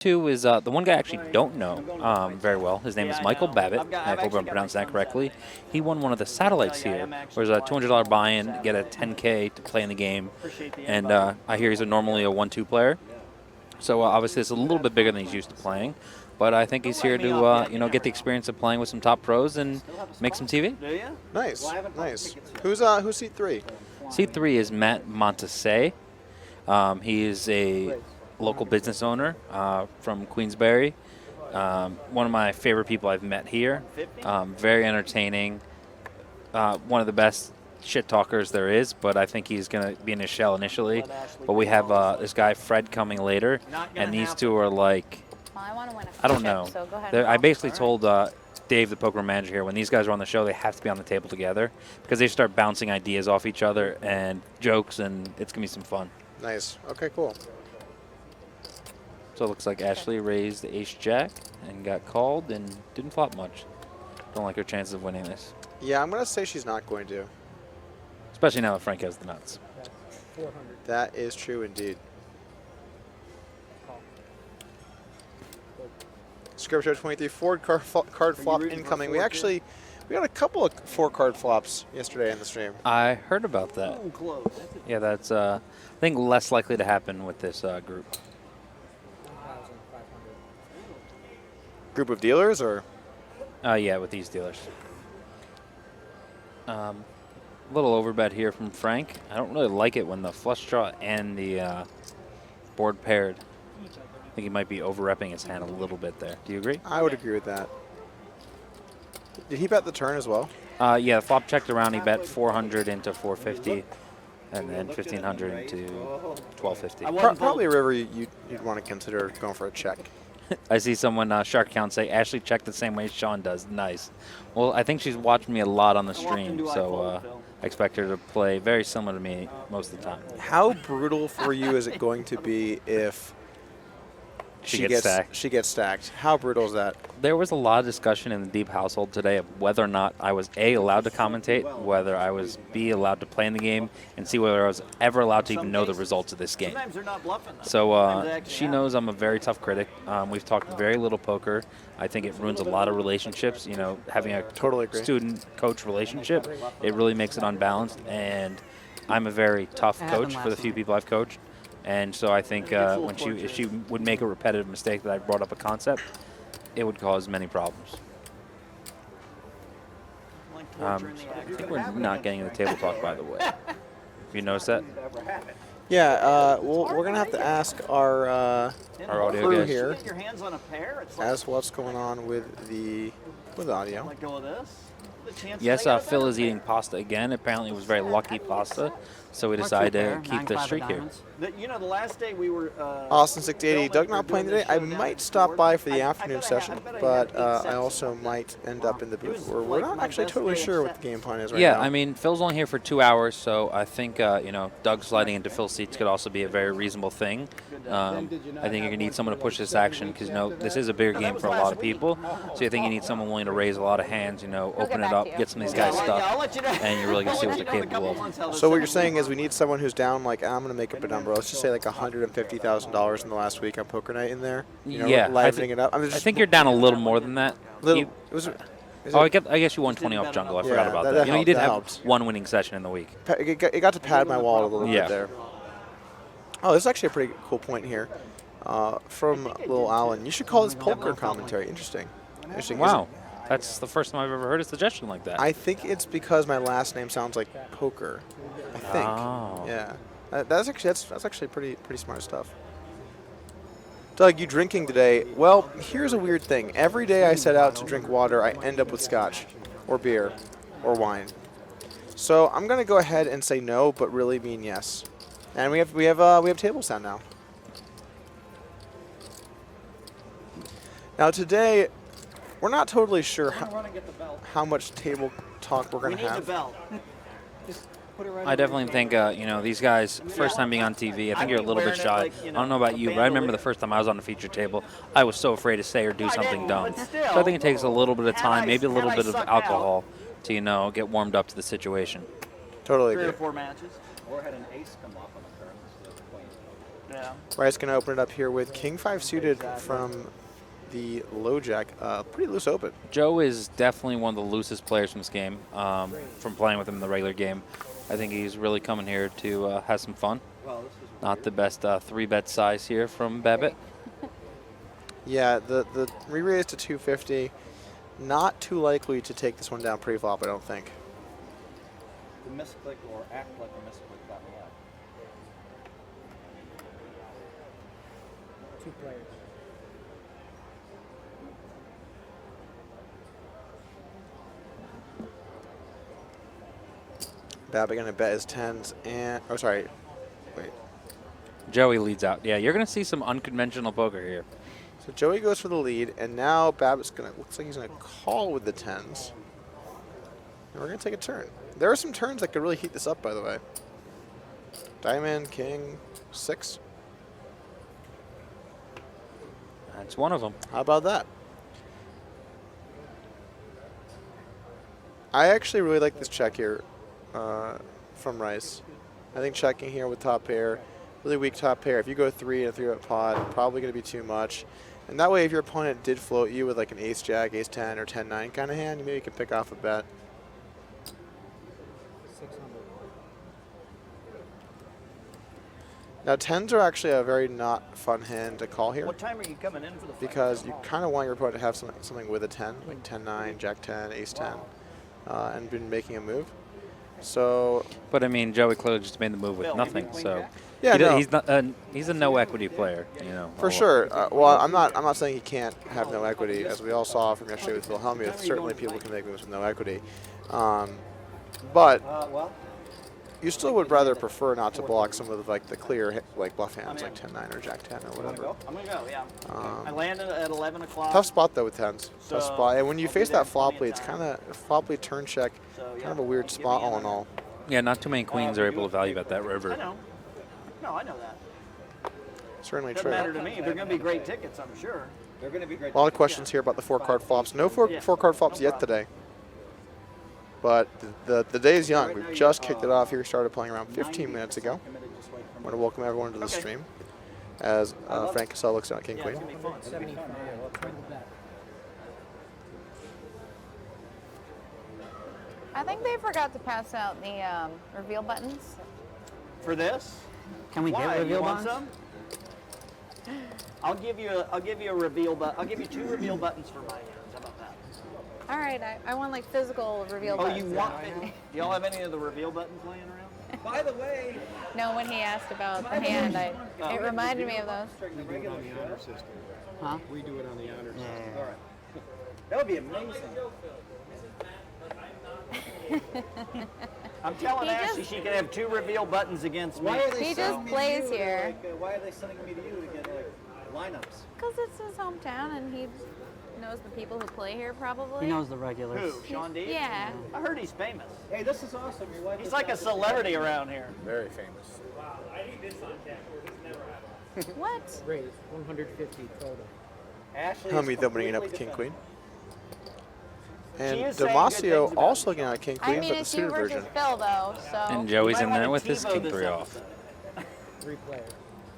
Two is the one guy I actually don't know very well. His name is Michael Babbitt. I hope I'm pronouncing that correctly. He won one of the satellites here, where there's a $200 buy-in, get a 10K to play in the game. And I hear he's normally a 1-2 player. So obviously it's a little bit bigger than he's used to playing. But I think he's here to get the experience of playing with some top pros and make some TV. Nice, nice. Who's seat 3? Seat 3 is Matt Montessi. He is a local business owner from Queensbury. One of my favorite people I've met here. Very entertaining. One of the best shit talkers there is, but I think he's going to be in his shell initially. But we have this guy Fred coming later, and these two are like, I don't know. I basically told Dave, the poker manager here, when these guys are on the show, they have to be on the table together because they start bouncing ideas off each other and jokes, and it's going to be some fun. Nice. Okay, cool. So it looks like Ashley raised ace-jack and got called and didn't flop much. Don't like her chances of winning this. Yeah, I'm going to say she's not going to. Especially now that Frank has the nuts. That is true indeed. Scripture 23, Ford card flop incoming. We got a couple of 4-card flops yesterday in the stream. I heard about that. Yeah, that's I think less likely to happen with this group. Group of dealers, or? Yeah, with these dealers. Little overbet here from Frank. I don't really like it when the flush draw and the board paired. I think he might be over-repping his hand a little bit there. Do you agree? I would agree with that. Did he bet the turn as well? Yeah, the flop checked around. He bet 400 into 450, and then 1,500 into 1,250. Probably a river you'd want to consider going for a check. I see someone, Shark Account, say, Ashley checked the same way Sean does. Nice. Well, I think she's watched me a lot on the stream, so I expect her to play very similar to me most of the time. How brutal for you is it going to be if she gets stacked? How brutal is that? There was a lot of discussion in the Deeb household today of whether or not I was A, allowed to commentate, whether I was B, allowed to play in the game, and C, whether I was ever allowed to even know the results of this game. So she knows I'm a very tough critic. We've talked very little poker. I think it ruins a lot of relationships. You know, having a student-coach relationship, it really makes it unbalanced. And I'm a very tough coach for the few people I've coached. And so I think if she would make a repetitive mistake that I brought up a concept, it would cause many problems. I think we're not getting the table talk, by the way. Have you noticed that? Yeah, we're going to have to ask our audio crew guys here as what's going on with the audio. Yes, Phil is eating pasta again. Apparently it was very lucky pasta, so we decided to keep the streak here. You know, the last day we were... Austin 680, Doug not playing today. I might stop by for the afternoon session, but I also might end up in the booth. We're not actually totally sure what the game plan is right now. Yeah, I mean, Phil's only here for 2 hours, so I think, Doug sliding into Phil's seats could also be a very reasonable thing. I think you're going to need someone to push this action because, this is a bigger game for a lot of people. So I think you need someone willing to raise a lot of hands, open it up, get some of these guys stuck, and you're really going to see what they're capable of. So what you're saying is we need someone who's down, like, I'm going to make up a number. Let's just say like $150,000 in the last week on Poker Night in there. Livening it up. I think you're down a little more than that. I guess you won 20 off Jungle. I forgot about that. You did have one winning session in the week. It got to pad my wallet a little bit there. Oh, this is actually a pretty cool point here from Lil Allen. You should call this poker commentary. Interesting. Wow. That's the first time I've ever heard a suggestion like that. I think it's because my last name sounds like poker. I think. Oh. Yeah. That's actually pretty smart stuff. Doug, you drinking today? Well, here's a weird thing. Every day I set out to drink water, I end up with scotch or beer or wine. So I'm gonna go ahead and say no, but really mean yes. And we have table sound now. Now today, we're not totally sure how much table talk we're gonna have. I definitely think, these guys, first time being on TV, I think you're a little bit shy. I don't know about you, but I remember the first time I was on the featured table, I was so afraid to say or do something dumb. So I think it takes a little bit of time, maybe a little bit of alcohol to, get warmed up to the situation. Totally agree. 3 or 4 matches. Or had an ace come off on the turn instead of the queen. Yeah. Rice going to open it up here with King 5 suited from the low jack. Pretty loose open. Joe is definitely one of the loosest players from this game, from playing with him in the regular game. I think he's really coming here to have some fun. Not the best 3-bet size here from Babbitt. Yeah, the re-raise to 250. Not too likely to take this one down pre-flop, I don't think. The misclick or act like a misclick got me out. 2 players. Babbitt going to bet his 10s and, oh sorry, wait. Joey leads out. Yeah, you're going to see some unconventional poker here. So Joey goes for the lead, and now Babbitt's going to, looks like he's going to call with the 10s. And we're going to take a turn. There are some turns that could really heat this up, by the way. Diamond, King, 6. That's one of them. How about that? I actually really like this check here from Rice. I think checking here with top pair, really weak top pair. If you go 3 and a 3-bet pot, probably going to be too much. And that way, if your opponent did float you with like an ace-jack, ace-10, or 10-9 kind of hand, you maybe can pick off a bet. 600. Now, 10s are actually a very not fun hand to call here What time are you coming in for the fight? because you kind of want your opponent to have something with a 10, like 10-9, jack-10, ace-10, and been making a move. So, But I mean, Joey clearly just made the move with Bill, nothing. you queen So jack? yeah, no, he's not. He's a no equity player. You know. for sure. Well, I'm not saying he can't have no equity, as we all saw from yesterday with Phil Hellmuth. Certainly, people can make moves with no equity, but Well, you still would rather prefer not to block some of like the clear like bluff hands like 10-9 or jack-10 or I'm gonna whatever. go. I'm gonna go. Yeah. I landed at 11 o'clock. Tough spot though with 10s. So, Tough spot, and when you I'll face be there that flop plenty lead, of it's time. kind of flop lead turn check, So, kind yeah, of a weird give spot me all in another- all. Yeah, not too many queens are able to value bet that I river. know. No, I know that. Certainly Doesn't true. matter to me. They're going to be great tickets, I'm sure. They're going to be great. A lot of questions here about the 4-card flops. No Yeah, 4-card flops no yet problem. today. But the day is young. We just kicked it off here. Started playing around 15 minutes ago. I want to welcome everyone to the Okay. stream as Frank Kassela looks at King Yeah, Queen. it's going to be fun. 75. Triple bet. I think they forgot to pass out the reveal buttons. For this? Can we Why? get reveal You want buttons? some? I'll give you a reveal button. I'll give you 2 reveal buttons for my hands. How about that? All right, I want like physical reveal Oh, buttons. you want? Do y'all have any of the reveal buttons laying around? By the way, No, when he asked about the hand, it reminded me of those. the regular show. Huh? We do it on the honor system. All right. That would be amazing. I'm telling He Ashley just- she can have 2 reveal buttons against me. He just plays here. why are they sending me to you to get lineups? Because it's his hometown and he knows the people who play here probably. He knows the regulars. Who? Shaun Deeb? Yeah. I heard he's famous. Hey, this is awesome. Your wife He's is like a out. celebrity around here. Very famous. What? Raise 150 total. Ashley Hellmuth is opening it up completely with King defended. Queen. She And is saying good things Dimascio about also looking at King I Queen, mean, but the it's you suited versus version. Phil though, so. And You Joey's might in there wanna with his TiVo king this 3 off. episode. 3 players.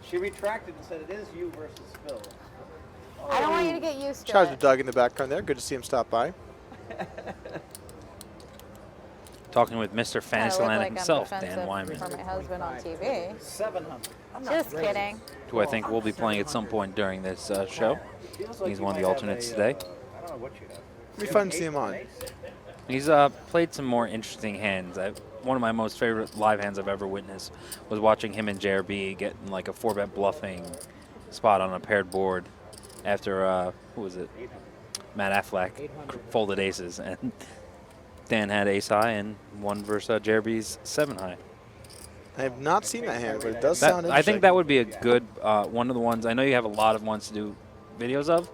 She retracted and said it is you versus Phil. I don't want you to get used to Shout out to it. Doug in the background there. Good to see him stop by. Talking with Mr. I look Fantasyland like I'm himself, Dan defensive Wyman, for my husband on TV. 700. Just kidding. who I think will be playing at some point during this show. Feels like He's you one of the might have alternates a, today. I don't know what you have. It'd be fun to see him on. He's played some more interesting hands. One of my most favorite live hands I've ever witnessed was watching him and JRB get in like a 4-bet bluffing spot on a paired board after, who was it? Matt Affleck 800. folded aces, and Dan had ace high and won versus JRB's 7 high. I have not seen that hand, but it does That, sound interesting. I think that would be a good one of the ones. I know you have a lot of ones to do videos of,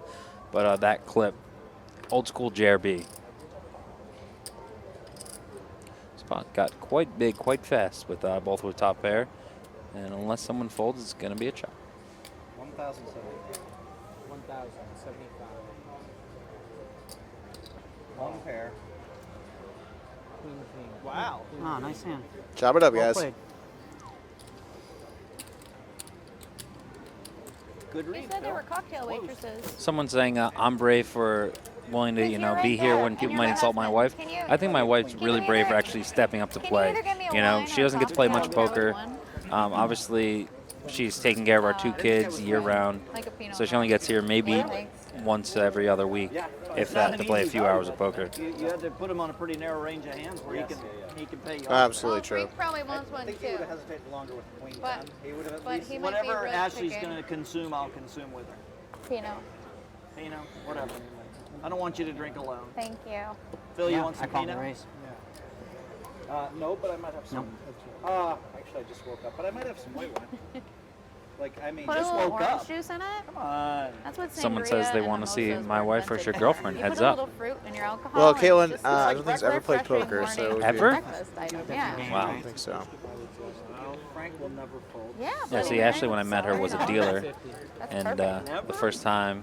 but that clip, old school JRB. Spot got quite big, quite fast with both with top pair, and unless someone folds, it's going to be a chop. 1,070. 1,075. One pair. Queen, queen. Wow. Ah, nice hand. Chop it up, Well guys. played. Good They read, said they Phil. were cocktail Close. waitresses. Someone's saying I'm brave for willing to, Because you you're know, right be here there, when and people you're might my insult my husband. wife. Can you- I think my wife's Can you really brave for either- actually stepping up to Can you play. either give me a You know, wine she or a doesn't get to play cocktail? much I'll go poker. with one. Obviously, she's taking care of our two kids year round, Like a Pinot so she only gets here maybe Noir. once every other week, if that, to play a few hours of poker. You had to put him on a pretty narrow range of hands where he can pay you. Absolutely Oh, true. Frank probably I wants one think he too. would have hesitated longer with Queen But- 10. He would have at but least. he might be Whatever real Ashley's chicken. going to consume, I'll consume with her. Pinot. Pinot, whatever. I don't want you to drink alone. Thank you. Phil, you want I some called the Pinot? race. No, but I might have some. Actually, I just woke up, but I might have some white wine. Like, I mean, Put a just little woke orange up. juice in it. Come on. That's what Someone sangria says they and want to see mimosas my were wife invented versus your for. girlfriend. You Heads put a up. little fruit in your alcohol. Well, and Caitlin, it's just I like don't think she's ever played refreshing poker, so morning Ever? breakfast item. Yeah. Wow. I don't think so. Well, Frank will never fold. Yeah. Yeah, but see, it Ashley, when I is met her, was a dealer, That's and perfect. the first time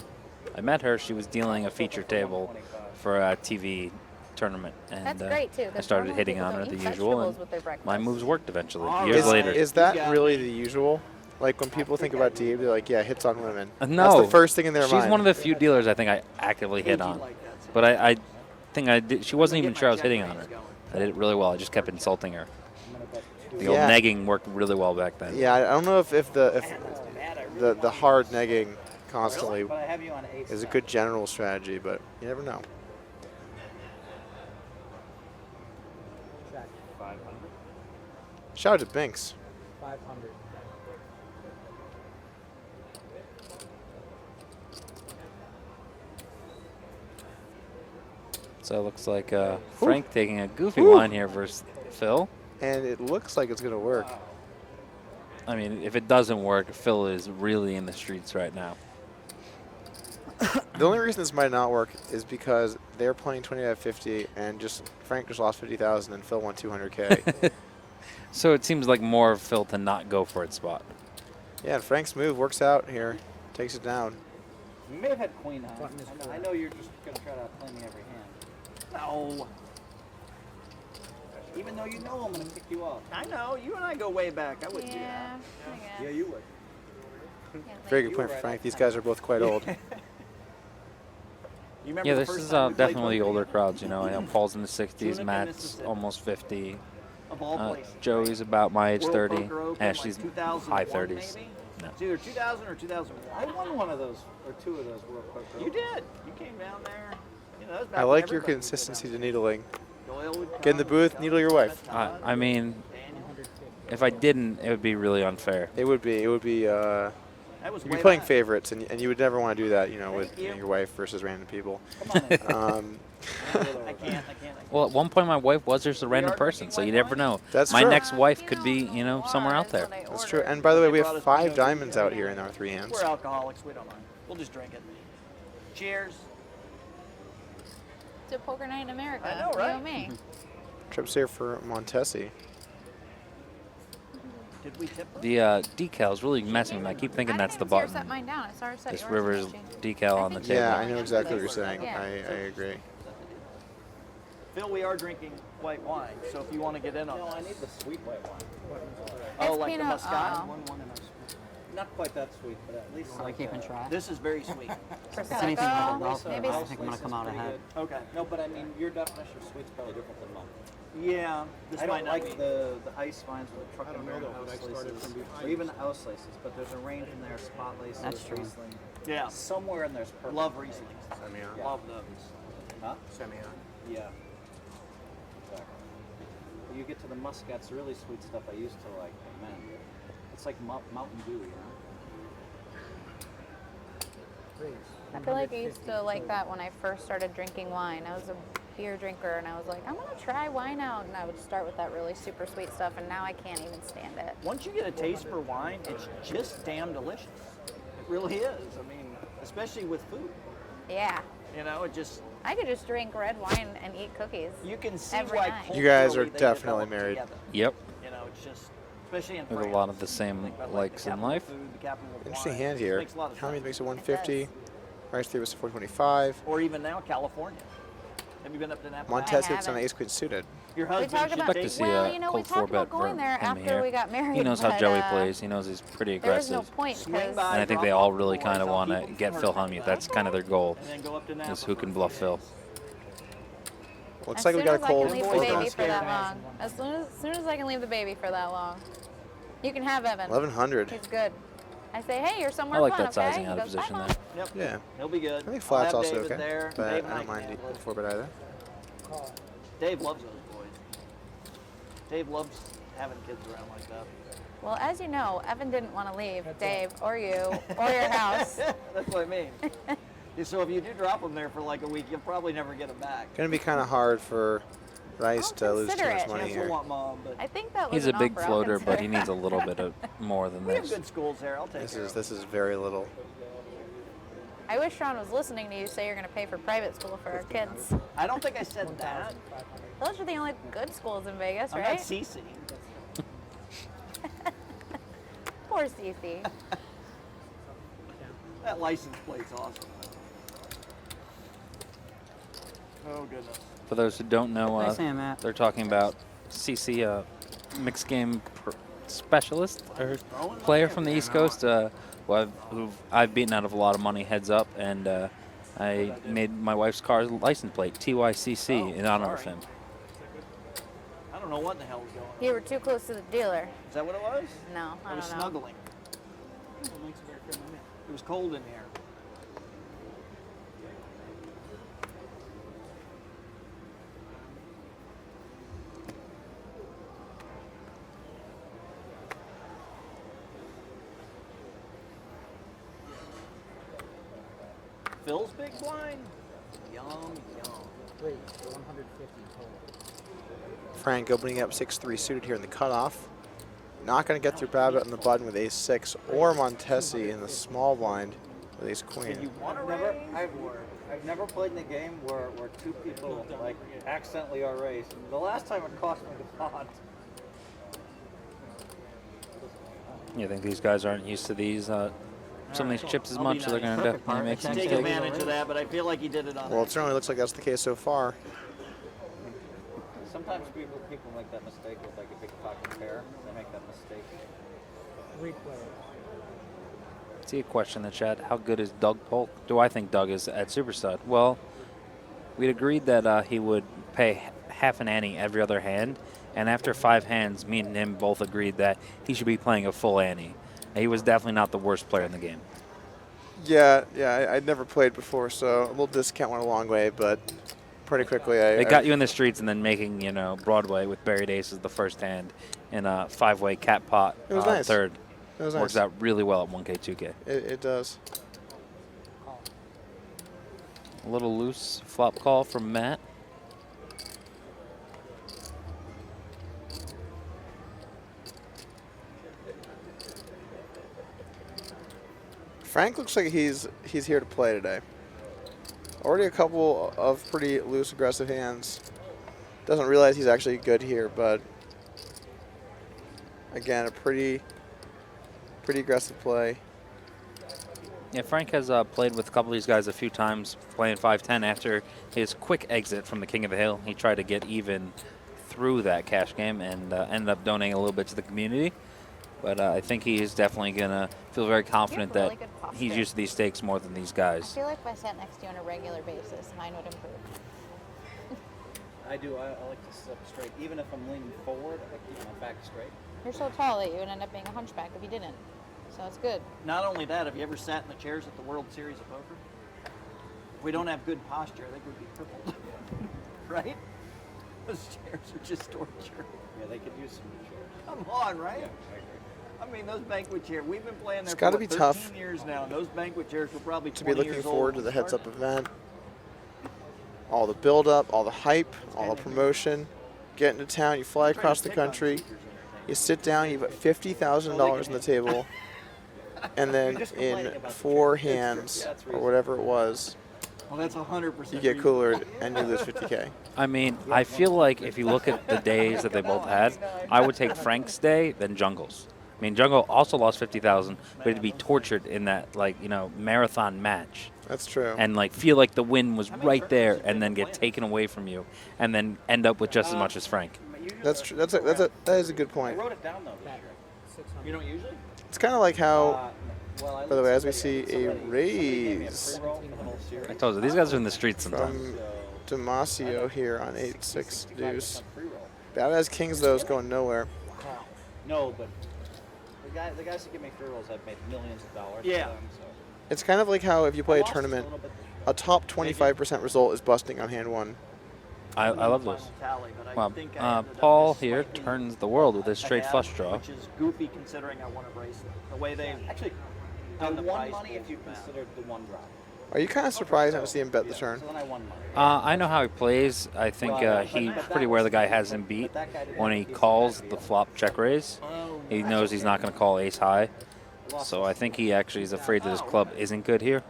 I met her, she was dealing a feature table for a TV tournament, and That's great too. I 'cause started normal hitting people on her don't the eat usual, vegetables and with their breakfast. my moves worked eventually. All Years right. later. Is You that got really it. the usual? Like when people think about Deeb, they're like, yeah, hits on women. No, That's the first thing in their she's mind. one of the few dealers I think I actively hit on, but I think I did. She wasn't even sure I was hitting on her. I did it really well. I just kept insulting her. The old Yeah. negging worked really well back then. Yeah, I don't know if the hard negging constantly But I have you on ace. is a good general strategy, but you never know. Check. 500. Shout out to Binks. 500. So it looks like Frank taking a goofy line here versus Phil. And it looks like it's going to work. I mean, if it doesn't work, Phil is really in the streets right now. The only reason this might not work is because they're playing 25-50 and Frank just lost 50,000 and Phil won 200K. So it seems like more of Phil to not go for its spot. Yeah, and Frank's move works out here. Takes it down. You may have had Queen on. Button is I know you're just going to try to play me every hand. No. Even though you know I'm going to kick you off. I know. You and I go way back. I wouldn't do Yeah. that. I guess. Yeah, you would. Can't Very think. good point for Frank. These guys are both quite old. You remember Yeah, the this first is time we played definitely poker older together? crowds. You know, Paul's in the 60s, Tunic in Matt's Mississippi. almost 50. Of all places. Joey's about my age, World 30. Poker Open, Ashley's like 2001 high 30s. Maybe? No. It's either 2000 or 2001. I won one of those, or two of those World Poker. You did. You came down there. You know, that was back I when like your everybody would go consistency to down needling. there. Doyle would Get in the come, booth, Todd needle your would wife. come, Todd, I mean, Daniel. 150. if I didn't, it would be really unfair. It would be. That was You'd be way playing back. favorites, and you would never want to do that, you know, with Thank you. your wife versus random people. Come on in. I can't. Well, at one point, my wife was just a random are person, drinking so you white never wine? know. That's my true. next wife could be, you know, somewhere out there. That's true. And by the way, we have 5 diamonds out here in our 3 hands. We're alcoholics. We don't mind. We'll just drink it. Cheers. It's a poker night in America. I know, You right? me. Trips here for Montessi. Did we tip them? The decal's really messing with me. I keep thinking that's the I didn't button. set mine down. I saw her set This yours Rivers and decal on the table. Yeah, I know exactly what you're saying. Yeah. I agree. Phil, we are drinking white wine, so if you want to get in on No, I this. need the sweet white wine. Oh, It's like the Pinot- Muscat? oh. Not quite that sweet, but at least. Are we like keeping track? This is very sweet. Anything Prosecco, above, maybe. I think I'm gonna come out ahead. Okay. No, but I mean, your definition of sweet's probably different than mine. Yeah, this I might don't not like be. the ice vines with the truck and barrel house laces, or even house laces, but there's a range in there, spot laces, That's true. Riesling. Yeah. Somewhere in there's perfect. Love Riesling. Yeah. Love those. Huh? Semi-on. Yeah. Exactly. You get to the muscats, really sweet stuff I used to like, but man, it's like Mountain Dew, you know? I feel like I used to like that when I first started drinking wine. I was a beer drinker, and I was like, I'm gonna try wine out, and I would start with that really super sweet stuff, and now I can't even stand it. Once you get a taste for wine, it's just damn delicious. It really is. I mean, especially with food. Yeah, You know, it just, I could just drink red wine and eat cookies. you can see Every why night. You guys are culturally they definitely develop married. together. Yep. You know, it's just, especially in We have France. a lot of the same Think about, likes the in capital of life. food, the capital of Interesting wine. hand It here. makes a lot of How many sense. makes it 150? It Rice 3 was 425. Or even now, California. Have you been up to Napa? Montessi I hits on haven't. ace queen suited. Your We husband talked should about. Expect to take see Well, a you know, we cold talked about 4-bet going for there him after here. we got married. He knows how but, Joey plays. He knows he's pretty There was aggressive. no point Swing because by. And I think they drop all off really boys, kind of I'll want keep to 'em get from Phil hurting. Hellmuth. That's kind of their goal, And then go up to Napa is who for can a bluff few Phil. days. Looks as like we soon got a as I can cold leave the 4-bet. baby for that Scared long. As soon as I can leave the baby for that long. You can have Evan. 1100. He's good. I say, hey, you're somewhere I like fun, that sizing okay? out He of goes, "Bye, position Mom." there. Yep. Yeah. He'll be good. I think I'll flat's have also David okay. there. But Dave and I don't can mind handle it. 4-bet either. Dave loves those boys. Dave loves having kids around like that. Well, as you know, Evan didn't want to leave Dave or you or your house. That's what I mean. Yeah, so if you do drop them there for like a week, you'll probably never get them back. Gonna be kind of hard for Rice to lose too consider much it. money Chancellor here. want Mom, but I think that was He's a an big offer I'll floater, but he consider. needs a little bit of more than we have this. good schools there. I'll take This care is of this is very little. I wish Sean was listening to you say you're going to pay for private school for our kids. them. I don't think I said that. Those are the only good schools in Vegas, I'm right? not CC. Poor Cece. That license plate's awesome. Oh goodness. For those who don't know, Nice hand, Matt. they're talking about CC, mixed game specialist or player from the East Coast, who I've beaten out of a lot of money heads up, and I made my wife's car's license plate TYCC in honor of him. I don't know what the hell was going on. You were too close to the dealer. Is that what it was? No, I I was don't know. snuggling. It was cold in here. Phil's big blind. Yum, yum. 150 total. Frank opening up 6-3 suited here in the cutoff. Not going to get through Babbitt on the button with ace-6 or Montessi in the small blind with ace-queen. I've never played in a game where two people like accidentally are raised. The last time it cost me the pot. You think these guys aren't used to these some of these chips as I'll be much, so they're nice. going to Perfect definitely part. make some Take Take mistakes. advantage of that, but I feel like he did it on Well, it certainly looks like that's the case so far. Sometimes people make that mistake with like a big pocket pair. They make that mistake. 3 players. See a question in the chat. How good is Doug Polk? Do I think Doug is at Super Stud? Well, we'd agreed that he would pay half an ante every other hand, and after 5 hands, me and him both agreed that he should be playing a full ante. He was definitely not the worst player in the game. Yeah, I'd never played before, so a little discount went a long way, but pretty quickly It got you in the streets and then making, Broadway with buried aces the first hand in a 5-way cat pot It was nice. third. It was Works nice. out really well at 1K, 2K. It does. A little loose flop call from Matt. Frank looks like he's here to play today. Already a couple of pretty loose, aggressive hands. Doesn't realize he's actually good here, but again, a pretty aggressive play. Yeah, Frank has played with a couple of these guys a few times, playing 5-10 after his quick exit from the King of the Hill. He tried to get even through that cash game and ended up donating a little bit to the community. But I think he is definitely going to feel very confident really that good posture. he's used to these stakes more than these I guys. feel like if I sat next to you on a regular basis, mine would improve. I do. I like to sit up straight. Even if I'm leaning forward, I keep my back straight. You're so tall that you would end up being a hunchback if you didn't. So it's good. Not only that, have you ever sat in the chairs at the World Series of Poker? If we don't have good posture, I think we'd be crippled. Right? Those chairs are just torture. Yeah, they could use some new chairs. Come on, right? Yeah, I agree. I mean, those banquet chairs, we've been playing there It's for gotta what, be 13 tough years now, and those banquet chairs were probably To 20 be looking years forward old to the when we heads-up started. event. All the build-up, all the hype, all the promotion. Get into town, you fly across the country, you sit down, you put $50,000 on the table, and then in 4 hands, or whatever it was, Well, that's 100%. you get cooler and you lose 50K. I mean, I feel like if you look at the days that they both had, I would take Frank's day than Jungle's. I mean, Jungle also lost 50,000, but he'd be tortured in that, like, marathon match. That's true. And, like, feel like the win was right there and then get taken away from you and then end up with just as much as Frank. That's true. That is a good I point. wrote it down though this year. 600. You don't usually? It's kind of like how, Well, I by the way, as we looked see somebody- a somebody gave me a raise pre-roll for the whole series. I told you, these guys are in the streets sometimes. from So, Dimascio here on 8-6 deuce. 65% pre-roll. Bad as kings though is going nowhere. No, but the guys that give me free rolls, I've made millions of dollars. Yeah. For them, so. It's kind of like how if you play I a lost tournament, little bit this year. a top 25% result is busting on hand one. I love this. Final tally, but I Well, think I ended up Paul just here slightly turns the world with his straight ahead, flush draw. which is goofy considering I won a bracelet. The way they Actually, I done the won prize money if pools you with that. considered the one drop. Are you kind of surprised not to see him bet the Yeah, turn? So then I won money. I know how he plays. I think he's pretty aware the guy has him beat. When he calls the flop check raise, he knows he's not going to call ace high. So I think he actually is afraid that his club isn't good here.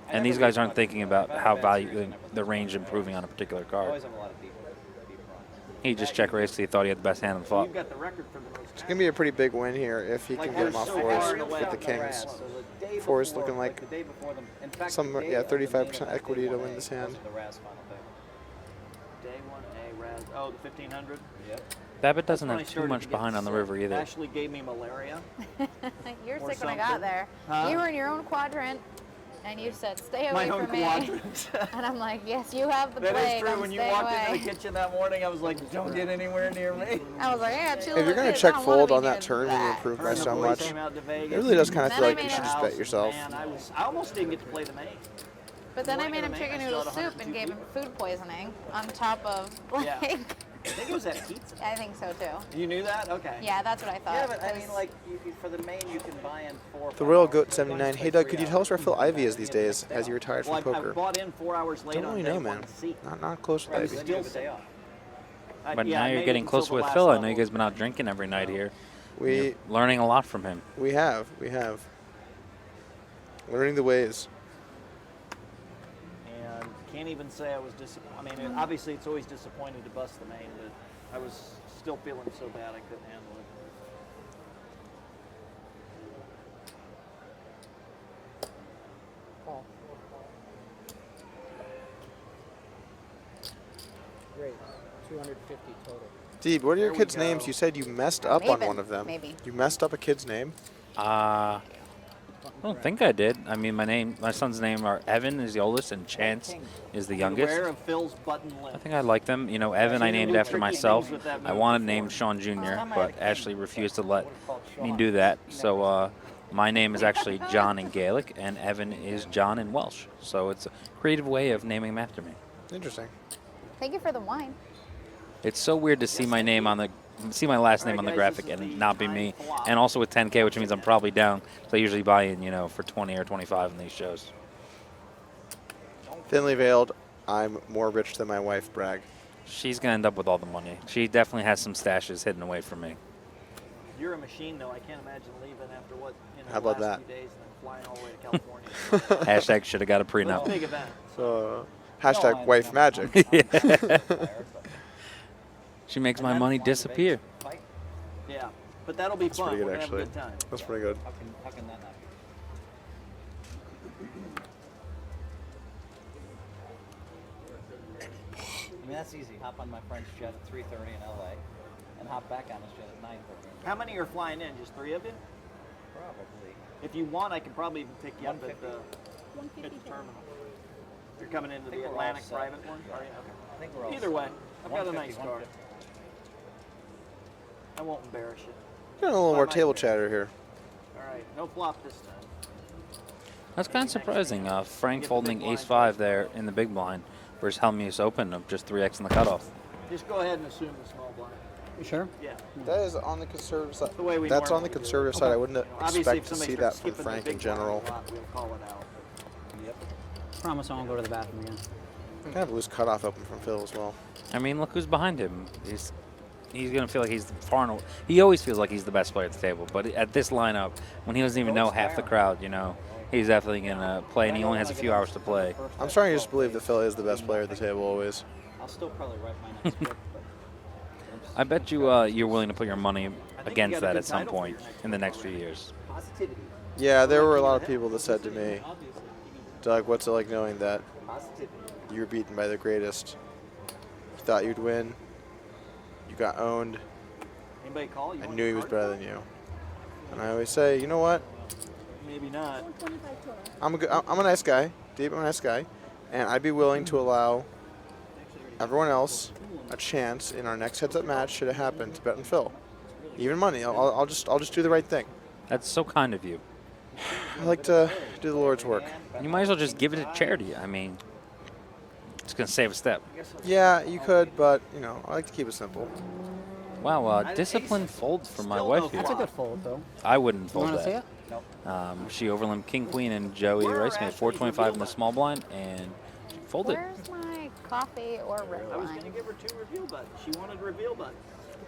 And these guys aren't thinking about how valuing the range improving on a particular I card. always have a lot of deep runs. He just check raised because he thought he had the best hand on the flop. You've got the record for the most. It's going to be a pretty big win here if he can get him off fours with the kings. Fours looking like some, 35% equity to win this hand. Day one, A, Raz. Oh, the 1500. Yep. Babbitt doesn't When I have too started much to get behind on the sick. river either. Ashley gave me malaria. You're Or sick when I something. got there. Huh? You were in your own quadrant, and you said, "Stay away My own from me." quadrant. And I'm like, "Yes, you have the That plague. is true. I'm When you staying walked away." into the kitchen that morning, I was like, "Don't get anywhere near me." I was like, "I got two If little you're going to kids. check I don't wanna fold be on that near turn when you that." improve Her by and the so boys much, came out to it Vegas. really does kind of Then feel I like you made should a just house, bet yourself. Man, I almost didn't get to play the main. But then I Morning made of him the main, chicken I noodle still had soup and 102 gave him people. food poisoning on top of Yeah. like. I think it was that pizza. I think so too. You knew that? Okay. Yeah, that's what I thought. Yeah, but I 'cause mean, like, for the main, you can buy in 4 or The 5 Royal hours. Goat You're 79. going Hey, Doug, could you tell us where Phil Ivey is these days as you retired Well, from I poker? bought in 4 hours late Don't on really day know, one man. to see. Not close to Right, Ivey. Then you have a day off. But Yeah, now I you're made getting it closer until with the Phil. I last know you level. guys been out drinking every night here. We You're learning a lot from him. we have learning the ways. And can't even say I was disappointed. I mean, obviously it's always disappointing to bust the main, but I was still feeling so bad I couldn't handle it. Call. Great. 250 total. Deeb, what are your There we kids' go. names? You said you messed up on Maven, one of them. maybe. You messed up a kid's name? I don't think I did. I mean, my son's name are Evan is the oldest and Chance is the youngest. Beware of Phil's button lip. I think I like them. You know, Evan I named after myself. with that I move wanted to before. name Sean Jr., but Ashley refused to let me do that. So my name is actually John in Gaelic, and Evan is John in Welsh. So it's a creative way of naming him after me. Interesting. Thank you for the wine. It's so weird to see my name on my last name on the graphic and not be me. And also with 10K, which means I'm probably down. So I usually buy in, for 20 or 25 in these shows. Thinly veiled, I'm more rich than my wife, brag. She's going to end up with all the money. She definitely has some stashes hidden away from me. You're a machine, though. I can't imagine leaving after How about the last that? few days and then flying all the way to California. Hashtag should have got a But it's a prenup. big event. So, hashtag wife magic. She makes my money disappear. Yeah, but that'll be That's fun. pretty We're good, gonna have a actually. good time. That's pretty good. How can that not be? I mean, that's easy. Hop on my friend's jet at 3:30 in LA and hop back on his jet at 9:30. How many are flying in? Just 3 of you? Probably. If you want, I can probably even pick you up at the 150. terminal. You're coming into think the we're all Atlantic set. private one? Are you? I think we're all Either way, I've got a 150, nice car. 150. I won't embarrass you. Got a little more Bye-bye. table chatter here. All right, no flop this time. That's kind of surprising. Frank folding ace-5 there in the big blind versus Hellmuth open of just 3x in the cutoff. Just go ahead and assume the small blind. You sure? Yeah. That is on the conservative side. The way we That's on the normally do it. conservative side. I wouldn't Obviously, expect if to somebody see starts that from skipping the Frank big in blind general. a lot, we'll call it out. Promise I won't go to the bathroom again. Kind of a loose cutoff open from Phil as well. I mean, look who's behind him. He's going to feel like he's far and away. He always feels like he's the best player at the table. But at this lineup, when he doesn't even know half the crowd, he's definitely going to play, and he only has a few hours to play. I'm starting to just believe that Phil is the best player at the table always. I'll still probably write my next book, but I bet you you're willing to put your money against that at some point in the next few years. Positivity. Yeah, there were a lot of people that said to me, Doug, what's it like knowing that Positivity. you were beaten by the greatest? You thought you'd win. You got owned. Anybody call? You I want knew he your was card better back? than you. And I always say, you know what? Maybe not. I'm a nice guy. Deep, I'm a nice guy. And I'd be willing to allow everyone else a chance in our next heads-up match should it happen to bet and Phil. Even money. I'll just do the right thing. That's so kind of you. I like to do the Lord's work. You might as well just give it to charity. I mean, it's going to save a step. Yeah, you could, but you know, I like to keep it simple. Wow, disciplined fold for my wife here. That's a good fold, though. I wouldn't You fold want to see that. it? She overlimmed King Queen and Joey Rice made 425 in the small blind and she folded. Where's my coffee or red I was going to wine? give her 2 reveal buttons. She wanted reveal buttons.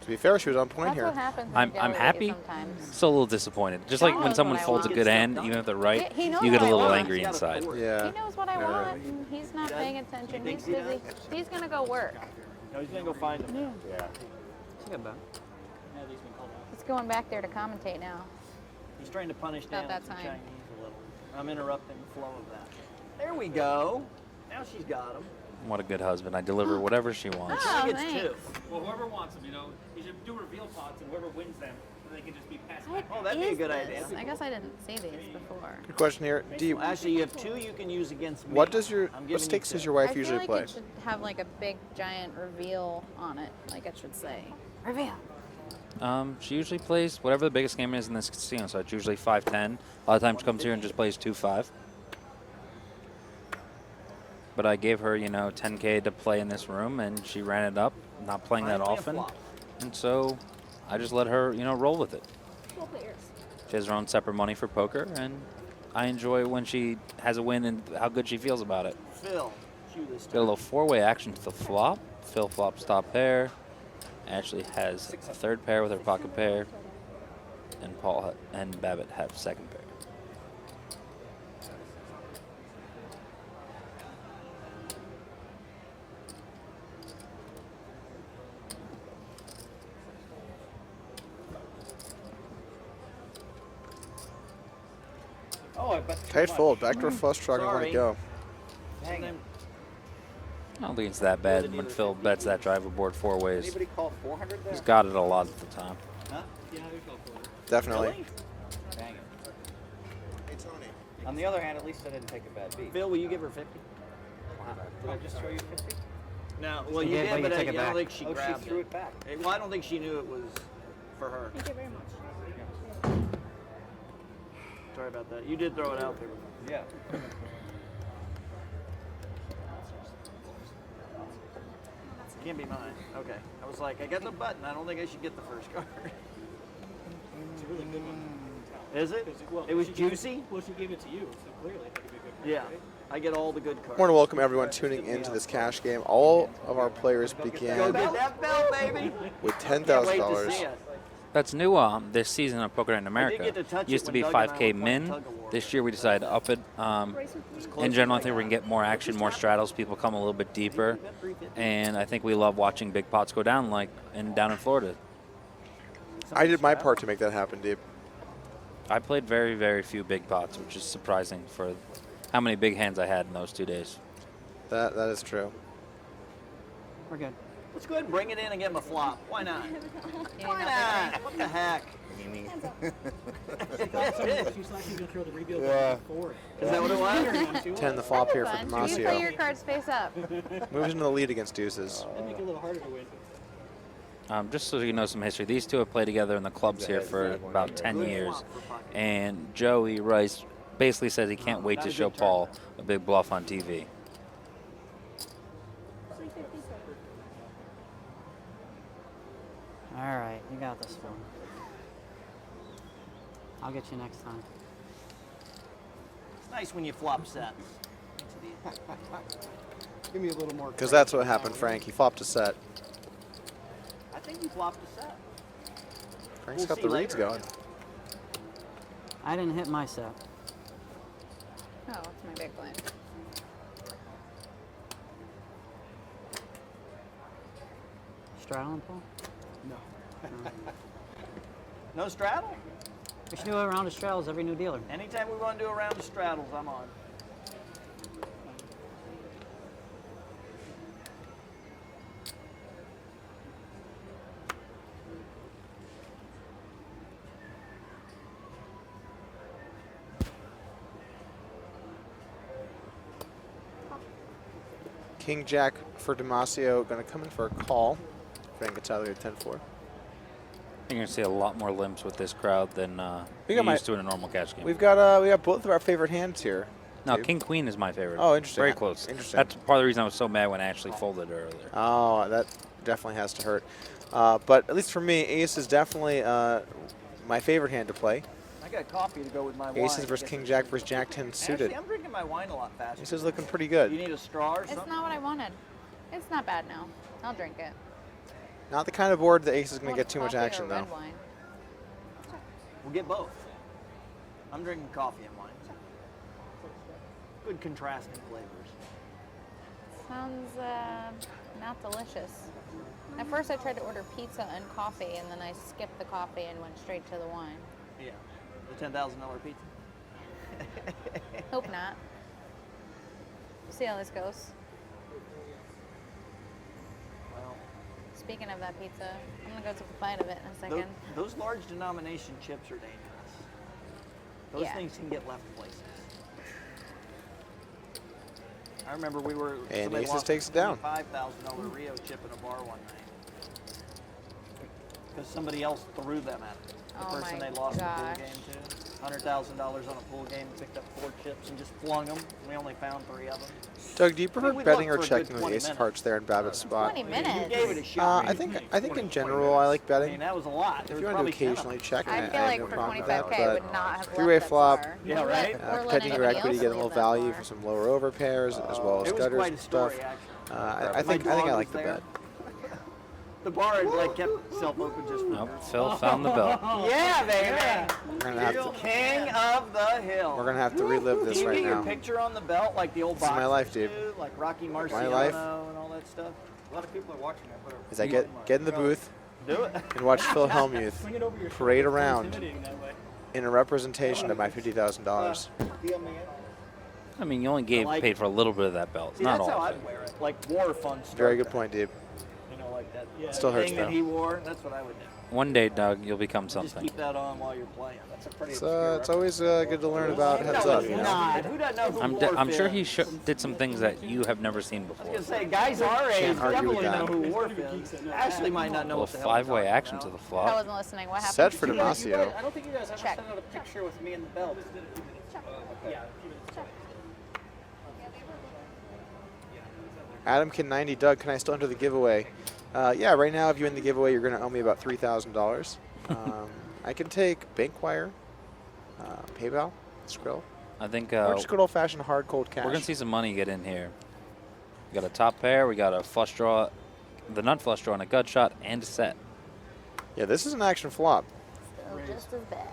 To be fair, she was on point That's here. what happens. I'm when Joey happy, sometimes. still a little disappointed. Just like when knows someone what I folds a want. good hand, even if they're right, He knows you get a what I little want. angry inside. Yeah. He knows what I Yeah. want, and he's not paying attention. He's thinks he busy. He's gonna go work. No, he's going to go find them. It's a good bet. He's going back there to commentate now. He's trying to punish About Dan that some time. Chinese a little. I'm interrupting the flow of that. There we go. Now she's got him. What a good husband. I deliver whatever she wants. Oh, She gets thanks. 2. Well, whoever wants them, you should do reveal pots, and whoever wins them, they can just be passed What Oh, that'd be a is good this? idea. I guess I didn't see these before. Good question here. Deep, Well, actually, you have 2 you can use against me. what does your I'm giving what you stakes 2. does your wife I feel usually like play? it should have like a big giant reveal on it, like it should say reveal. She usually plays whatever the biggest game is in this casino, so it's usually 5-10. A lot of times she comes here and just plays 2-5. But I gave her, 10K to play in this room, and she ran it up, not playing that Finally a often. flop. And so I just let her, roll with it. She has her own separate money for poker, and I enjoy when she has a win and how good she feels about it. Phil, cue this Got a little 4-way action to the flop. Phil flops top pair. Ashley has a third pair with her pocket pair, and Paul and Babbitt have second pair. Oh, I bet. Tight fold, backdoor flush draw, gonna let Sorry. it go. Hang him. I don't think it's that bad when Phil bets that driver board 4 ways. Anybody call 400 there? He's got it a lot at the time. Huh? Yeah, we go for it. Definitely. Really? Dang it. On the other hand, at least I didn't take a bad beat. Phil, will you give her 50? Did I just throw you 50? No, well, She you did, did, but you but I took it don't back. think she Oh, grabbed she threw it back. Well, I don't think she knew it was for her. Thank you very much. Sorry about that. You did throw it out there. Yeah. Can't be mine. Okay. I was like, I got the button. I don't think I should get the first card. It's a really good one. Is it? Well, It was she gave juicy? Well, she gave it to you, so clearly I think it'd be a good card, Yeah. right? I get all the good cards. I want to welcome everyone tuning into this cash game. All of our players Go began get that bell, baby. with Can't wait to $10,000. see it. That's new this season of Poker Night in America. get to touch Used it to when be Doug and I 5K were playing min. tug of war. This year we decided to up it. In general, I think we can get more action, more straddles. People come a little bit deeper. And I think we love watching big pots go down down in Florida. I did my part to make that happen, Deep. I played very, very few big pots, which is surprising for how many big hands I had in those 2 days. That is true. We're good. Let's go ahead and bring it in and get him a flop. Why not? You Why know, not? What the heck? She's actually going to throw the reveal button for it. Is that what it was? 10 the flop here for fun. You play your Dimascio. cards face up. Moves into the lead against deuces. That'd make it a little harder to win. Just so you know some history, these two have played together in the clubs here for about 10 years. And Joey Rice basically says he can't wait to show Paul a big bluff on TV. All right, you got this one. I'll get you next time. It's nice when you flop sets. Give me a little more. Because that's what happened, Frank. He flopped a set. I think you flopped a set. Frank's We'll got see the reads later. going. I didn't hit my set. Oh, it's my big blind. Straddle and pull? No. No straddle? We should do a round of straddles every new dealer. Anytime we want to do a round of straddles, I'm on. King Jack for Dimascio, going to come in for a call. Frank gets out of there at 10-4. You're going to see a lot more limps with this crowd than We you're got used to in a normal cash game. We got both of our favorite hands here. No, Dave. King Queen is my favorite. Oh, interesting. Very close. Interesting. That's part of the reason I was so mad when I actually folded earlier. Oh, that definitely has to hurt. But at least for me, Ace is definitely my favorite hand to play. I got coffee to go with my wine. Aces versus King Jack versus Jack 10 suited. Actually, I'm drinking my wine a lot faster. Ace is looking pretty You good. need a straw or It's something? not what I wanted. It's not bad now. I'll drink it. Not the kind of board that Ace is going Want to get too much coffee or action, though. red wine? We'll get both. I'm drinking coffee and wine. Good contrasting flavors. Sounds not delicious. At first I tried to order pizza and coffee, and then I skipped the coffee and went straight to the wine. Yeah. The $10,000 pizza. Hope not. See how this goes. Well, Speaking of that pizza, I'm gonna go take a bite of it in a second. those large denomination chips are dangerous. Those Yeah. things can get left places. I remember we were And somebody Aces lost takes a it down. $25,000 Rio chip in a bar one night because somebody else threw them at them. The Oh person my they lost gosh. the pool game to. $100,000 on a pool game, picked up 4 chips and just flung them. We only found 3 of them. Doug, do you prefer we betting or looked for a good checking with 20 Ace of minutes. Hearts there in Babbitt's spot? 20 You minutes. gave it a shot. I think in general I like I betting. mean, that was a lot. There If was you want to probably 10 of occasionally them. check, I I feel have like no for problem with that. 25K I would But not have three-way left that flop, far. Yeah, Or right? let- or let petting your anybody equity, else get a little leave that value far. for some lower over pairs as well as It was gutters quite a and story, stuff. actually. I My think dog I was like the there. bet. The bar had like kept itself open just for Nope, Phil found the belt. Yeah, baby. We're gonna have to King of the hill. we're gonna have to relive this Can you right get your now. picture on the belt like the old This is my boxers life, dude. do, like Rocky life. Marciano and all that stuff? A lot of people are watching. I better Is I get in the booth Do it. and watch Phil Hellmuth Swing it over your parade shoulder. It's around intimidating that way. in a representation of my $50,000. DM me in. I mean, you only like paid for a little bit of that belt. See, Not that's all how of I'd it. wear it. Like war fun stuff. Very good point, Deeb. You know, like that Still hurts thing though. that he wore. That's what I would do. One day, Doug, you'll become Just something. keep that on while you're playing. That's a pretty It's always good to learn about heads no, up. it's You know? not. Who doesn't know who I'm sure Worf he is? did some things that you have never seen I before. was gonna say, guys our age Can't argue with definitely know that. who Worf is. Ashley might not know A what the hell. little we're 5-way talking action about. to the I flop. wasn't listening. What happened? Set for You guys, Dimascio. I don't think you guys ever Check. sent out a picture with me and the belt. Yeah. Adamkin 90, Doug, can I still enter the giveaway? Yeah, right now if you win the giveaway, you're going to owe me about $3,000. I can take Bankwire, PayPal, Skrill, I think or just good old-fashioned hard cold cash. we're going to see some money get in here. We got a top pair. We got a flush draw, the nut flush draw, and a gut shot, and a set. Yeah, this is an action flop. Still just as bad.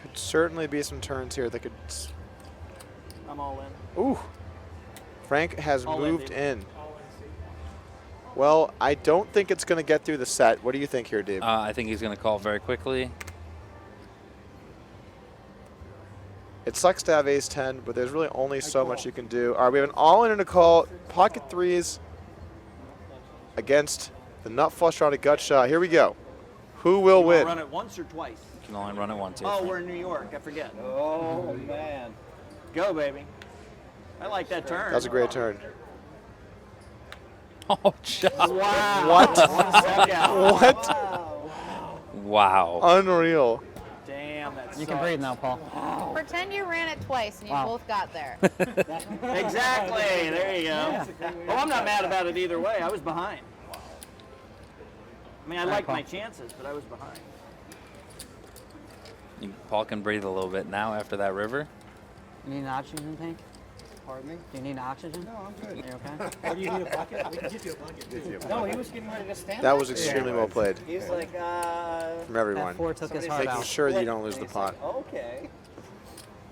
Could certainly be some turns here that could... I'm all in. Ooh. Frank has All in, moved dude. in. Well, I don't think it's going to get through the set. What do you think here, Deeb? I think he's going to call very quickly. It sucks to have ace-10, but there's really only so much you can do. All right, we have an all-in and a call. Pocket threes against the nut flush draw and a gut shot. Here we go. Who will You wanna win? run it once or twice? You can only run it once. here, Oh, Frank. we're in New York. I forget. Oh man. Go, baby. I like that turn. That was a great turn. Oh, shot. Wow. What? One second. What? Wow. Unreal. Damn, that You can breathe now, Paul. Pretend you ran it twice and you Wow. both got there. Exactly. There you go. Well, I'm not mad about it either way. I was behind. I mean, I liked my chances, but I was behind. Paul can breathe a little bit now after that river. You need an oxygen tank? Pardon me? Do you need oxygen? No, I'm good. Are you okay? Or do you need a bucket? We can get you a bucket. No, he was getting ready to stand That up. was extremely well played He's like, from everyone. That 4 took his heart Making out. sure that you don't lose the pot. okay.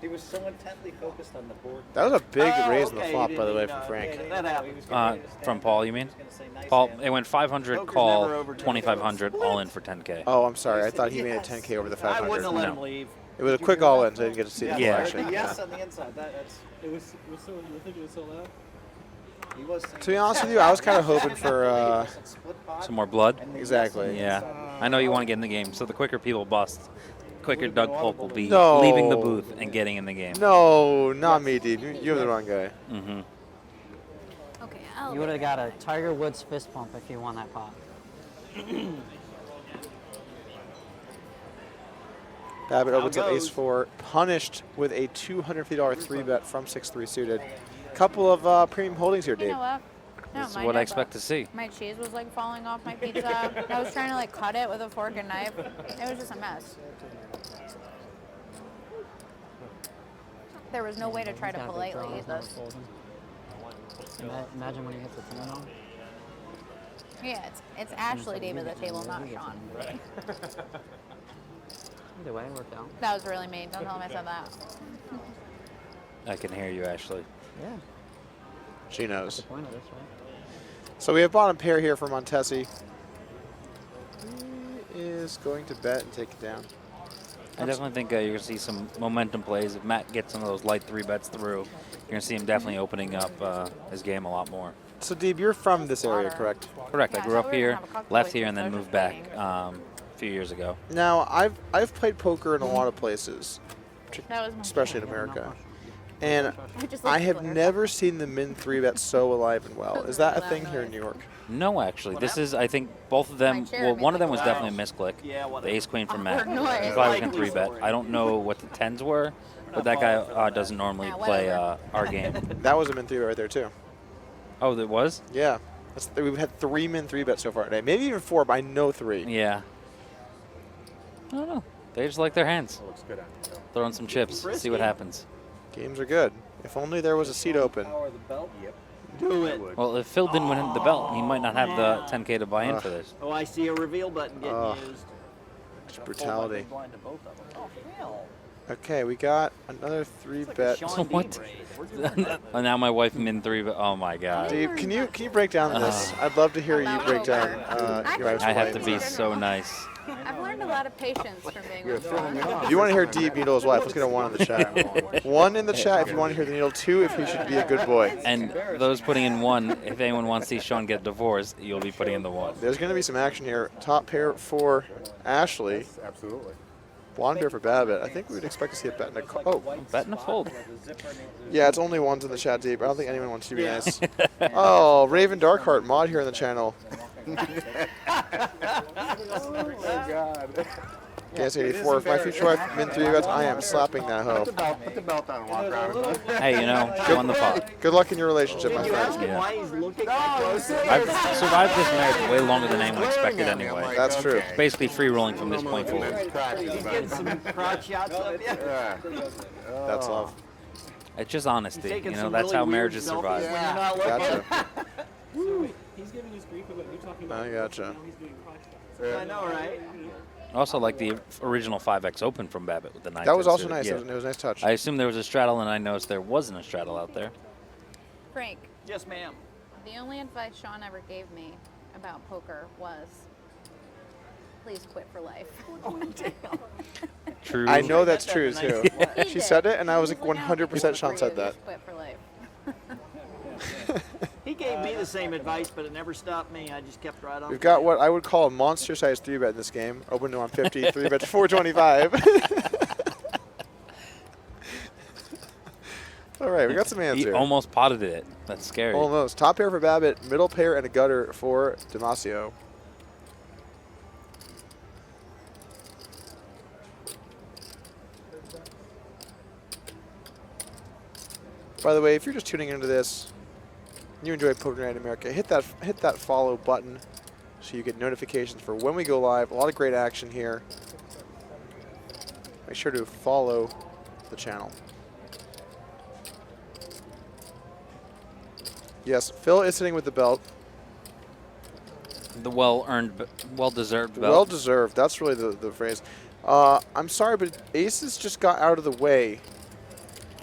He was so intently focused on the board. That was a big raise in the okay, flop, you by the way, didn't from even Frank. that happens. From Paul, you mean? Nice Paul, hand. it went 500 Poker's call, never over 2,500 all in for 10K. Oh, I'm sorry. I thought he made a 10K over the I wouldn't 500. have let No. him leave. It was a quick all-in, so I didn't get to see the full Yeah. action. The yes on the inside. That's. It was so. You were thinking it was so loud. He was. To be honest with you, I was kind of hoping for Some more blood? exactly. Yeah. I know you want to get in the game, so the quicker people bust, quicker Doug Polk will be No. leaving the booth and getting in the game. No, not me, Deeb. You're the wrong guy. Mm-hmm. Okay, You would have got a Tiger Woods fist pump if you won that pot. Babbitt opens up goes. ace-4, punished with a $250 3-bet from 6-3 suited. Couple of premium holdings here, You know Dave. what? No, This is mine what I never. expect to see. My cheese was like falling off my pizza. I was trying to like cut it with a fork and knife. It was just a mess. There was no way to try to Got a big politely draw, eat it's not this. folding. Imagine when he hits a 10 on. Yeah, it's Ashley Dave at the table, not Sean. Either way, it worked out. That was really mean. Don't tell him I said that. I can hear you, Ashley. Yeah, She that's knows. the point of this, right? So we have bottom pair here for Montessi. He is going to bet and take it down. I definitely think you're going to see some momentum plays. If Matt gets some of those light 3-bets through, you're going to see him definitely opening up his game a lot more. So, Deeb, you're from this area, correct? Correct. Yeah, I I grew thought up we were here, gonna have a cocktail left with here, you, and so I then was moved just back a few years ago. Now, I've played poker in a lot of places, That was my especially in America. And I just I like have Claire. never seen the min 3-bet so alive and well. Is that a Loud thing here in noise. New York? No, actually. This is, I think, both of them. My chair Well, made one of them like was a definitely a misclick. Yeah, The whatever. ace-queen from Awkward Matt. noise. He probably can Likely 3-bet. story. I don't know what the 10s were, but that guy doesn't normally Yeah, play whatever. our game. That was a min 3-bet right there, too. Oh, there was? Yeah. We've had 3 min 3-bets so far today. Maybe even 4, but I know 3. Yeah. I don't know. They just like their hands. Throw in some chips, see what happens. Games are good. If only there was a seat open. Power the belt. Yep. Do it. Well, if Phil didn't win the belt, he might not have the 10K to buy in for this. Oh, I see a reveal button getting used. It's brutality. Blind to both of them. Oh, hell. Okay, we got another 3-bet. Sean What? Deeb raid. We're doing that. And now my wife min 3, but oh my god. Dave, can you break down this? I'd love to hear you break down your wife's I have to play. be so nice. I've learned a lot of patience from being with Sean. If you want to hear Deep Needle's wife, let's get a 1 in the chat. 1 in the chat if you want to hear the needle. 2 if he should be a good boy. And those putting in 1, if anyone wants to see Sean get divorced, you'll be putting in the 1. There's going to be some action here. Top pair for Ashley. Absolutely. Blonde pair for Babbitt. I think we would expect to see a bet in a oh. Bet and a fold. Yeah, it's only 1s in the chat, Deep. I don't think anyone wants to be nice. Oh, Raven Darkheart mod here in the channel. Oh, God. Yes, 84. If my future wife min 3-bets, I am slapping that hoe. Put the belt on and walk around. Hey, you know, she won the pot. Good luck in your relationship, my Did you ask friend. him why he's looking closer? I've survived this marriage way longer than anyone expected anyway. That's true. It's basically free rolling from this point forward. He's getting some crotch shots of you. That's love. It's just honesty. Taking You know, some that's really how weird marriages selfies survive. when you're not looking. Gotcha. So he's giving us grief about you talking about. I gotcha. Now he's doing crotch shots. I know, right? Also, like the original 5X Open from Babbitt with the 9. That was also nice. Yeah. It was a nice touch. I assumed there was a straddle, and I noticed there wasn't a straddle out there. Frank, Yes, ma'am. the only advice Sean ever gave me about poker was, please quit for life. True. I know that's true, too. He She did. said it, and I was He like was like, "No, 100% Sean for said you, that. just quit for life. He gave me the same advice, but it never stopped me. I just kept right on. We've got what I would call a monster-sized 3-bet in this game. Open to 150, 3-bet to 425. All right, we got some hands He here. almost potted it. That's scary. Almost. Top pair for Babbitt, middle pair and a gutter for Dimascio. By the way, if you're just tuning into this, and you enjoy Poker Night in America, hit that follow button so you get notifications for when we go live. A lot of great action here. Make sure to follow the channel. Yes, Phil is sitting with the belt. The well-earned, well-deserved belt. Well deserved. That's really the phrase. I'm sorry, but aces just got out of the way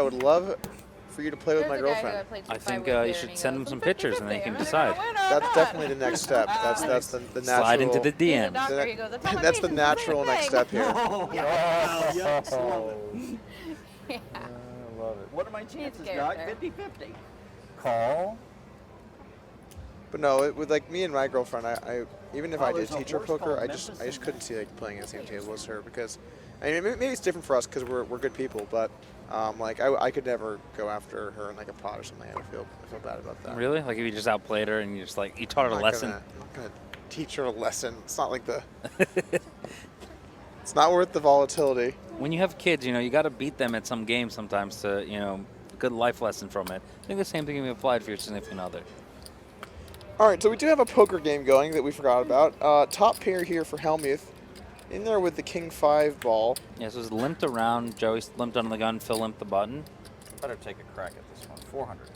I would love for you to play with my There's a guy who girlfriend. I played I 25 think with you here, should and he send goes, him some "I'm pictures and then you 50-50. can I'm decide. gonna win or That's not." definitely the next step. That's the natural. Slide into the He's a DMs. doctor. He goes, "It's That's the same natural next thing." step here. Yucks, love it. Yeah. I love it. What are my chances, He's a Doc? character. 50-50. Call. But no, with like me and my girlfriend, I even if I did there's a teach her horse poker, called I just Memphis in couldn't see like playing at the same table as her because, I mean, maybe it's different for us because we're good people, but like I could never go after her in like a pot or something. I feel bad about that. Really? Like if you just outplayed her and you just like you taught her a lesson. I'm not gonna teach her a lesson. It's not like the. It's not worth the volatility. When you have kids, you know, you got to beat them at some game sometimes to, you know, good life lesson from it. I think the same thing can be applied for your significant other. All right, so we do have a poker game going that we forgot about. Top pair here for Hellmuth. In there with the King 5 ball. Yeah, so it's limped around. Joey limped under the gun. Phil limped the button. Better take a crack at this one. 400.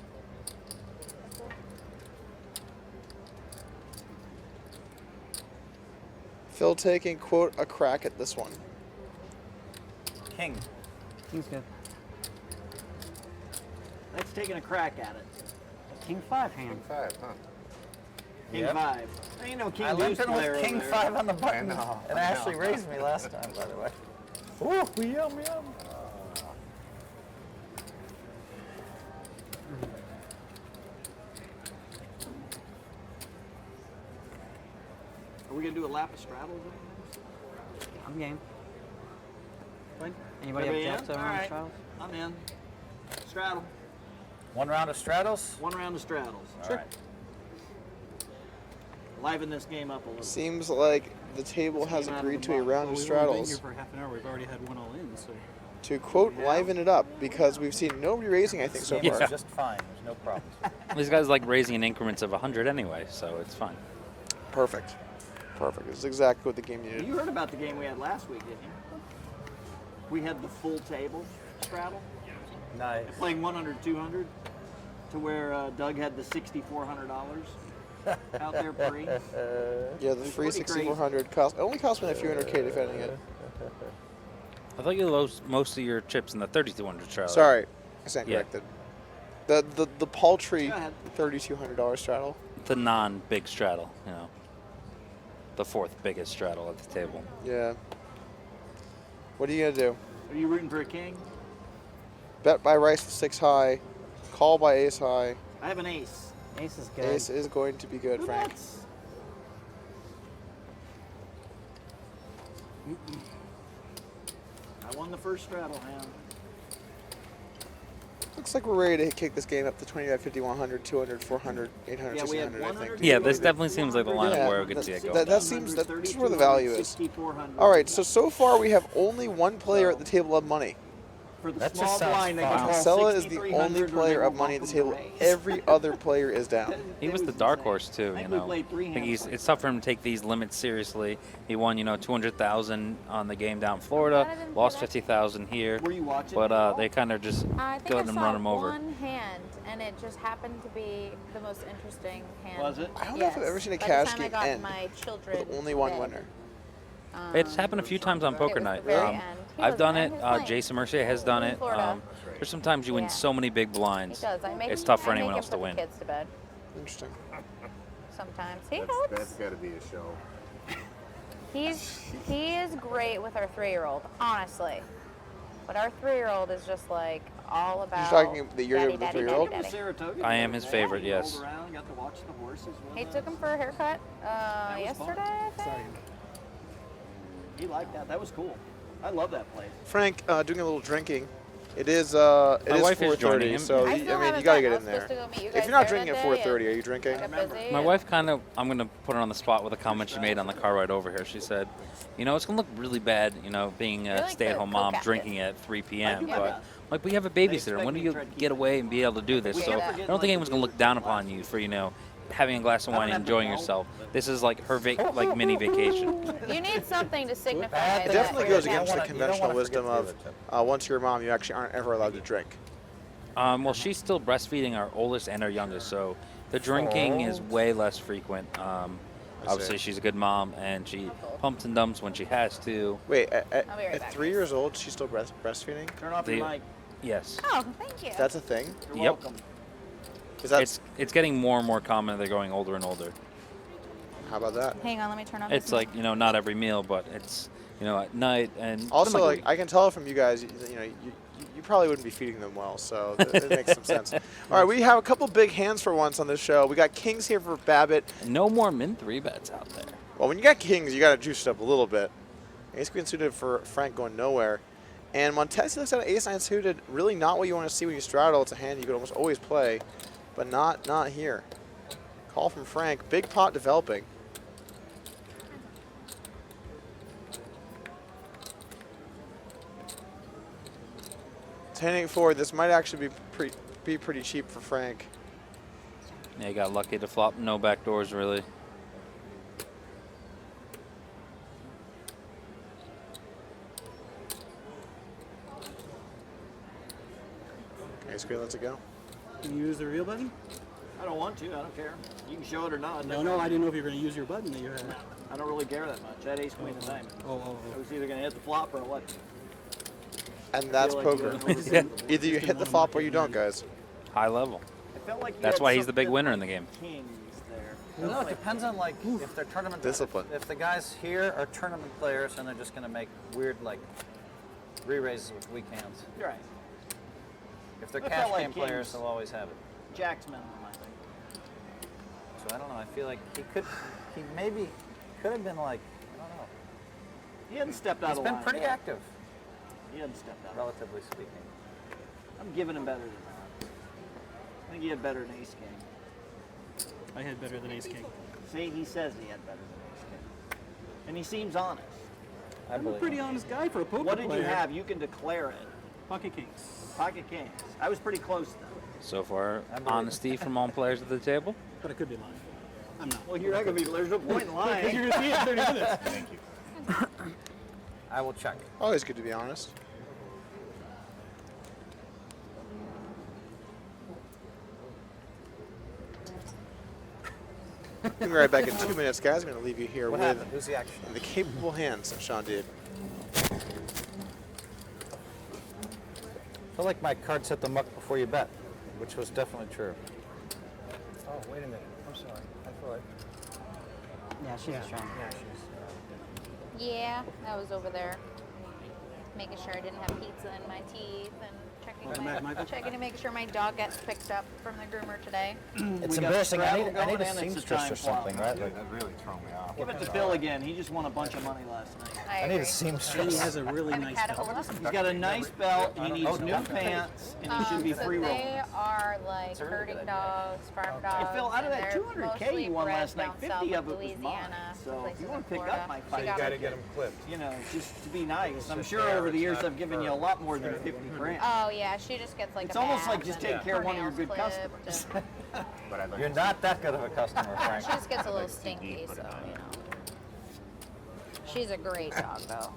Phil taking, quote, a crack at this one. King. King's good. That's taking a crack at it. King 5 hand. 5, huh? King Yep. 5. Ain't no King I Deuce limped in player with King over there. 5 on the button. I know, And I Ashley know. raised me last time, by the way. Ooh, yum, yum. Are we going to do a lap of straddles? I'm game. Think? Anybody Everybody object in? to All round right. straddles? I'm in. Straddle. One round of straddles? One round of straddles. All right. Liven this game up a little. Seems like the table has Came out of agreed the to a box. round of We've only been here straddles. for half an hour. We've already had one all in, so. To, quote, liven it up, because we've seen nobody raising, I think, so Game far. is just fine. There's no problems. These guys like raising in increments of 100 anyway, so it's fine. Perfect. Perfect. This is exactly what the game needed. You heard about the game we had last week, didn't you? We had the full table straddle. Nice. Playing 100, 200 to where Doug had the $6,400 out there free. Yeah, the free pretty crazy. 6,400 cost. It only cost me a few hundred K defending it. I thought you lost most of your chips in the 3,200 straddle. Sorry, I stand Yeah. corrected. The paltry Go ahead. $3,200 straddle. The non-big straddle, you know. The fourth biggest straddle at the table. Yeah. What are you gonna do? Are you rooting for a king? Bet by Rice 6 high, call by Ace high. I have an ace. Ace is good. Ace is going to be good, Who Frank. bets? I won the first straddle hand. Looks like we're ready to kick this game up to 25, 50, 100, 200, 400, 800, Yeah, we had 1600, I 100. think. Yeah, this definitely seems like the line Yeah, where we could see it go. that seems that's where the value is. 6,400. All right, so far we have only one player at the table of money. For the That just small sounds blind, they fun. can call Kassela is the 6,300 only or player they of will money at the welcome table. raise. Every other player is down. He was the dark horse too, I you think we know. played three I think hands. it's tough for him to take these limits seriously. He won, you know, 200,000 on the game down in Florida, I didn't lost see that. 50,000 here. Were you watching? But they kind of just I think let I him saw run him over. one hand, and it just happened to be the most interesting hand. Was it? I don't know if I've Yes. ever seen a By cash the time game I got end my children with only one to bed, winner. It's happened a few times on poker was the night. very end. He I've was done at it. his lane. Jason Mercier has done In it. Florida. There's sometimes you win Yeah. so many big He blinds. does. I make It's him- tough for I make anyone him else to put win. The kids to bed Interesting. sometimes. He That's helps. got to be a show. He is great with our 3-year-old, honestly. But our 3-year-old is just like all about. talking that you're daddy, with the daddy, 3-year-old? daddy, To daddy. Saratoga. I am his favorite, He yes. rolled around, got to watch the horses. He wasn't took it? him for a haircut was yesterday, fun. I think. He liked that. That was cool. I love that place. Frank, doing a little drinking. It is My it is wife is joining 4:30, him. so I you, still I mean haven't you gotta been. get I in was there. supposed to go meet you If guys you're not there drinking at that day, 4:30, are you drinking? I got busy My and- wife I'm gonna put her on the spot with a comment she made on the car ride over here. She said, you know, it's gonna look really bad, you know, being You're a like stay-at-home the mom co-captain. drinking at 3 p.m. Yeah. But like we have a babysitter, expect when do me to you try to keep get away and be able to do this? We So can't I forget, don't think like, anyone's gonna look down upon you for, you know, having a glass of I don't wine and have to enjoying know, yourself. but- This is like her like mini vacation. You need something to signify It that definitely you're goes a against the dad. conventional wisdom of once you're a mom, you actually aren't ever allowed to drink. Well, she's still breastfeeding our oldest and our youngest, so the drinking is way less frequent. Obviously, she's a good mom, and she pumps and dumps when she has to. Wait, I'll be right at back. 3 years old, she's still breastfeeding? Turn off The- your mic. Yes. Oh, thank you. That's a thing? You're Yep. welcome. Is that? It's getting more and more common. They're going older and older. How about that? Hang on, let me turn on. It's this like, you know, not every meal, but it's, you know, at night and Also, like a like week. I can tell from you guys, you know, you probably wouldn't be feeding them well, so it makes some sense. All right, we have a couple big hands for once on this show. We got kings here for Babbitt. No more min 3 bets out there. Well, when you got kings, you got to juice it up a little bit. Ace queen suited for Frank going nowhere. And Montessi looks at an ace 9 suited. Really not what you want to see when you straddle. It's a hand you could almost always play, but not here. Call from Frank. Big pot developing. $10-8-4. This might actually be pretty cheap for Frank. Yeah, you got lucky to flop. No back doors, really. Ace queen lets it go. Can you use the reveal button? I don't want to. I don't care. You can show it or not. No, I didn't know if you were going to use your button that you had. I don't really care that much. I had ace queen of diamond. Oh. I was either going to hit the flop or what. And that's feel like poker. you guys Either you hit the flop or you don't, guys. High level. I felt like you That's had why he's the big something winner in like the game. Kings there. No, it depends on like if they're tournament Discipline. If the guys here are tournament players and they're just going to make weird like re-raises with weak hands. You're right. If they're I cash felt like game players, kings. they'll always have it. Jack's minimum, I think. So I don't know. I feel like he maybe could have been like, I don't know. He hadn't stepped out He's of been line pretty yet. active, He hadn't stepped out. relatively speaking. I'm giving him better than that. I think he had better than ace king. I had better than ace king. See, he says he had better than ace king. And he seems honest. I I'm a believe pretty him. honest guy for a poker What did player. you have? You can declare it. Pocket kings. Pocket kings. I was pretty close though. So far, I believe honesty from all players at the table. But I could be lying. I'm not. Well, you're not going to be, there's no point in Because lying. you're going to see it in 30 minutes. Thank you. I will check. Always good to be honest. We'll be right back in 2 minutes, guys. I'm going to leave you here What with happened? Who's the action? the capable hands of Shaun Deeb. I feel like my card set the muck before you bet, which was definitely true. Oh, wait a minute. I'm sorry. I thought. Yeah, she's strong. Yeah, she's. Yeah, I was over there making sure I didn't have pizza in my teeth and checking to make sure my dog gets picked up from the groomer today. It's We got embarrassing. I Scrabble need a going and it's a seamstress time or something, flop. right? Like, That really threw me off. Give it to Bill again. He just won a bunch of money last night. I I agree. need a And he seamstress. has a really And a nice caterpillar. belt. He's got a nice belt. He needs new pants, and he should be So free rolling. they are like It's a really herding good dogs, farm dogs. Hey, Phil, out of and that they're 200K mostly you won bred last night, down 50 south of it was mine. Louisiana, So if places you wanna in pick up Florida. my She fight, got You got to me- get them clipped. You know, just to be nice. I'm It's sure fair, over the it's years not I've given you a fair. lot more than 50 grand. Oh yeah, she just gets like It's a almost bath like just and take care of one of your her good nails clipped customers. and But I'd like You're to not that good of a customer, Frank. She just gets a little like to see stinky, deep, so but you know. She's a great dog though.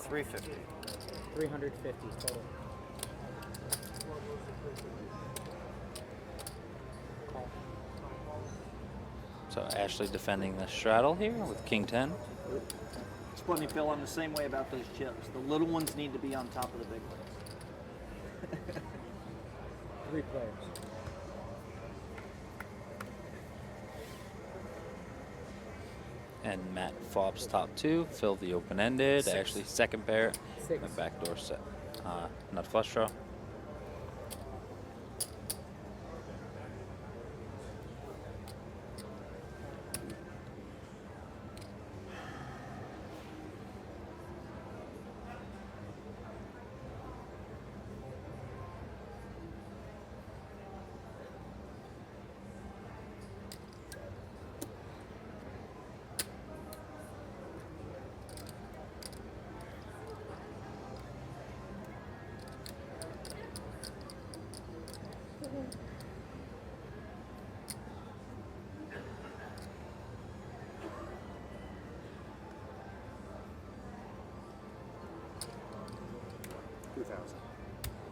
$350. 350 total. So Ashley defending the straddle here with King 10. It's funny, Phil, I'm the same way about those chips. The little ones need to be on top of the big ones. 3 players. And Matt flops top 2. Phil the open-ended. Six. Ashley second pair. 6. And backdoor set. Nut flush draw.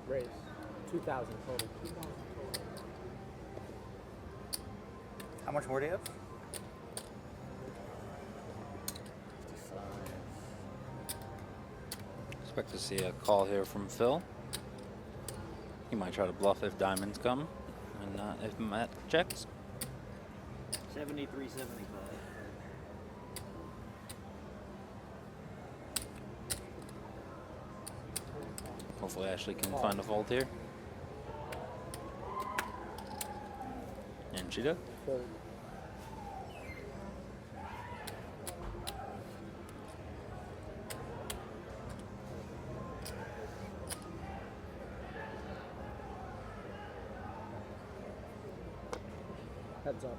Raise. 2,000 total. How much more do you have? Expect to see a call here from Phil. He might try to bluff if diamonds come, and not if Matt checks. 73.75. Hopefully Ashley can find a fold here. And she does. Fold. Heads up.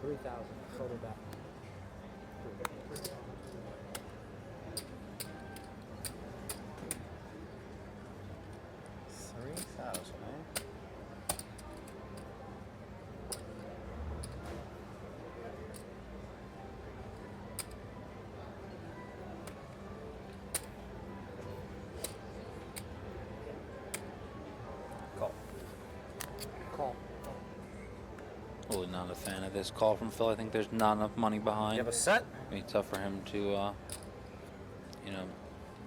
$3,000 total back. Call. Really not a fan of this call from Phil. I think there's not enough money behind. You have a set? It'd be tough for him to, you know,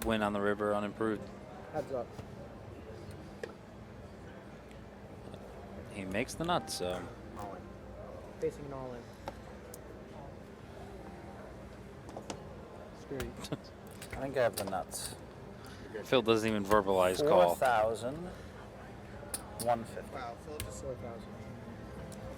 win on the river unimproved. Heads up. He makes the nuts, so. Facing an all in. Screwy. I think I have the nuts. Phil doesn't even verbalize call. 4,150. Wow, Phil just 4,000.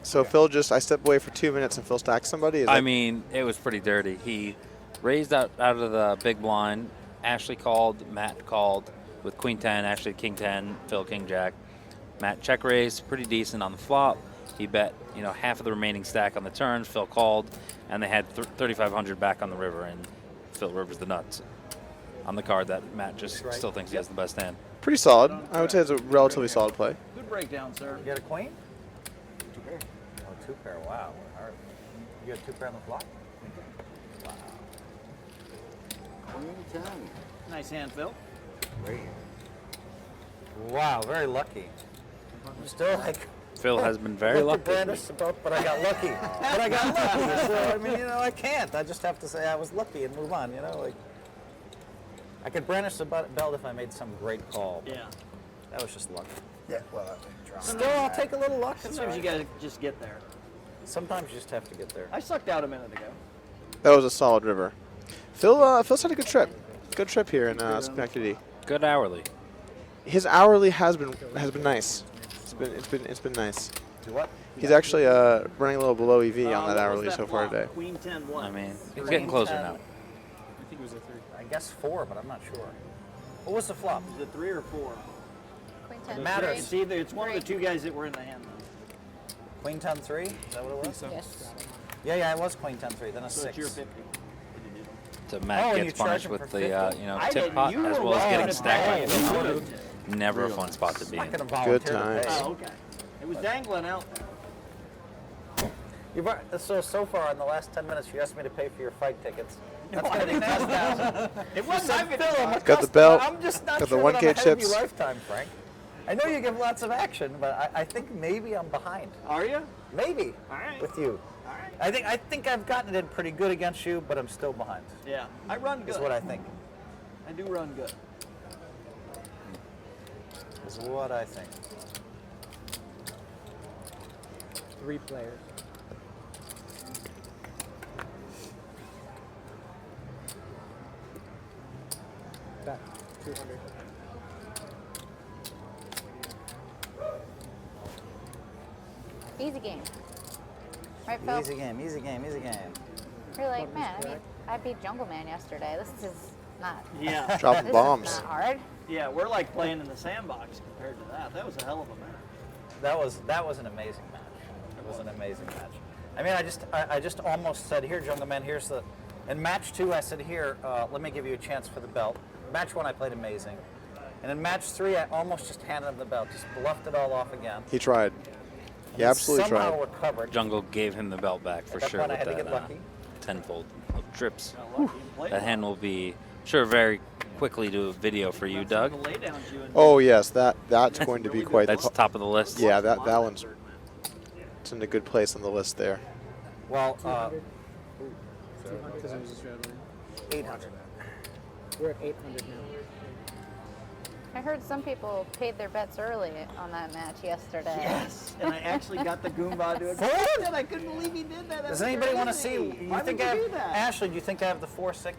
So Phil just, I step away for 2 minutes and Phil stacks somebody? Is I that- mean, it was pretty dirty. He raised out of the big blind. Ashley called, Matt called with Queen 10, Ashley King 10, Phil King Jack. Matt check raised, pretty decent on the flop. He bet, you know, half of the remaining stack on the turn. Phil called, and they had 3,500 back on the river, and Phil rivers the nuts on the card that Matt just still thinks he has the best hand. Pretty solid. I would say it's a relatively solid play. Good breakdown, sir. You got a queen? Two pair. Oh, two pair. Wow. All right. You got two pair on the flop? Wow. Queen 10. Nice hand, Phil. Great. Wow, very lucky. I'm still like. Phil has been very looked at lucky. Brandis about, but I got lucky. But I got lucky. So I mean, you know, I can't. I just have to say I was lucky and move on. You know, like I could brandish the belt if I made some great call. But Yeah. that was just luck. Yeah, well, Still, I'll take a little luck. It's all Sometimes you right. gotta just get there. Sometimes you just have to get there. I sucked out a minute ago. That was a solid river. Phil's had a good trip. Good trip here in Schenectady. Good hourly. His hourly has been nice. It's been nice. Do what? He's actually running a little below EV on that What was hourly that so far flop? today. Queen 10 what? I mean, he's Queen getting closer 10. now. I think it was a 3. I guess 4, but I'm not sure. What was the flop? Is it 3 or 4? Queen 10 matters. It's either it's one of the two guys that were in the hand though. Queen 10-3? Is that what it was? So. Yes. Yeah, it was Queen 10-3. Then a So 6. it's your 50. So Oh, Matt and gets you charge punished him with for the 50? you know, I tip didn't. pot You as were well as wrong. getting stacked by Hey, Phil. you Never a fun spot to be I'm not in. going to volunteer Good to times. pay. Oh, okay. It was dangling out there. So far in the last 10 minutes, you asked me to pay for your fight tickets. That's No, I going to be didn't ask $10,000. It wasn't my Phil, I'm a Got the customer. belt, I'm just not got sure the that 1K I'm ahead of you chips. lifetime, Frank. I know you give lots of action, but I think maybe I'm behind. Are you? Maybe. All right. With you. All right. I think I've gotten it in pretty good against you, but I'm still behind. Yeah. I run good. Is what I think. I do run good. Is what I think. 3 players. Bet 200. Easy game. Right, Phil? Easy game, easy game, easy game. You're like, man, I beat Jungle Man yesterday. This is not. Yeah. Dropping This bombs. is not hard. Yeah, we're like playing in the sandbox compared to that. That was a hell of a match. That was an amazing match. It was an amazing match. I mean, I just almost said, here, Jungle Man, here's the. In match 2, I said, here, let me give you a chance for the belt. Match 1, I played amazing. And in match 3, I almost just handed him the belt, just bluffed it all off again. He tried. He absolutely somehow tried. recovered. Jungle gave him the belt back for At that sure point, I with had to that get lucky. tenfold of trips. Got lucky and played That well. hand will be sure very quickly do a video for you, Doug. The laydowns you and Oh yes, that's going to be quite. That's top of the list. Yeah, that one's. It's in a good place on the list there. Well, 800. We're at 800 now. I heard some people paid their bets early on that match yesterday. Yes, and I actually got the Goomba to agree. I couldn't believe he did that. That does was anybody want to see? crazy. You Why think would I you have do that? Ashley? Do you think I have the 4-6?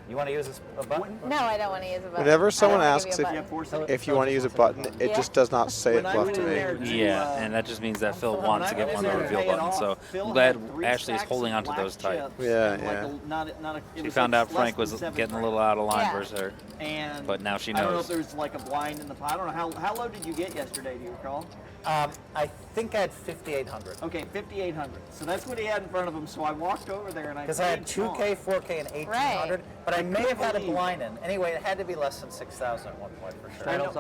You want to use this a button? No, I don't want to use a button. Whenever someone I don't wanna give asks you a if, button. if you want to use a button, it Yeah. just does not say When it I left went to in me. there to, Yeah, and that just means that Phil when wants I to get went one in of the there to reveal pay it buttons. So off, Phil I'm glad had 3 Ashley's stacks holding of onto black those tight. chips Yeah, and yeah. it She was found like out less Frank than was 7 getting a grand. little out of line Yeah. versus her, And but now she I don't know knows. if there's like a blind in the pot. I don't know how low did you get yesterday? Do you recall? I think I had 5,800. Okay, 5,800. So that's what he had in front of him. So I walked over there and I Because I had played 2K, small. 4K, and 1,800, but I may have had a believe- blind in. Anyway, it had to be less than 6,000 at one point for sure. I know,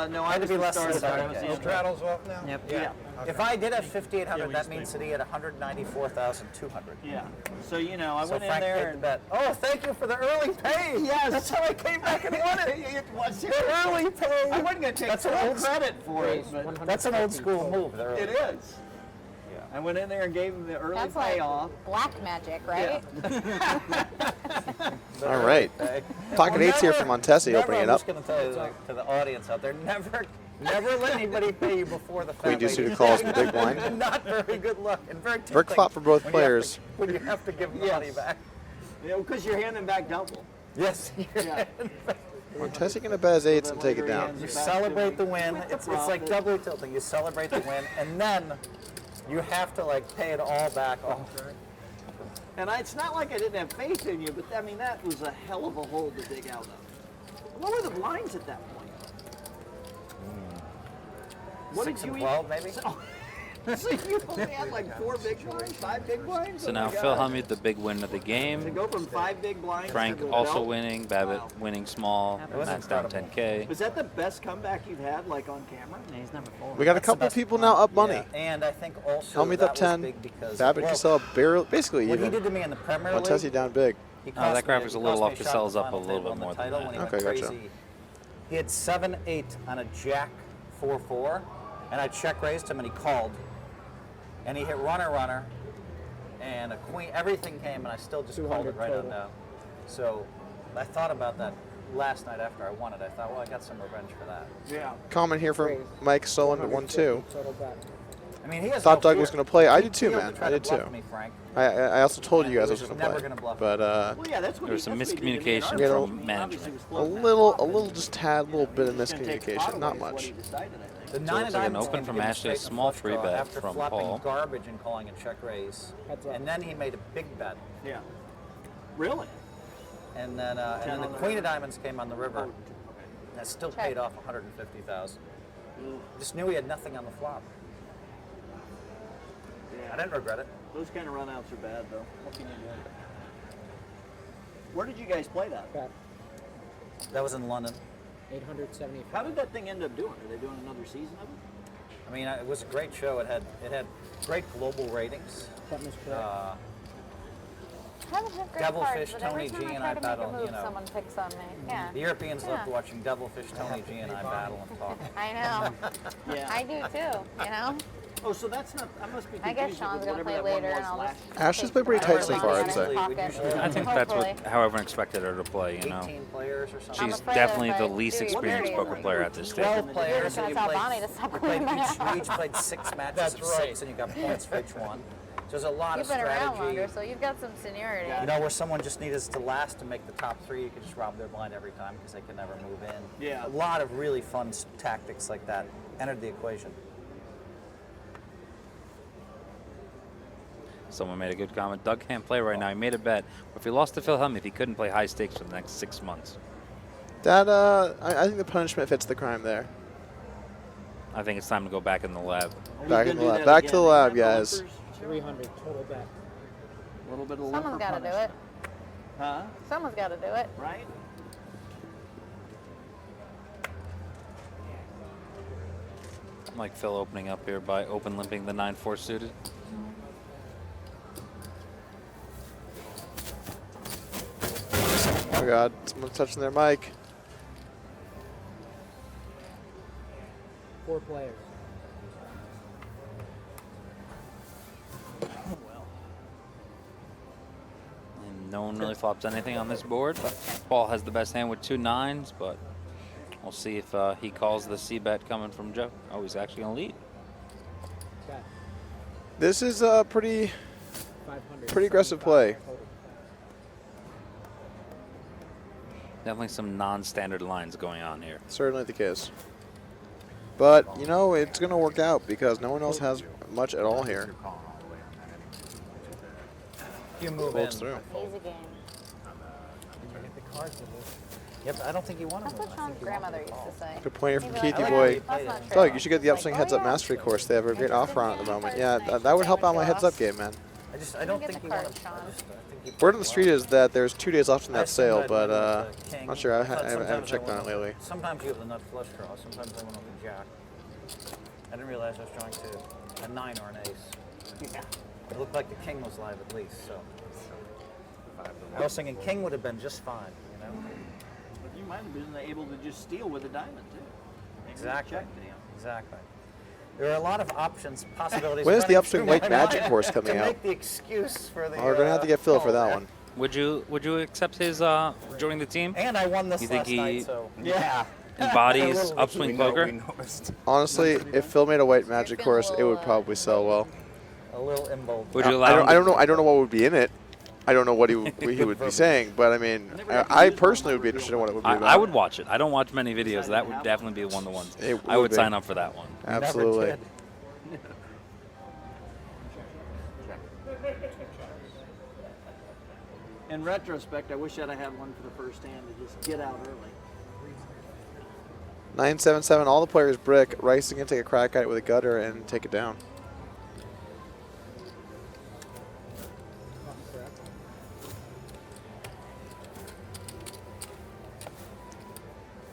no, I Had to was be the less than starter. I 7K. was the Those intro. rattles off now? Yep. Yeah. If I did have 5,800, that means that he had 194,200. Yeah. So you know, I So went in Frank there paid the and bet. Oh, thank you for the early pay. Yes. That's how I came back and won it. What's The early pay. I wasn't going to take That's full an old credit for it, but That's an old school move. The early it pay. is. I went in there and gave him the early That's like payoff. black magic, right? The All early right. pay. Pocket eights here from Montessi never, opening it I'm up. just going to tell you to the audience out there, never let anybody pay you before the Queen deuce family. suited calls the big blind. Not very good luck and very Brick tempting flop for both when you have to- players. when you have to give the money back. Yeah, because you're handing back double. Yes. Yeah. Montessi going to bet his eights and take it down. You celebrate the win. It's like profit. double tilting. You celebrate the win, and then you have to like pay it all back. Oh, And it's not like I didn't have faith in you, but I mean, that was a hell of a hole to dig out of. What were the blinds at that point? What 6 did and you 12 maybe. So you only had like 4 big blinds, 5 big blinds? So Oh now my Phil God. Hellmuth, the big win of the To game. go from 5 big blinds Frank to the also belt? winning. Babbitt Wow. winning small. was Matt's down incredible. 10K. Was that the best comeback you've had, like on camera? Yeah, he's never folded. We got a That's the couple best people one. now up money. Yeah, and I think also Hellmuth that up was 10. big because Babbitt Kassela barely, basically what he even. did to me in the Premier League. Montessi down big. He Oh, cost that me- graphic's he a little cost off. me a shot Cassella's in the up a final little table bit on the more than title that. when he went Okay, gotcha. crazy. He had 7-8 on a Jack 4-4, and I check raised him and he called, and he hit runner, and a queen. Everything came, and I still just called it right on down. So I thought about that last night after I won it. I thought, well, I got some revenge for that. Yeah. Comment here from Mike Sullivan at 1-2. Total bet. I mean, he has Thought no Doug was fear. going to play. I He did too, failed man. to try I to did too. bluff me, Frank. I also told you guys I was He was going to never play. gonna bluff But Well, yeah, that's what There was some that's what he did to me in miscommunication our We had a- first meeting. Obviously, he was floating that. just tad, little bit of He's gonna take the pot miscommunication. away Not is what much. he decided, I think. The So it 9 looks of like an diamonds open came from to give him Ashley, a straight small flush free draw bet after from flopping Paul. garbage and calling a check raise, Heads up. and then he made a big bet, Yeah. Really? and then Ten the on the queen river. of diamonds came on the river. Oh, That still Check. paid off 150,000. Just knew he had nothing on the flop. yeah. I didn't regret it. Those kind of runouts are bad, though. What can you do? Where did you guys play that? Bet. That was in London. 875. How did that thing end up doing? Are they doing another season of it? I mean, it was a great show. It had great global ratings. That was correct. I haven't had great Devilfish, cards, but every Tony time G, I and try I to battle, make a move, you know. someone picks on me. Yeah. The Europeans loved Yeah. watching Devilfish, Tony G, and I battle and talk. I know. Yeah. I do too, you know? Oh, so that's not. I must be I confused guess Sean's with gonna whatever play that one later, was and I'll last just. Ashley's take played pretty the tight money so out far, of I'd his say. pocket. I think that's what Hopefully. how everyone expected her to play. You know, 18 players or something. she's afraid definitely if the I least do experienced dirty, poker like, player at this stage. 12 players, just and you gonna tell played, Bonnie to stop you played playing each, that you each played 6 matches That's of right. 6, and you got points for each one. So there's a lot You've of been around strategy. longer, so you've got some seniority. You know, where someone just needed to last to make the top 3, you could just rob their blind every time because they could never move in. Yeah. A lot of really fun tactics like that entered the equation. Someone made a good comment. Doug can't play right now. He made a bet. If he lost to Phil Hellmuth, he couldn't play high stakes for the next 6 months. That I think the punishment fits the crime there. I think it's time to go back in the lab. Back in the lab. Back to the lab, guys. 300 total bet. A little bit of Someone's got to do it. Huh? Someone's got to do it. Right? Like Phil opening up here by open limping the 9-4 suited. Oh God, someone's touching their mic. 4 players. And no one really flops anything on this board. But Paul has the best hand with 2 9s, but we'll see if he calls the C bet coming from Joe. Oh, he's actually going to lead. Okay. This is a pretty aggressive play. Definitely some non-standard lines going on here. Certainly the case. But, you know, it's going to work out because no one else has much at all here. You move Folds in. through. Easy game. You get the cards with it. Yep, I don't think you want to That's what Sean's grandmother used to say. Good point here from He'd be Keithy like, boy. "Oh, that's not true." Doug, you should get the Like, Upswing "Oh, Heads Up yeah." Mastery course. They have a great offer on it at the moment. Yeah, Nice. that would help out my Thank Heads you. Up game, man. I don't get think the you card, want to. Sean. Word on the street is that there's 2 days left in I that sale, assumed but I'd win with the king. not sure. I thought haven't sometimes checked I on it went lately. Sometimes you have the nut flush draw. Sometimes I went with the jack. I didn't realize I was drawing to a 9 or an ace. Yeah. It looked like the king was live at least, so. I was thinking king would have been just fine, you know? But you might have been able to just steal with a diamond, too. Maybe Exactly. check the hand. Exactly. There are a lot of options, possibilities. When is the running Upswing through White my Magic mind course coming to out? make the excuse for the. Oh, we're going to have to get Phil for that call one. Would you accept his joining the team? And I won this You think last he night, so yeah. embodies We upswing know, poker? we noticed. Honestly, if Phil made a White Magic course, it would probably sell well. A little emboldened. Would you allow him I to- don't know what would be in it. I don't know what he would be saying, but I mean, I personally would be interested in what it would be about. I would watch it. I don't watch many videos. That would definitely be one of the ones. It I would would be. sign up for that one. Absolutely. Never did. In retrospect, I wish I'd have had one for the first hand to just get out early. 977. All the players brick. Rice is going to take a crack at it with a gutter and take it down.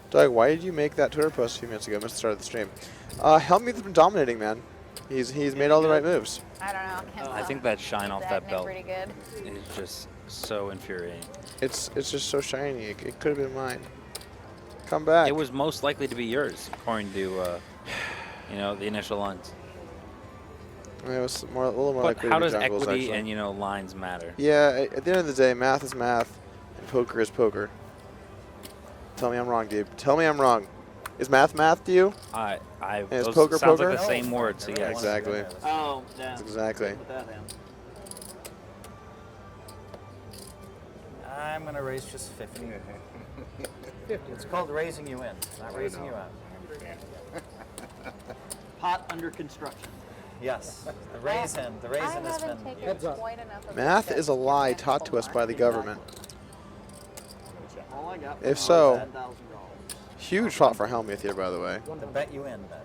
Doug, why did you make that Twitter post a few minutes ago? Missed the start of the stream. Hellmuth has been dominating, man. He's made all the right moves. I don't know. Can't I tell. think that shine off He's that acting belt pretty good. is just so infuriating. It's just so shiny. It could have been mine. Come back. It was most likely to be yours, according to the initial lines. I mean, it was a little more But likely how to be does Jungle's, equity actually. and lines matter? Yeah, at the end of the day, math is math, and poker is poker. Tell me I'm wrong, dude. Tell me I'm wrong. Is math math to you? And is those poker sounds poker? like the same word. So yes. Exactly. Oh, yeah. Exactly. With that hand. I'm going to raise just 50. It's called raising you in, not raising you out. Pot under construction. Yes, the raisin I has been. haven't taken quite enough of Math this is a lie taught to us by the government. All I got If was so, $10,000. huge pot for Hellmuth here, by the way. The bet you in bet.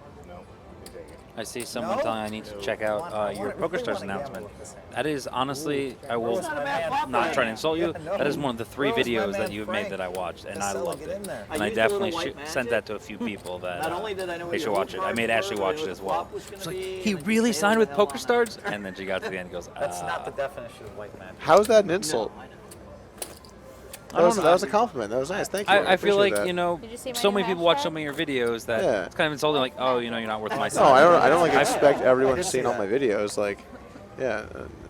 I see someone No? telling I need to check out your PokerStars announcement. That is honestly, I will Not a bad flop not for try to him. insult you. Yeah, no. That is one of the 3 Where was my videos man that you've made Frank? that I watched, and I Kassela, loved get it. in there. And I I used a little definitely white sent magic. that to a few people that Not only did I know they what should your watch it. old I made cards Ashley were, watch what it the as well. flop was gonna She's like, be, he and I really just signed bailed with the hell on PokerStars? And then she got to the end and goes, That's not the definition of white magic. How is that an insult? No, I know. That was a compliment. That was nice. Thank you. I feel appreciate like, that. Did you see my so new many people watch hashtag? so many of your videos that Yeah. it's kind of insulting, like, oh, you're not worth my No, time. I don't like I- expect everyone did seeing see all my that. videos. Like, yeah,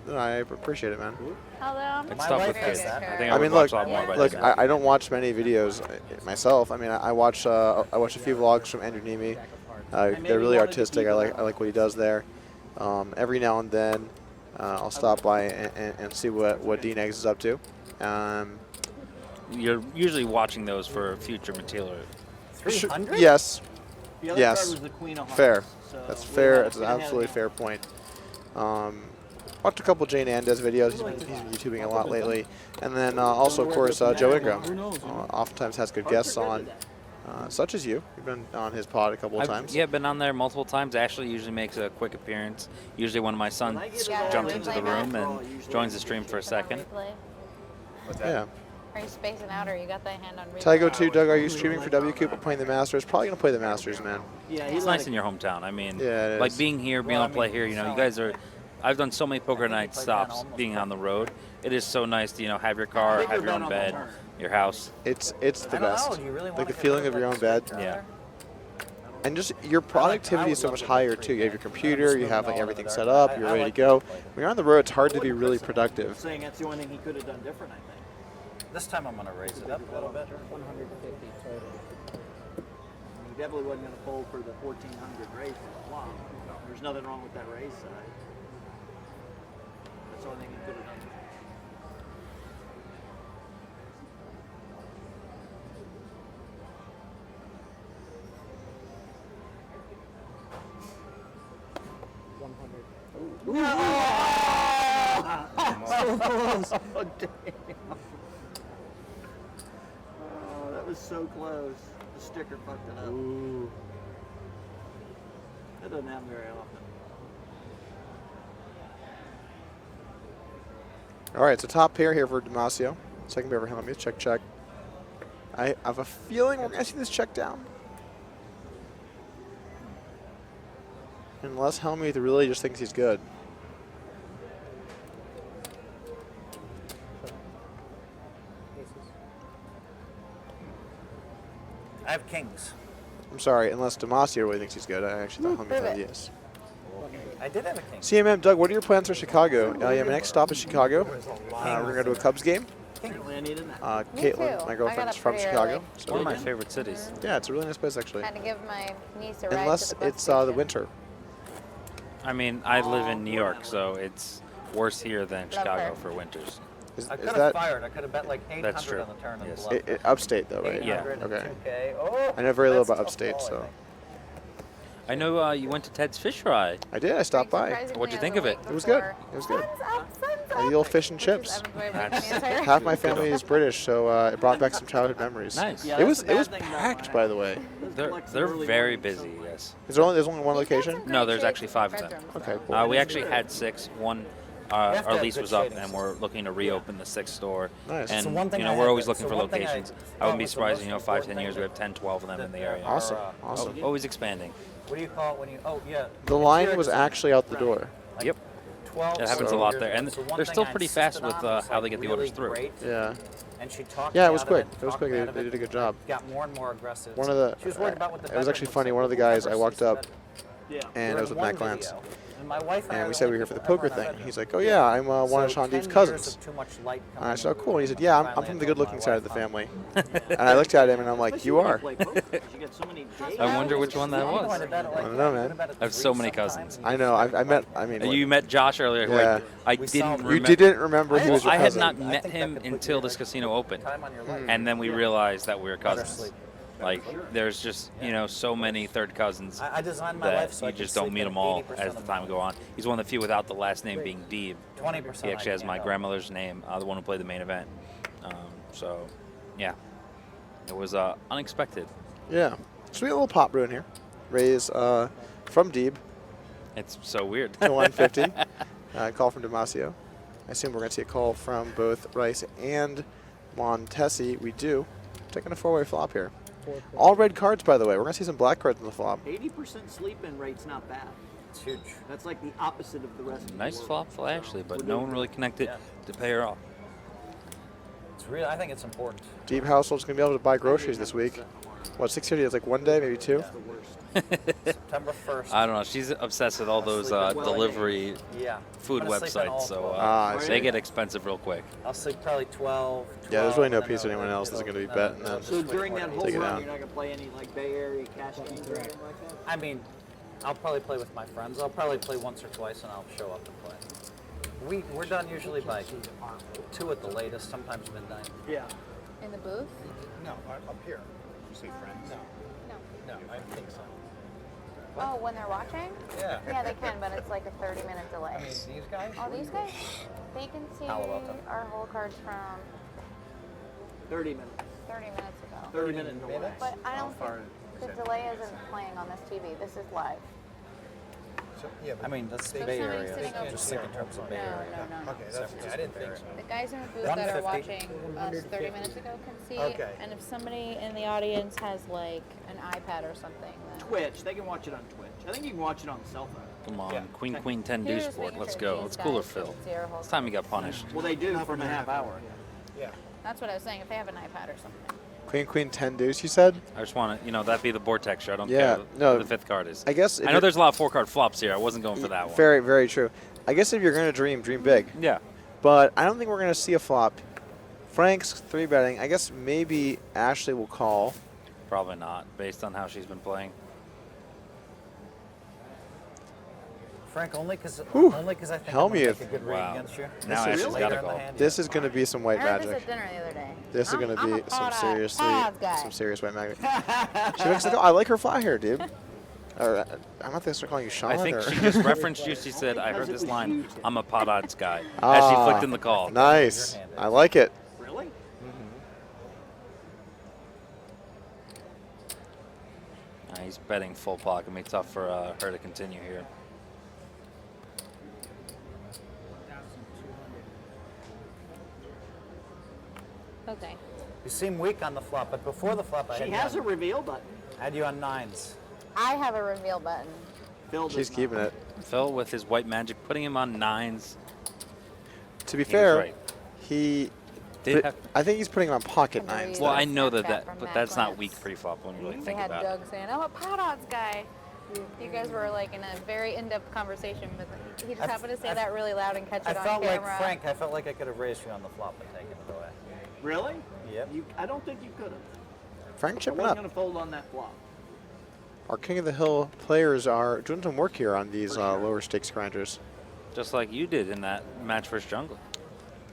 no, I appreciate it, man. Although I'm It's not tough very with good kids. at I cards. think I I mean, would watch look, a lot more by look, then. I don't watch many videos myself. I mean, I watch a few vlogs from Andrew Nemi. They're really artistic. I like what he does there. Every now and then, I'll stop by and see what Dean Eggs is up to. You're usually watching those for future material. 300? Yes, The other Yes. card was the Queen of Hearts. fair. So That's we fair. had It's to an get ahead of absolutely him. fair point. Watched a couple Jane Andez videos. He's been YouTubing a lot lately. And then also, of course, Joe Ingram. Oftentimes has good guests on, such as you. You've been on his pod a couple of times. Yeah, been on there multiple times. Ashley usually makes a quick appearance. Usually one of my sons Yeah, jumps replay into the match. room and joins the stream for a second. Replay. Yeah. Are you spacing out or you got that hand on replay? Tygo 2, Doug, are you streaming for WCOOP or playing the Masters? Probably going to play the Masters, man. Yeah, It's nice in your hometown. I mean, Yeah, it like is. being here, being able to play here, you guys are, I've done so many poker night stops being on the road. It is so nice to, have your car, have your own bed, your house. It's the I don't know, best. do you really Like wanna the get feeling rid of your like, own bed. sweet Yeah. powder? And just your productivity is so would much love to higher do too. You have your 3K. computer, you have like All everything in the set dark. up, you're I ready like to go. to play. When you're on the road, it's hard to be Wouldn't really Chris productive. Saying that's the only thing he could have done different, I think. This time I'm going to raise it up a little bit. 150 total. He definitely wasn't going to fold for the 1400 race for the flop. There's nothing wrong with that raise size. That's the only thing he could have done. Oh, damn. Oh, that was so close. The sticker fucked it up. Ooh. That doesn't happen very often. All right, so top pair here for Dimascio. Second pair for Hellmuth. Check, check. I have a feeling we're going to see this check down. Unless Hellmuth really just thinks he's good. I have kings. I'm sorry, unless Dimascio really thinks he's good. I actually thought Hellmuth prove had it. yes. I did have a king. CMM, Doug, what are your plans for Chicago? Yeah, my next stop is Chicago. We're going to go to a Cubs game. Apparently I needed that. Me Caitlin, too. my I girlfriend, got is up from pretty Chicago. early. So One of my favorite cities. yeah, it's a really nice place actually. Had to give my niece a ride Unless to the bus it's the station. winter. I mean, I live in New York, so it's worse here than Chicago her. for winters. Is I could that have fired. I could have bet like 800 That's true. on the turn and Yes. bluff. Upstate though, right? 800 and Okay. 2K. Oh, I know very little that's about a tough upstate, call, I so think. I know you went to Ted's Fish Fry. I did. I stopped by. Surprisingly, What'd you I think was of it? awake It was good. before. It was good. Sun's up, sun's The up. old fish and Which is chips. Evan's way of making the entire- Half my family is British, so it brought back some childhood memories. Nice. Yeah, It was that's the bad thing about packed, mine. by the way. They're very busy. Yes. There's only one He's got location. some No, great there's shades actually in 5 the of them. bedrooms, Okay, though. cool. We actually had 6. One, have to our have lease good was up, shadings. and we're looking to reopen the 6th store. Nice. And So one thing I we're had always that- looking so for one thing I locations. I thought wouldn't be was the surprised. most 5, 10 important years we thing have 10, 12 of them in the area. Awesome. Our, Awesome. Always expanding. What do you call it when you? Oh yeah. The line interior was design. actually out the door. Like Yep. 12. It happens a So- lot there, and So one they're thing still I pretty fast insisted with on was, how they get the really orders through. great, Yeah. And she talked Yeah, me it was out of quick. it, It was talked quick. me They out of did it, a good job. Got more and more aggressive. One of the. She was worried about what the It was bedroom actually looks funny. like. One of the We'll guys, never I see walked the up, bedroom. Yeah. and We it was were with in Matt one Glantz. video, and my wife And I we are said the we were only here for the people ever poker in our thing. bedroom. He's like, oh yeah, I'm one of So Shaun 10 Deeb's years cousins. of too much light And I coming said, oh in. cool. And he said, yeah, I'm Finally, from I the told good-looking my side of the wife, family. And I looked at him and I'm like, you are. Play poker, 'cause you get so many days. I wonder which one that I'm going was. to bed at like- I don't know, I'm man. going to bed at I have 3 so many sometimes, cousins. and I you know. just I met. like- I mean, You met Josh earlier. who Yeah. I We didn't saw- remember. you didn't remember he was your I had cousin. not I met think that him could put until you this casino opened, time on your life. and then we realized that we were Better cousins. sleep. Like, there's just so many third cousins I designed my life that so you I could just don't sleep meet in them all 80% as the of time them. go on. He's one of the few without the last name being Deeb. 20%. He actually has my I can't grandmother's name, the one who played the main event. So, yeah, it was unexpected. Yeah. Sweet little pop brewing here. Raise from Deeb It's so weird. to 150. Call from Dimascio. I assume we're going to see a call from both Rice and Montessi. We do. Taking a 4-way flop here. All red cards, by the way. We're going to see some black cards in the flop. 80% sleep-in rate's not bad. It's huge. That's like the opposite of the rest of the Nice world. flop fly, actually, but We're no doing one really connected Yeah. to pay her off. It's really. I think it's important. Deeb household's going to be able to buy groceries this week. What, 6:30? It's like one day, maybe two? It's the worst. September 1st. I don't know. She's obsessed with all those delivery Yeah. food I'm gonna sleep in all websites, so 12. I see. they get expensive real quick. I'll sleep probably 12. Yeah, there's really no 12, piece and then anyone else it'll- that's gonna be then betting it'll them. just So wait during for that it. whole Take it run, out. you're not going to play any like Bay Area cash games or anything like that? I mean, I'll probably play with my friends. I'll probably play once or twice, and I'll show up and play. We're done usually by 2 at the latest, sometimes midnight. Yeah. In the booth? No, up here. You say friends? No. No, I think so. Oh, when they're watching? Yeah. Yeah, they can, but it's like a 30-minute I delay. mean, these guys. Oh, these guys? They can see Palo Alto. our whole cards from 30 minutes. 30 minutes ago. 30-minute delay. But I don't far think the delay isn't playing on this TV. This is live. So, yeah, I mean, that's the So Bay somebody's Area. sitting over Just here. think in terms of Bay No, Area. no. okay, that's I didn't think so. The guys in the booth that are 150. watching us 30 minutes ago can see. Okay. And if somebody in the audience has like an iPad or something, then Twitch. They can watch it on Twitch. I think you can watch it on the cell phone. Come on, Yeah. Queen, Queen, 10 You're deuce just board. making Let's sure go. these It's cooler, guys Phil. can see our whole It's time you got punished. Well, they do for a half hour. Yeah. That's what I was saying. If they have an iPad or something. Queen, queen, 10 deuce, you said? I just want to, that'd be the board texture. I don't Yeah, care no. what the 5th card is. I guess. I know there's a lot of 4-card flops here. I wasn't going for that one. Very, very true. I guess if you're going to dream big. Yeah. But I don't think we're going to see a flop. Frank's 3-betting. I guess maybe Ashley will call. Probably not, based on how she's been playing. Frank, only because I think Hellmuth. I'm gonna take a good read against you. Now This is- Ashley's got to call. This is going to be some white I heard this magic. at dinner the other day. This is going to I'm be a some guy. some serious white magic. She looks like, oh, I like her fly hair, dude. Or, I'm not going to start calling you Sean. I think or she just referenced you. She said, I heard this line, I'm a pot odds guy, as she flicked in the call. Nice. I like it. Really? He's betting full pot. It'll be tough for her to continue here. Okay. You seem weak on the flop, but before the flop, She has a reveal button. I had you on 9s. I have a reveal button. Phil She's does keeping not. it. Phil with his white magic, putting him on 9s. To be He was fair, right. he. Did but have- I think he's putting him on pocket I nines. believe Well, though. I know Snapchat that, from but Matt that's not Lance. weak pre-flop when you really We think had about Doug it. saying, I'm a pot odds guy. You guys were like in a very in-depth conversation, but he just happened to say that really loud and catch I it on felt like camera. Frank. I felt like I could have raised you on the flop and taken it away. Really? Yep. I don't think you could have. Frank I chipping wasn't up. going to fold on that flop. Our King of the Hill players are doing some work here on these lower stakes grinders. Just like you did in that match versus Jungle.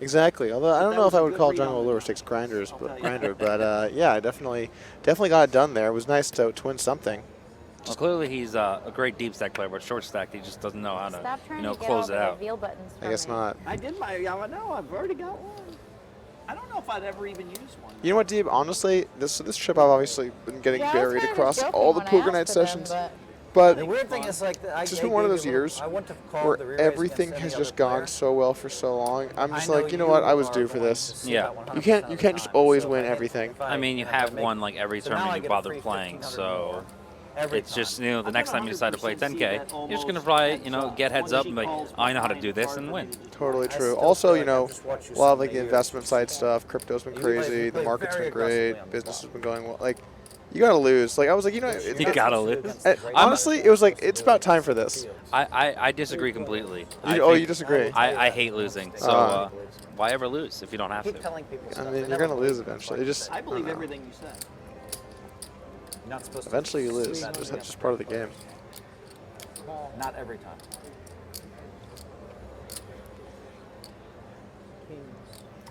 Exactly. Although I don't that know was if I a would good call read Jungle on a the lower numbers. stakes grinders, I'll but tell you. grinder. But yeah, I definitely got it done there. It was nice to win something. Well, clearly he's a great deep stack player, but short stack he just doesn't know how to, Stop trying to get close all it the out. reveal buttons I guess from me. not. I did my, no, I've already got one. I don't know if I'd ever even use one. You know what, Deeb? Honestly, this trip I've obviously been getting Yeah, I was buried kinda across joking all the when I poker asked night for them, sessions. but But The weird thing is, like, it's just been one of those years where everything has just gone so well for so long. I'm just like, you know what? I was due for this. Yeah. You can't just always win everything. I mean, you have won like every tournament you bothered playing, so it's just, the next time you decide to play 10K, you're just going to probably, get heads up and be like, I know how to do this and win. Totally true. Also, a lot of like the investment side stuff, crypto's been crazy, the market's been great, business has been going well. Like, you gotta lose. Like I was like, You gotta lose. Honestly, it was like it's about time for this. I disagree completely. You disagree? I hate losing. So why ever lose if you don't have to? I mean, you're gonna lose eventually. It just I believe everything you said. Not supposed to. eventually you lose. That's just part of the game. Not every time.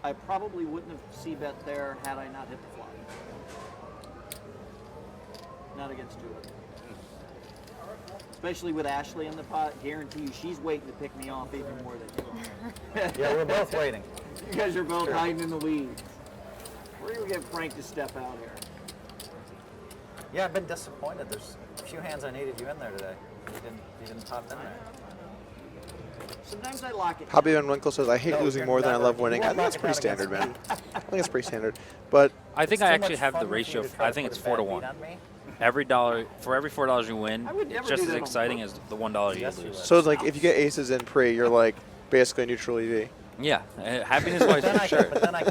I probably wouldn't have c-bet there had I not hit the flop. Not against Julie. Especially with Ashley in the pot, guarantee you she's waiting to pick me off even more than you are. Yeah, we're both waiting. You guys are both hiding in the weeds. We're gonna get Frank to step out here. Yeah, I've been disappointed. There's a few hands I needed you in there today. You didn't pop in there. Sometimes I lock it. Hobby Van Winkle says, I hate losing more than I love winning. I think that's pretty standard, man. I think it's pretty standard. But I think I actually have the ratio. I think it's 4 to 1. Every $4 you win, I would it's never just do as that on exciting as the $1 you lose. so it's like if you get aces in pre, you're like basically neutral EV. Yeah, happiness wise for sure. But then I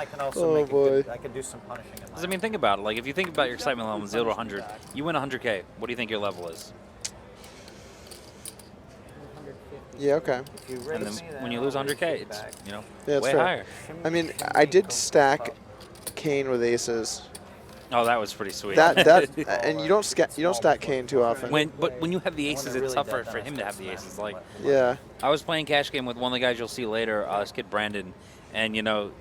can also Oh, make boy. it good. I can do some punishing in Because I mean, think about it. Like if you think about your excitement level from 0 to 100, you win 100K. What do you think your level is? Yeah, okay. And then when you lose 100K, it's Yeah, that's way fair. higher. I mean, I did stack Kane with aces. Oh, that was pretty sweet. And you don't stack Kane too often. But when you have the aces, it's tougher for him to have the aces. Like, Yeah. I was playing cash game with one of the guys you'll see later, this kid Brandon, and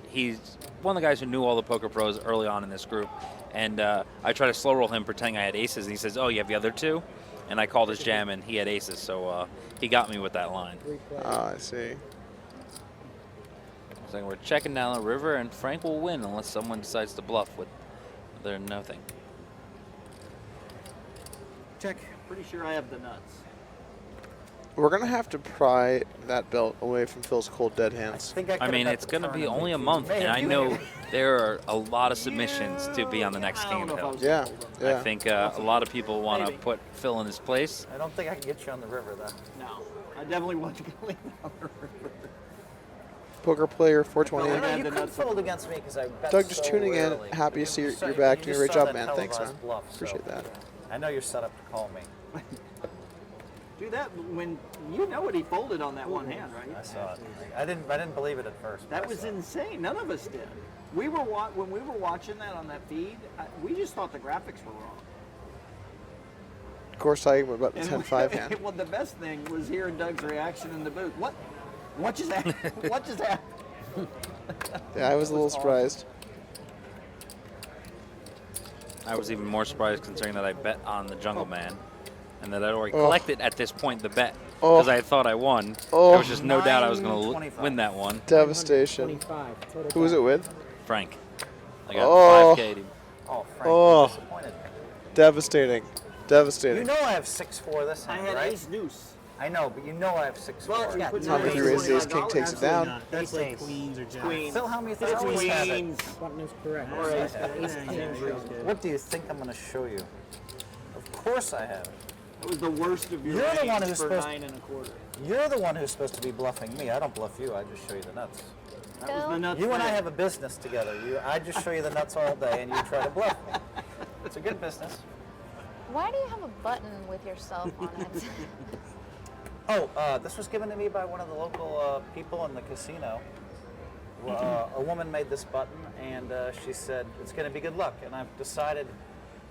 he's one of the guys who knew all the poker pros early on in this group, and I tried to slow roll him pretending I had aces, and he says, "Oh, you have the other two?" And I called his jam, and he had aces, so he got me with that line. I see. So we're checking down the river, and Frank will win unless someone decides to bluff with their nothing. Check. Pretty sure I have the nuts. We're gonna have to pry that belt away from Phil's cold dead hands. I mean, it's going to be only a month, and I know there are a lot of submissions to be on the next King of the Hill. Yeah, yeah. I think a lot of people want to put Phil in his place. I don't think I can get you on the river, though. No, I definitely want to go lean on the river. Poker Player No, 420. you couldn't fold against me because I bet Doug, just so tuning in. rarely. Happy to see You you're saw- back. you Doing a just great saw job, that man. Thanks, man. televised bluff, so Appreciate that. I know you're set up to call me. Do that when you know what he folded on that one hand, right? I saw it. I didn't believe it at first. but That I was saw it. insane. None of us did. We were when we were watching that on that feed. We just thought the graphics were wrong. Of course, talking about the And 10-5 hand. well, the best thing was hearing Doug's reaction in the booth. What just happened? What just happened? Yeah, I was a little surprised. I was even more surprised considering that I bet on the Jungle Man, and that I'd already collected at this point the bet because I thought I won. Oh. There was just no doubt I was going to 925. win that one. Devastation. Who was it with? Frank. I got Oh. 5K. Oh, Frank, Oh. you disappointed me. Devastating. You Devastating. know I have 6-4 this I hand, had right? ace deuce. I know, but you know I have 6-4. Well, you put Tom, your if ace you raise the ace, $25. king takes it Absolutely down. not. That's Ace, like ace. queens or jacks. Queen. Phil, how many things It's always have it? queens. Button is correct. Or ace. What do you think I'm going to show you? Of course I have it. It was the worst of your You're the one range who's for supposed- 9 1/4. You're the one who's supposed to be bluffing me. I don't bluff you. I just show you the nuts. That was the nuts. You and I bet. have a business together. I just show you the nuts all day, and you try to bluff me. It's a good business. Why do you have a button with yourself on it? Oh, this was given to me by one of the local people in the casino. A woman made this button, and she said, it's going to be good luck. And I've decided,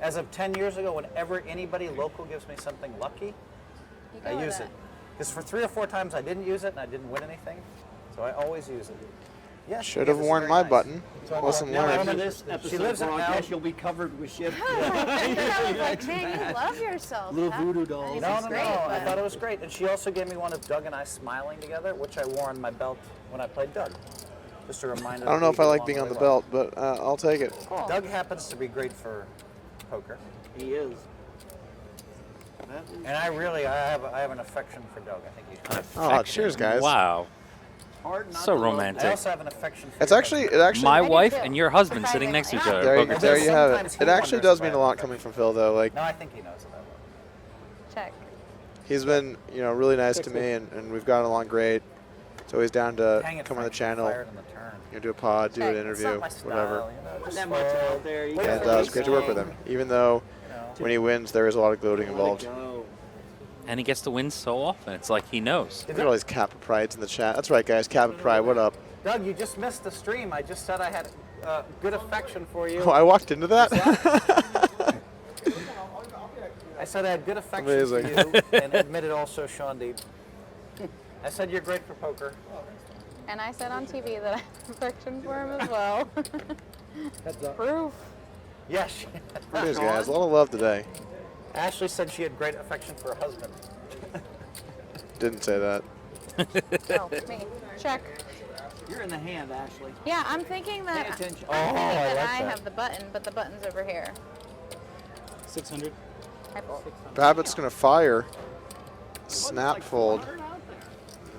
as of 10 years ago, whenever anybody local gives me something lucky, You go I with use it. Because for 3 or 4 times I didn't use it, and I didn't win anything. So I always use it. Yeah, Should have it's worn very my nice. button. Lesson Now after learned. this episode lives in broadcast, Al- you'll be covered with shit. I was like, man, you love yourself. Little That- voodoo I dolls. think No, that's no, great, no. I but- thought it was great. And she also gave me one of Doug and I smiling together, which I wore on my belt when I played Doug. Just a reminder. I don't know if I like being on the belt, but I'll take it. Cool. Doug happens to be great for poker. He is. That is. And I have an affection for Doug. I think he's great. Oh, cheers, guys. Wow. Hard not So to love romantic. I also have an affection for It's your actually, husband. it actually. My do wife too. and your husband sitting next to each other. There at you, poker there face. you have Sometimes it. he It actually wonders does mean if a I lot like coming it. from Phil, though. Like, No, I think he knows it that way. Check. he's been, really nice to me, and we've gotten along great. He's always down to Hang it, come on the Frank, channel, fired in the turn. do a pod, do an Check. It's interview, not my style, whatever. Not just that much out there. You Wait And for it's great to work with him, even though when he wins, there is a lot of gloating involved. Go. And he gets to win so often. It's like he knows. Look at all these Kappa Prides in the chat. That's right, guys. Kappa Pride, what up? Doug, you just missed the stream. I just said I had good affection for you. Oh, I walked into that? I said I had good affection Amazing. for you, and admitted also Shaun Deeb. I said you're great for poker. And I said on TV that I have affection for him as well. Proof. Yes. Cheers, guys. A lot of love today. Ashley said she had great affection for her husband. Didn't say that. Oh, me. Check. You're in the hand, Ashley. Yeah, I'm thinking that, Pay attention. I'm thinking I that like I that. have the button, but the button's over here. 600. I fold. Babbitt's going to fire. Snap fold.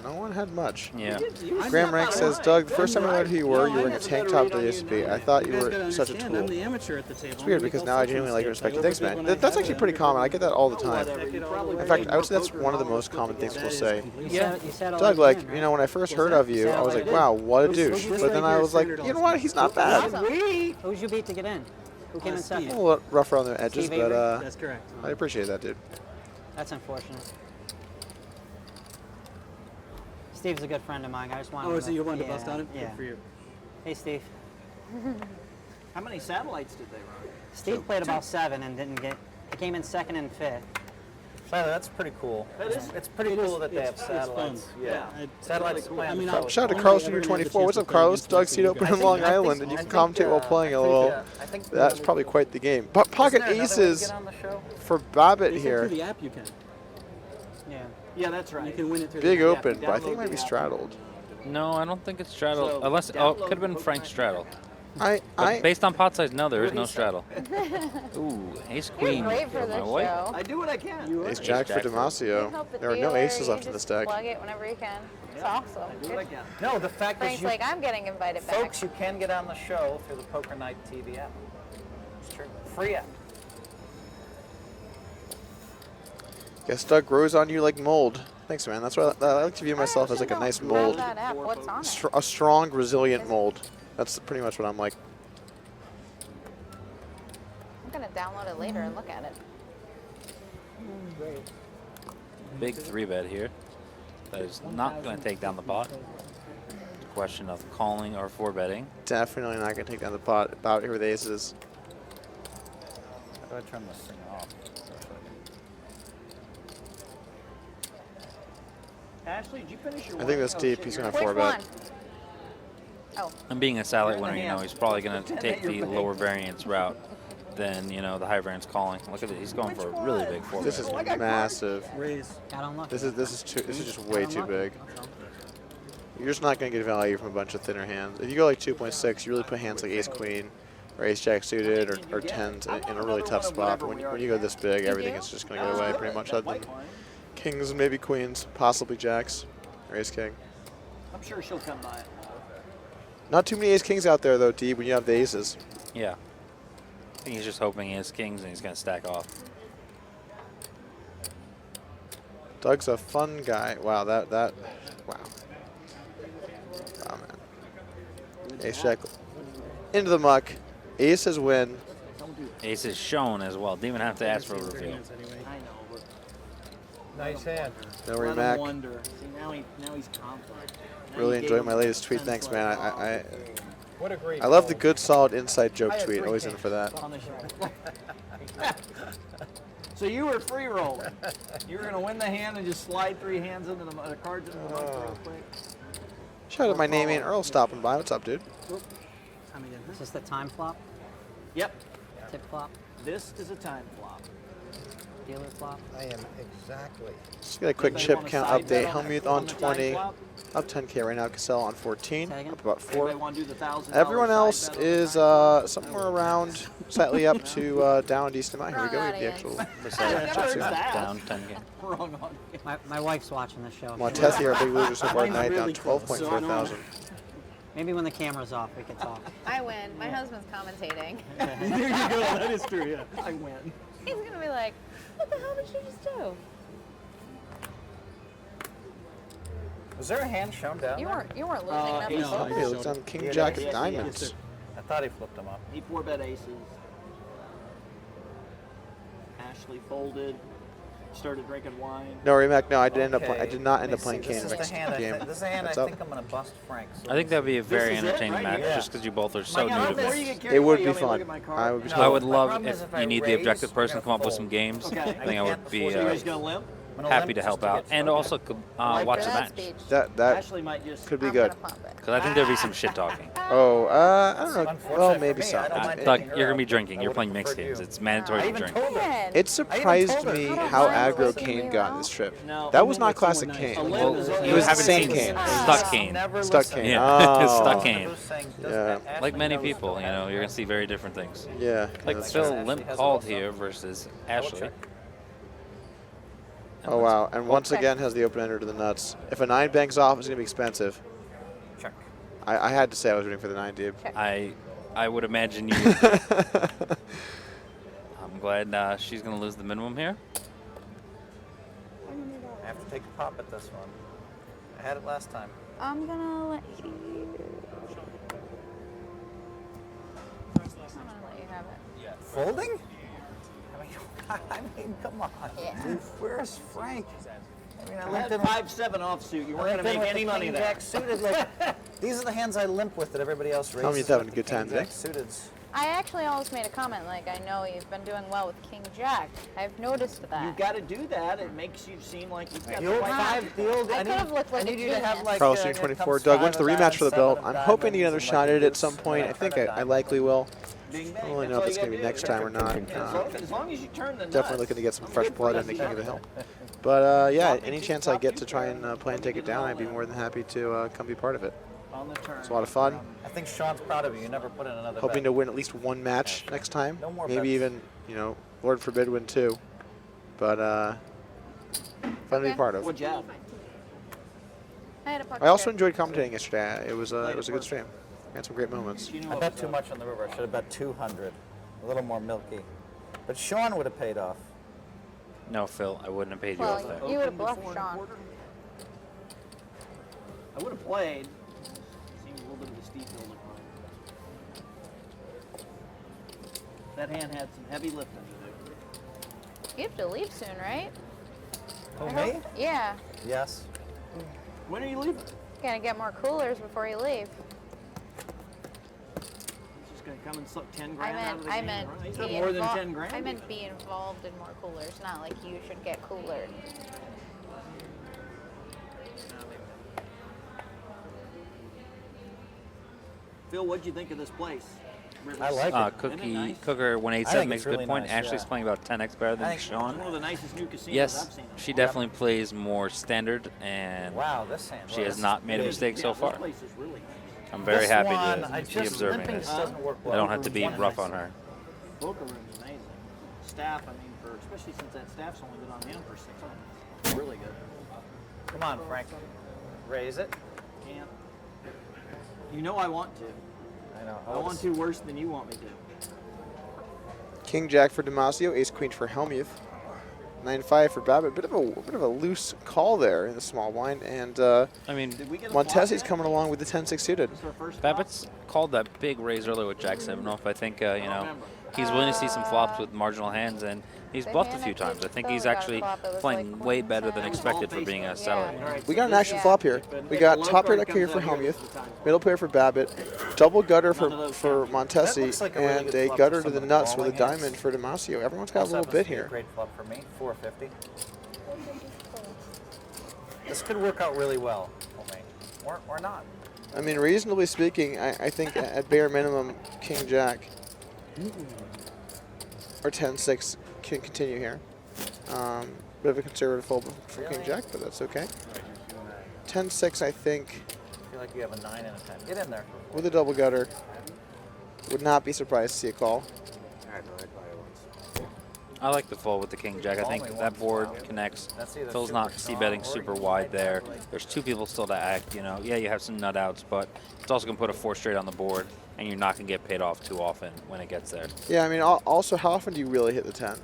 No one had much. Yeah. Graham Rank says, Doug, the first time I learned who you were, you were wearing a tank top to the ASB. I thought you guys were gotta such a understand, I'm tool. the amateur at the table. It's weird because now I genuinely like and respect you. Thanks, man. That's actually pretty common. I get that all the time. In fact, I would say that's one of the most common things people say. You said all Doug, that like, again, right? when I first heard of you, I was like, wow, what a douche. But then I was like, you know what? He's not bad. Awesome. Who'd you beat to get in? Who came in Steve. second? A little rough around the edges, Steve but Avery? That's correct. I appreciate that, dude. That's unfortunate. Steve's a good friend of mine. I just wanted Oh, to, so you wanted to yeah, bust on him? Yeah. Good for you. Hey, Steve. How many satellites did they run? Steve played about 7 and didn't get. He came in 2nd and 5th. Tyler, that's pretty cool. It's pretty cool that they have satellites. Yeah. Satellites play on the coast. Shout out to Only Carlos I ever had the 24. chance What's to up, play Carlos? against Doug you Seat open guys. in Long I think- Island, and you I can think, commentate while playing a little. I think That's probably quite the game. But pocket Isn't there another way to aces get on the show? for Babbitt They said here. through the app you can. Yeah. Yeah, that's right. You can win it through Big the app. open, but I think it download might be the app. straddled. No, I don't think it's straddle. So, Unless, it download could have been the Frank Pokemon straddle. I But based on pot size, no, there is What'd no he say? straddle. Ooh, ace You're queen. great for my this wife. show. I do what I can. Ace Jack for Jack. You Dimascio. help the There are no dealer, aces you left in this just deck. Plug it whenever you can. It's awesome. I do what I can. No, the fact is Frank's you, like, I'm getting invited back. folks, you can get on the show through the Poker Night TV app. It's true. Free app. Guess Doug grows on you like mold. Thanks, man. That's what I like to view myself as, like a nice mold. That app. What's on it? A strong, resilient mold. That's pretty much what I'm like. I'm gonna download it later and look at it. Big 3-bet here. That is not going to take down the pot. Question of calling or 4-betting. Definitely not going to take down the pot. About here with aces. How do I turn this thing off? Ashley, did you finish your I think that's wine? deep. Oh, He's shit, going you're to Which 4-bet. one? Oh, And being a salad You're in the winner, you know, hand. he's probably going to Pretend take that you're the behaving. lower variance route than, you know, the high variance calling. Look at it. He's going for a really big 4-bet. This is massive. Raise. Got unlucky. This is just way Got too unlucky, big. that's all. You're just not going to get value from a bunch of thinner hands. If you go like 2.6, you really put hands like ace queen or ace jack suited or tens in a really tough spot. But when you go this big, everything is just going to go away pretty much. Other than kings, maybe queens, possibly jacks or ace king. I'm sure she'll come by it. Not too many ace kings out there though, Deeb, when you have the aces. Yeah. I think he's just hoping he has kings and he's going to stack off. Doug's a fun guy. Wow, wow. Wow, man. Ace jack into the muck. Aces win. Ace is shown as well. Didn't even have to ask for a reveal. Anyway. I know, but Nice hand. No let him remac. wonder. See, now he's confident. Now Really you gave enjoyed him my latest tweet. 10 Thanks, foot. man. What a great I love the call. good, solid inside joke I had tweet. 3 Always in kings. for that. Punish him. So you were free rolling. You were gonna win the hand and just slide 3 hands into the cards into the mic real quick. Shout out to my name ain't Earl stopping by. What's up, dude? Time again. Is this the time flop? Yep. Tip flop? This is a time flop. Dealer flop? I am exactly. Just get a quick Anybody chip want a count side bet update. on Hellmuth the on time 20. flop? Up 10K right now. Kassela on 14. Say again? Up about 4. Anybody want to do the $1,000 Everyone side else bet on the is time flop? somewhere around, slightly up to down a decent amount. Here we go. Wrong We have the audience. actual I've never heard that. Down 10K. Wrong on. My wife's watching the show. Montessi, our big loser so far Mine's tonight, down really close, so I 12.4 know. thousand. Maybe when the camera's off, we can talk. I win. My husband's commentating. There you go. That is true. Yeah. I win. He's gonna be like, "What the hell did you just do? Was there a hand shown down You there? weren't losing nothing." ace No, Hey, looks on King Yeah, Jack yeah, of yeah, Diamonds. I thought he flipped them up. He 4-bet aces. Ashley folded. Started drinking wine. No, Remac, no, I did Okay, not let end me up playing see. This King is the next hand. game. This is the hand What's I up? think I'm gonna bust Frank. So I think that would be a very is it entertaining right match here? just because you both are so Mike, new to before this. you get carried It would away, be let me look fun. at my card. I would be No, I would my love problem if is if you I need the raise, objective we're person to gonna come up with fold. some games. Okay. I think I would be So you're just gonna limp? I'm gonna happy limp to just help get out and started. also watch the For that match. speech, That Ashley might just. could be I'm good. gonna pump it. Because I think there'd be some shit talking. Oh, I don't know. Unfortunate Well, for maybe me, some. I don't mind Doug, taking her you're going to be out. drinking. I You're would've playing mixed preferred games. you. It's mandatory I to even drink. told her. Man, It surprised told her. me I don't how mind aggro taking Kane me got out. this trip. No. That was not Someone classic nice. Kane. A limp Well, is you only It was the haven't same seen Kane. Stuck Kane. Never Stuck listen. Kane. Yeah, Oh. Stuck Kane. Yeah. Like many people, you know, you're going to see very different things. Yeah. Like that's Phil true. limp called here versus Ashley. Oh, wow. And once again has the open ender to the nuts. If a 9 banks off, it's going to be expensive. Check. I had to say I was rooting for the 9, Deeb. I would imagine you would be. I'm glad she's going to lose the minimum here. I have to take a pop at this one. I had it last time. I'm gonna let you. I'm gonna let you have it. Folding? I mean, come on. Yeah. Where's Frank? I mean, I I limped had in 5-7 offsuit. You weren't limped gonna in make with any the money king there. jack suited. Like, these are the hands I limp with that everybody else raises. Hellmuth having with a good the king time today. jack suited. I actually almost made a comment like, I know you've been doing well with King Jack. I've noticed that. You got to do that. It makes you seem like you've got The the old right. five, the old. I need- could've looked like I a need you to have genius. like. Carlos here Jr. 24. comes Doug wins five the of rematch for the diamonds, belt. seven of I'm hoping to get another diamonds, shot and at it like at some deuce, point. I and think then I likely will. Bing, bang. I don't really know That's if it's all going to you be gotta next do. time or not. As long as you turn the Definitely nuts, looking to get some I'm fresh good for blood the in the King of the shot. Hill. But yeah, any chance I get to try and play and take it down, I'd be more than happy to come be part of it. On the turn. It's a lot of fun. I think Sean's proud of you. You never put in another. Hoping bet. to win at least one match next time. No more Maybe bets. even, Lord forbid, win 2. But fun to be part of. What'd you have? I had a puck I also share. enjoyed commentating yesterday. It was a good stream. Had some great moments. You know I what bet was too up. much on the river. I should have bet 200. A little more milky. But Sean would have paid off. No, Phil, I wouldn't have paid you off Well, there. you would have Open to bluffed 4 Sean. 1/4. I would have played. Seems a little bit of a steep hill to climb. That hand had some heavy lifting to do. You have to leave soon, right? Who, I me? hope- Yeah. Yes. When are you leaving? Gonna get more coolers before you leave. He's just gonna come and suck 10 grand out of the I game, meant right? He's be got more than invol- 10 grand. I meant be involved in more coolers, not like you should get coolered. Phil, what'd you think of this place? I like it. Isn't it Cookie nice? Cooker I 187 think makes it's a good really point. nice, Ashley's yeah. playing about 10x better than I think- It's Sean. one of the nicest new casinos Yes, I've seen. she definitely plays more standard, and Wow, this hand. she has not made a mistake so far. This place is really nice. I'm very This happy one, to I be just observing limping this. doesn't work well. I don't have to be One rough nice. on her. Poker room's amazing. Staff, I mean, for especially since that staff's only been on him for 6 months. Really good. Come on, Frank. Raise it. Can't. You know I want to. I know. I want to worse than you want me to. King Jack for Dimascio, Ace Queen for Hellmuth, 9-5 for Babbitt. Bit of a loose call there in the small blind, and I mean, Did we get a Montessi's flop yet? coming along with the 10-6 suited. This is our first Babbitt's called that big raise earlier with Jack Seminoff. I think, you know, remember. he's willing to see some flops with marginal hands, and he's They bluffed a hand few it to times. I think Phil, he's got a actually flop that was playing like way queen better than 10. expected for being a Yeah. seller. All right, We so got an this- action flop here. But We if got the low top pair card deck here comes for out, here's Hellmuth, the time flop. middle pair for Babbitt, double gutter None of those for count. Montessi, That looks like a really and good a flop gutter for to the some nuts with a falling hands. diamond for Dimascio. Everyone's got a Also little happens bit to be a here. Great flop for me, 450. This could work out really well for me, or not. I mean, reasonably speaking, I think at bare minimum, King Jack or 10-6 can continue here. Bit of a conservative fold for King Really? Jack, but that's okay. 10-6, I think, I feel like you have a 9 and a 10. Get in there. with a double gutter, would not be surprised to see a call. I like the fold with the King Jack. I think Only that one board flop. connects. That's either Phil's super not strong c-betting or super you wide might there. have, like- There's two people still to act, you know. Yeah, you have some nut outs, but it's also going to put a 4 straight on the board, and you're not going to get paid off too often when it gets there. Yeah, I mean, also, how often do you really hit the 10?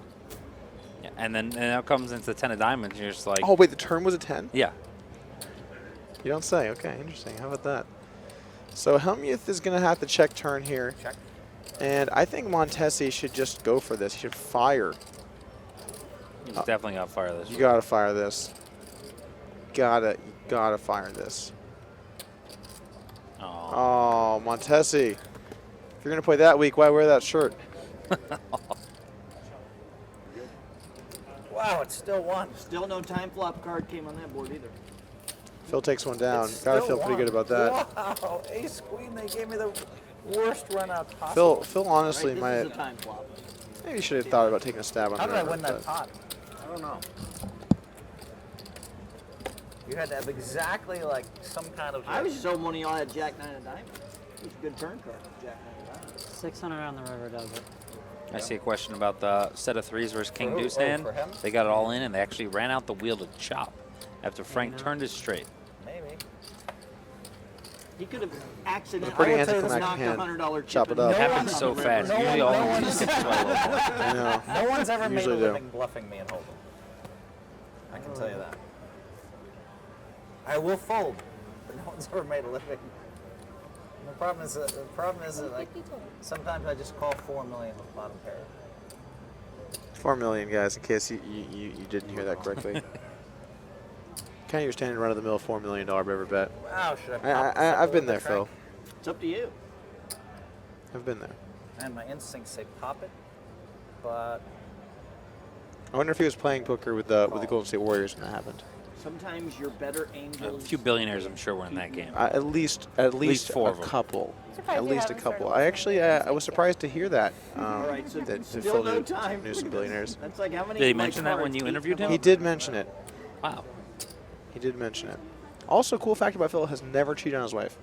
Yeah, and then it comes into the 10 of diamonds, and you're just like, Oh, wait, the turn was a 10? yeah. You don't say. Okay, interesting. How about that? So Hellmuth is going to have to check turn here. Check. And I think Montessi should just go for this. He should fire. He's definitely got to fire this. You got to fire this. You gotta fire this. Oh, Montessi. If you're going to play that week, why wear that shirt? Wow, it's still 1. Still no time flop card came on that board either. Phil takes one down. It's Got to still feel pretty good 1. about that. Wow, ace queen. They gave me the worst run out possible. Phil honestly Right, might this is a time flop. maybe should have thought about taking a stab on How the did I river, win that but- pot? I don't know. You had to have exactly like some kind of. I was just hoping one of y'all had Jack 9 of diamonds. It was a good turn card. Jack 9 of diamonds. 600 on the river does it. I see a question about the set of threes versus King For who? Deuce Oh, hand. for him? They got it all in, and they actually ran out the wheel to chop after Frank turned it straight. Maybe. He could have accidentally pretty knocked anticlimactic a hand. $100 chip. Chop it in. up. It No happens so fast. no Usually one- all no the one's- tickets swell over. I know. No one's ever made a Usually do. living bluffing me and holding. I can tell you that. I will fold, but no one's ever made a living. The problem is that like sometimes I just call 4 million with bottom pair. 4 million, guys, in case you didn't hear that correctly. Kind of your standard run-of-the-mill $4 million river bet. Wow, should I pop I've been the there, track? Phil. It's up to you. I've been there. And my instincts say pop it, but I wonder if he was playing poker with the Golden State Warriors when that happened. Sometimes you're better A angels. few billionaires, I'm sure, were in that game. At least four a of 'em. couple. Surprised At you least a haven't couple. started I actually I was surprised to hear that. All right, so that still Phil no knew, time. knew some billionaires. That's like how many? Did he of my mention that when cards? you 8 interviewed come him? He up. did mention it. Wow. He did mention it. Also, cool fact about Phil, has never cheated on his wife.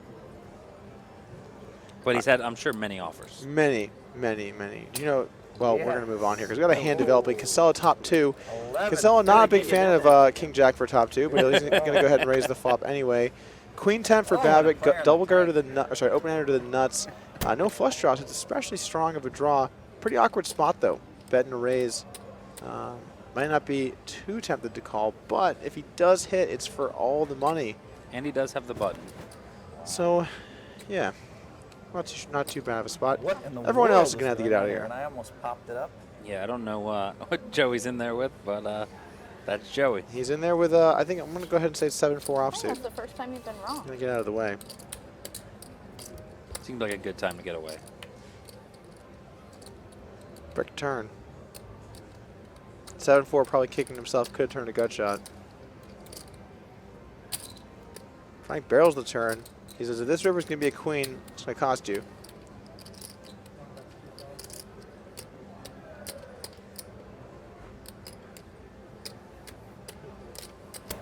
But he's had, I'm sure, many offers. Many. You know, well, we're Yeah. going to move on here because we got a hand developing. Kassela top 2. 11. Kassela not a big Pretty fan good. of King Jack for top 2, but he's going to go ahead and raise the flop anyway. Queen 10 for Oh, Babbitt, and a player double on the gutter to the nut, sorry, open ender to the nuts. No flush draws. It's especially strong of a draw. Pretty awkward spot though. Bet and a raise. Might not be too tempted to call, but if he does hit, it's for all the money. And he does have the button. So, yeah, not too bad of a spot. What in the Everyone world else is going to have to get out of here. And I almost popped it up. Yeah, I don't know what Joey's in there with, but that's Joey. He's in there with, I think I'm going to go ahead and say 7-4 offsuit. Almost the first time you've been wrong. Going to get out of the way. Seemed like a good time to get away. Brick turn. 7-4 probably kicking himself. Could have turned a gut shot. Frank barrels the turn. He says, if this river's going to be a queen, it's going to cost you.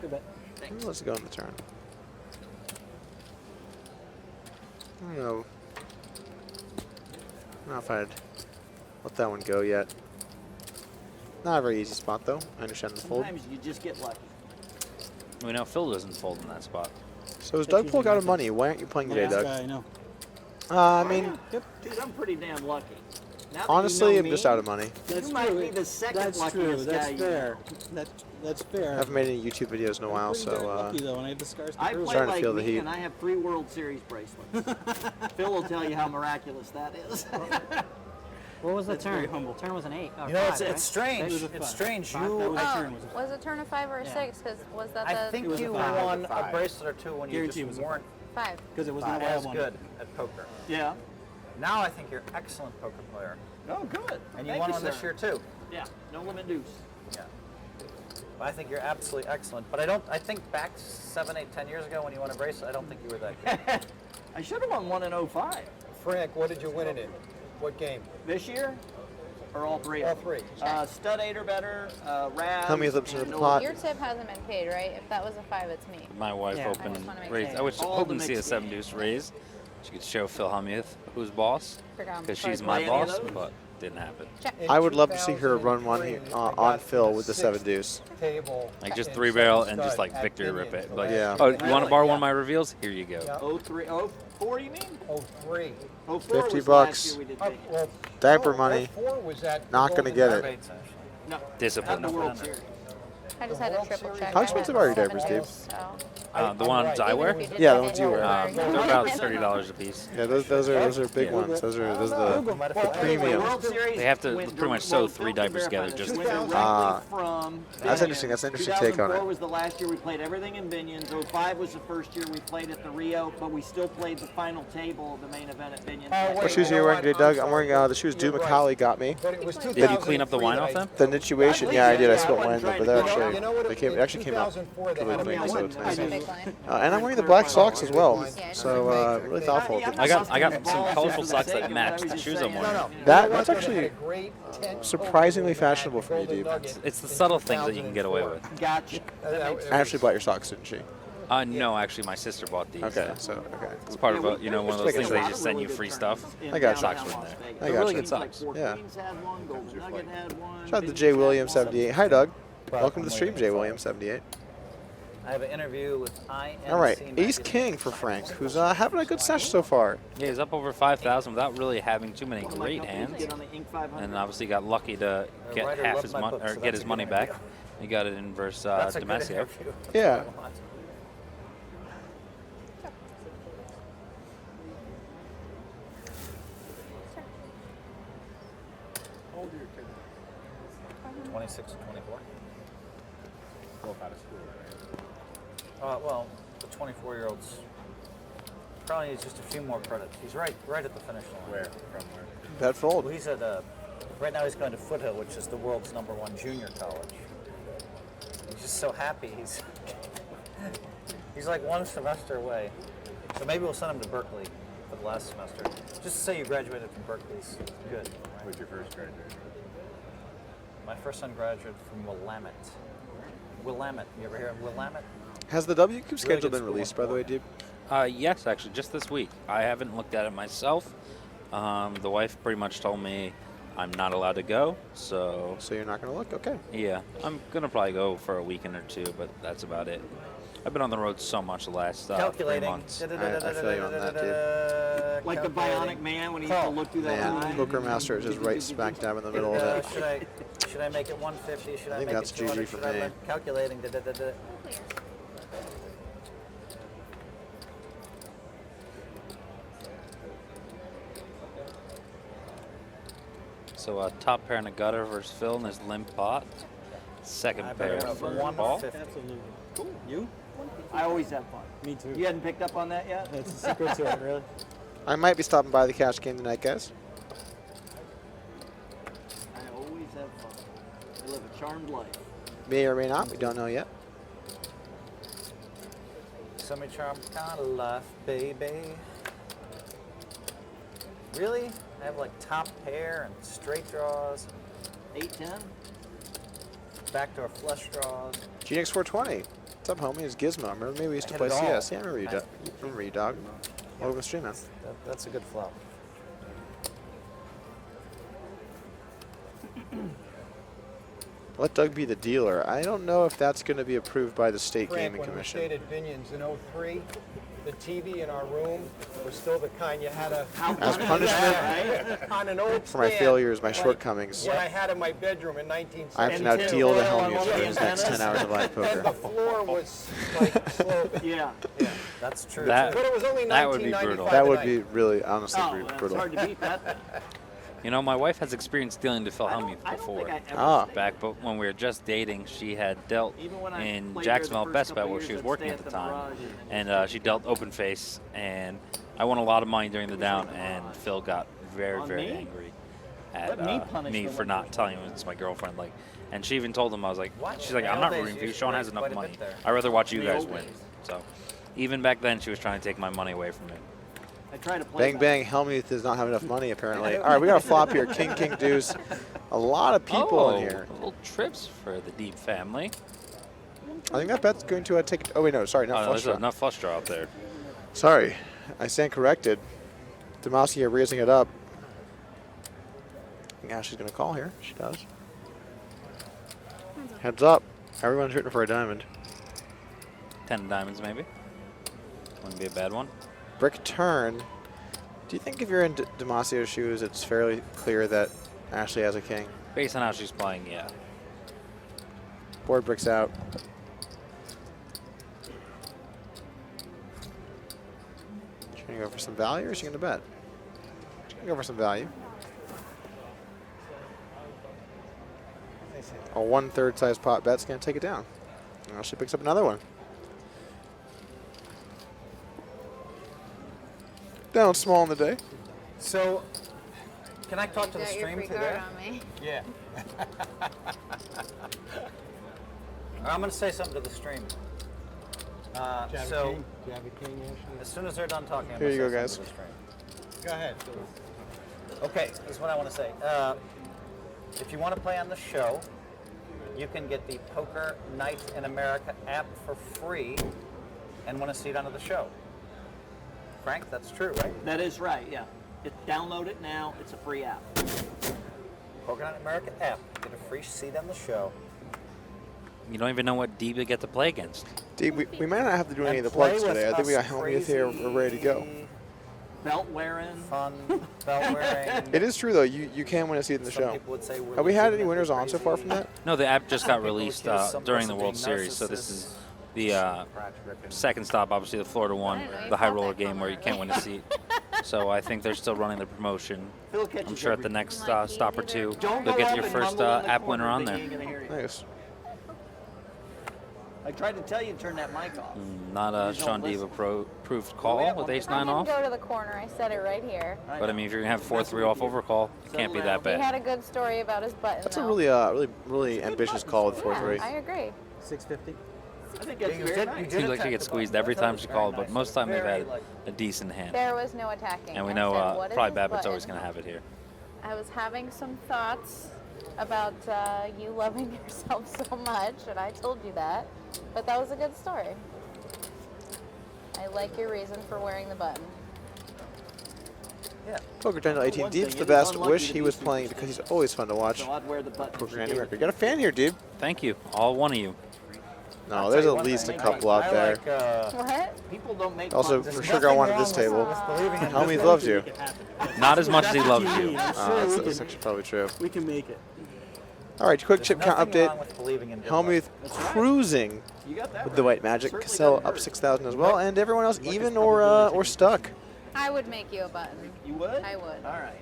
Good bet. Let's go on the turn. I don't know. I don't know if I'd let that one go yet. Not a very easy spot, though. I understand the fold. Sometimes you just get lucky. We know Phil doesn't fold in that spot. So is Doug Polk out of money? Why aren't you playing today, Doug? I know. I mean, Dude, I'm pretty damn lucky. Now that honestly, you I'm know just me, out of money. That's you might true. be the second That's luckiest true. That's guy you fair. know. That's fair. I haven't made any YouTube videos in a while, I'm pretty darn so lucky though, and I have the scars to I prove play it. Starting to like feel the me, heat. and I have 3 World Series bracelets. Phil will tell you how miraculous that is. What was the That's turn? very humble. Turn was an 8. You know, five, right? it's strange. It was a It's five. strange. Five, You, that was a Oh, turn, was it? was it turn a 5 or a Yeah. 6? Because was that I the think was a you five. won a Five. bracelet or two when you Guarantee it just was a weren't 5? Because it was not as one. good at poker. Yeah. Now I think you're an excellent poker player. Oh, good. And you Thank won you, one this sir. year, too. Yeah. No limit deuce. Yeah. But I think you're absolutely excellent. But I think back 7, 8, 10 years ago when you won a bracelet, I don't think you were that good. I should have won one in 05. Frank, what did you win it in? What game? This year? Or all 3? All 3. Stud 8 or better, Raz. Hellmuth up to and the no pot. Your tip hasn't been paid, right? If that was a 5, it's me. My wife Yeah. opened I just wanna make raised. sure. I was All hoping the to see a mixed 7 deuce raise. She could show Phil Hellmuth who's boss, Forgot because I'm she's sorry. my Play any of boss, those? but didn't happen. Check. I would love to see her run one here, on Phil with the 7 deuce. Table. Like just in 3 barrel seven and just stud like at victory rip Binion it. the Like, last Yeah. oh, year. you want to borrow one of my reveals? Here you go. Yeah. 03, 04 you mean? 03. 04 50 was the bucks. last year we did Oh, big. well, Diaper no, money. 04 was at Not the gonna Golden get it. Nugget. No, Discipline. not the World Series. I just had a triple check. How I expensive went are your 7 diapers, Steve? deuce, so. The ones I wear? Even if you did Yeah, the the ones hit, you wear. sorry. They're about $30 a piece. Yeah, those are big Yeah. ones. Those are the Anyway, premium. World Series They have to went pretty much dir- sew well, 3 Phil can diapers together verify just this. to Went fit. directly from That's Binion. interesting. That's an interesting take on 2004 it. was the last year we played everything in Binions. 05 was the first year we played at the Rio, but we still played the final table, the main event at Binions. What shoes are you wearing today, Doug? I'm wearing the shoes Drew McCauley got me. But it was Did you clean up the 2003 wine that off I- them? The Nituation, yeah, I did. I spilled I wine wasn't in them, but trying they're to- actually, You know what they in actually came out 2004 they really had clean, a so it's I nice. did. Big line. And I'm wearing the black socks as well. Yeah, So really thoughtful. Yeah, I got I'm some not colorful for the socks sake that of it, match I was the just shoes I'm saying. wearing. That's They had actually a great tent surprisingly opening at fashionable for you, Golden Deeb. Nugget It's the in subtle things that you can get away 2004. with. Gotcha. I actually bought your socks, didn't she? No, actually, my sister bought these. Okay, so okay. It's part of a, one of those things they There's just a send lot you of free really good stuff. tournaments I got in socks downtown from Las there. Vegas. I They're got really you. good socks. Fort Yeah. Queens had one, Golden Nugget had one. Shout out to Binions Jay had Williams, one. 78. Hi, Doug. Welcome to the stream, Jay Williams, 78. I have an interview with INC All right, Ace magazine. King for Frank, who's having a good session so far. Yeah, he's up over 5,000 without really having too many One of my great companies hands, get on the Inc. 500. and obviously got lucky to get writer half loved his my money book, or so get that's his a money good back. interview. He got it in versus That's a good Dimascio. interview. Yeah. How old are your kids? 26 and 24. Both out of school, right? Well, the 24-year-old's probably needs just a few more credits. He's right at the finish line. Where? From where? Bet fold. Well, he's at right now he's going to Foothill, which is the world's #1 junior college. He's just so happy. He's like one semester away. So maybe we'll send him to Berkeley for the last semester. Just to say you graduated from Berkeley's good. Right? Who's your first graduate? My first son graduated from Willamette. Willamette. You ever hear of Willamette? Has the WCUB schedule good been school released, in by the way, Deeb? Yes, actually, just this week. I haven't looked at it myself. The wife pretty much told me I'm not allowed to go, so So you're not going to look? Okay. yeah, I'm gonna probably go for a weekend or two, but that's about it. I've been on the road so much the last 3 Calculating. months. I feel you on that, Like the Bionic Man when he used to look through that eye. Man, Poker Master is just right smack dab in the middle of it. Should I make it 150? Should I think make that's it 200? GG for Should I me. let- Calculating. So top pair in the gutter versus Phil in his limp pot. Second I pair better for have Paul. 150. Absolutely. Cool. You? I always have fun. Me too. You hadn't picked up on that yet? That's a secret to it, really. I might be stopping by the cash game tonight, guys. I always have fun. I live a charmed life. May or may not. We don't know yet. Semi-charmed kind of life, baby. Really? I have like top pair and straight draws, 8-10? backdoor flush draws. GX 420. What's up, homie? It's Gizmo. Remember me? We used to I play hit it all. CS. Yeah, I remember you, remember you, dog. Welcome to stream, man. That's a good flow. Let Doug be the dealer. I don't know if that's going to be approved by the State Frank, Gaming when Commission. we stayed at Binions in '03, the TV in our room was still the kind you had to As punishment on an old for my stand, failures, my like shortcings, what I had in my bedroom in I have to 1972. now deal the Well, Hellmuth for his next 10 hours of live And the poker. floor was like sloping. Yeah. That's true. That- But it was only That would be 1995 brutal. That a would night. be really, honestly, Oh, it's brutal. hard to beat that. You know, my wife has experience dealing to Phil Hellmuth I don't before. think I ever Ah. stayed. Back but when we were just dating, she had dealt Even when I in played there the Jacksonville first Best couple Bet where years, she was I'd working stay at at the the time. Mirage And she dealt open face, and I won a lot of money during the down, and Phil got very, On very me? angry at Let me punish me the for one not person. telling him it's my girlfriend. Like, and she even told him, I was like, What? she's like, I'm not Nowadays, rooting for you you. should Sean has raise enough quite a money. bit there. I'd rather watch you In the guys old win. days. So even back then, she was trying to take my money away from me. I try to play Bang, that. bang. Hellmuth does not have enough money, apparently. All right, we got a flop here. King, king, deuce. A lot of people in here. Little trips for the Deeb family. I think that bet's going to take. Oh, wait, no. Sorry, not Oh, flush there's draw. enough flush draw up there. Sorry. I stand corrected. Dimascio raising it up. I think Ashley's going to call here. She does. Heads up. Everyone's rooting for a diamond. 10 diamonds, maybe. Wouldn't be a bad one. Brick turn. Do you think if you're in Dimacio's shoes, it's fairly clear that Ashley has a king? Based on how she's playing, yeah. Board bricks out. She's going to go for some value, or is she going to bet? She's going to go for some value. A 1/3 size pot bet's going to take it down. Now she picks up another one. Down small in the day. So, can I talk to the Got your stream free through card there? on me. Yeah. I'm going to say something to the stream. Do you have a So, king? Do you have a king, Ashley? as soon as they're done talking, I'm Here going you to go, say something to the stream. Go ahead. Okay, this is what I want to say. If you want to play on the show, you can get the Poker Night in America app for free and win a seat onto the show. Frank, that's true, right? That is right, yeah. Download it now. It's a free app. Poker Night in America app. Get a free seat on the show. You don't even know what Deeb you get to play against. Dude, we might not have to do any of the play plugs with today. I think we got us Hellmuth here. We're ready to go. crazy, Belt wearing. Fun, belt wearing. It is true, though. You can win a seat in the Some show. people would say we're Have we had any legitimately winners on so far crazy. from that? No, the app just got People released accuse some of during us the of World being Series, so this narcissists. is the second stop, obviously the Florida one, I didn't know the you high thought roller that game where you can't win a seat. So I think they're still running the promotion. Phil catches I'm sure at the everything. next Like stop or easy two, to- Don't you'll go get up your and first mumble in the app corner, winner on they there. ain't gonna hear you. Nice. I tried to tell you to turn that mic off. Not a You don't Shaun Deeb listen. approved call with I ace-9 didn't off. go to the corner. I said it right here. But I mean, if you're going to have 4-3 off overcall, it can't be that He bad. had a good story about his button. That's a though. really ambitious call with 4-3. Yeah, I agree. 650. I think that's You very did- nice. you did Seems like attack she gets the squeezed button. every That time was she very called, but nice. most of the time they've Very, had like, a decent hand. There was no attacking. And we I know said, "What is probably this Babbitt's always button?" going to have it here. I was having some thoughts about you loving yourself so much, and I told you that. But that was a good story. I like your reason for wearing the button. Yeah. Poker Channel 18. One thing, Deeb's it the is best. unlucky Wish to he be was super playing because he's always fun to watch. So I'd wear the button. Poker she Andy gave Record. me. Got a fan here, Deeb. Thank you, all one of you. No, I'll there's tell you at one least a thing, couple I out there. like, What? People don't make Also, fun. for sure, got one at this table. Hellmuth loves you. Not as much as he loves you. That's actually probably true. We can make it. All right, quick There's chip count nothing update. wrong with believing in good Hellmuth luck. cruising You got that with the right. white magic. Certainly Kassela doesn't up hurt. 6,000 as well, and everyone else even or stuck. I would make you a button. You would? I would. All right.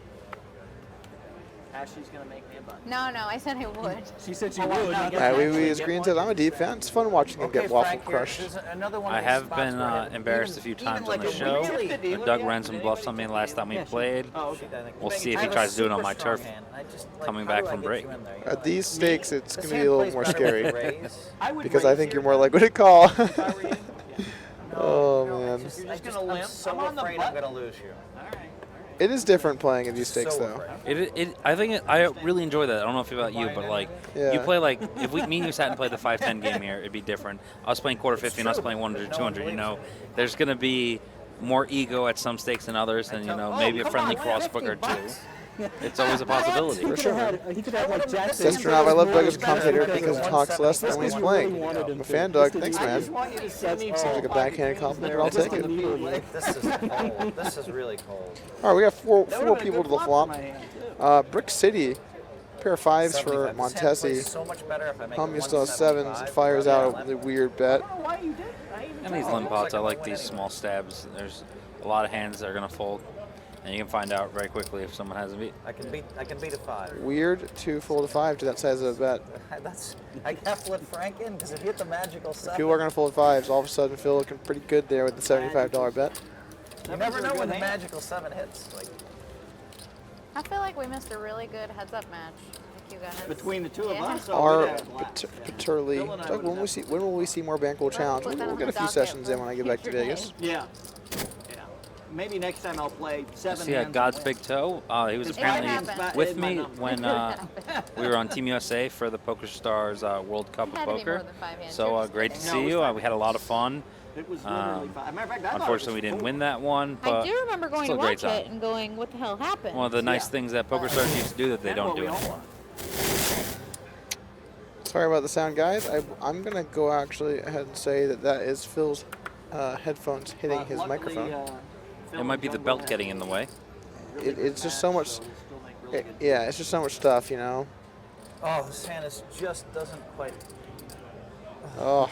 Ashley's gonna make me a button. No, I said I would. She said she Oh, would. now not get that- We as Green said, I'm a deep fan. It's fun watching him Okay, get waffle Frank, here, crushed. there's another one I of these have spots been where I- embarrassed a few even times on the like a show. really- But Doug ran some bluffs on me last time we played. Oh, okay. We'll see if I he have a tries to do it on super my strong turf hand. I just, like, coming how back do I from get break. you in there? At these stakes, it's This going to be hand a little plays more better scary with raise. I would because I raise think here you're more likely to call. if I were you. Yeah. Oh, No, man. it's You're just I gonna limp. I'm so I'm on the afraid I'm button. going to lose you. All right. It is different playing at these stakes, So though. afraid. I really enjoy that. I don't know if about you, but like Yeah. you play like if me and you sat and played the 5-10 game here, it'd be different. I was playing quarter 50 and I was playing 100 200. You know, there's gonna be more ego at some stakes than others, and you know maybe a friendly crossbook or two. It's always a possibility. For sure. He could have like Jack. Astronaut, I love Doug as a commentator because he talks less than when he's playing. I'm a fan, Doug. Thanks, I man. just want you to see me Seems like a backhanded compliment, but I'll take it. This is cold. This is really cold. All right, we got four That would've been a people good to the flop flop. for my hand, too. Brick City, pair of fives for 75. This hand Montessi. plays so much better if I make it Hellmuth still has 175. sevens, fires out a really weird bet. I don't know why you did. I even And these tried. limp pots, I like these small stabs. There's a lot of hands that are gonna fold, and you can find out very quickly if someone has a beat. I can beat a 5. Weird to fold a 5 to that size of a bet. I have to let Frank in because if you hit the magical 7, People are going to fold 5s. All of a sudden, Phil looking pretty good there with the $75 bet. you never know when the magical 7 hits. Like, I feel like we missed a really good heads-up match with you guys. Between the two of Yeah. us, oh, Our we'd have laughed. Paterly. Phil and I Doug, would've when will we see more Bankroll Challenge? put that We'll on get a the few docket sessions in for when I get back to future Vegas. days. Yeah. Yeah. Maybe next time I'll play 7 See, hands. God's and Big win. Toe. He was It apparently might happen. with It might me not. when we were on Team USA for the Poker Stars World Cup of Had to be Poker. more than 5 hands. So You're just great to kidding. see No, it you. was We had a lot of fun. It was literally 5. Matter of fact, I thought it Unfortunately, we was didn't 4. win that one, but I do remember going still to a great watch it time. and going, what the hell happened? One of the nice Yeah. things that Poker Stars used to do that they And don't what do we all anymore. want. Sorry about the sound, guys. I'm going to go actually ahead and say that is Phil's headphones hitting his Luckily, microphone. Phil It might and be the Jungle belt had getting in the way. really good It's just match, so much. so we'll still make really good Yeah, it's just so much stuff, you know. oh, this hand just doesn't quite. Oh,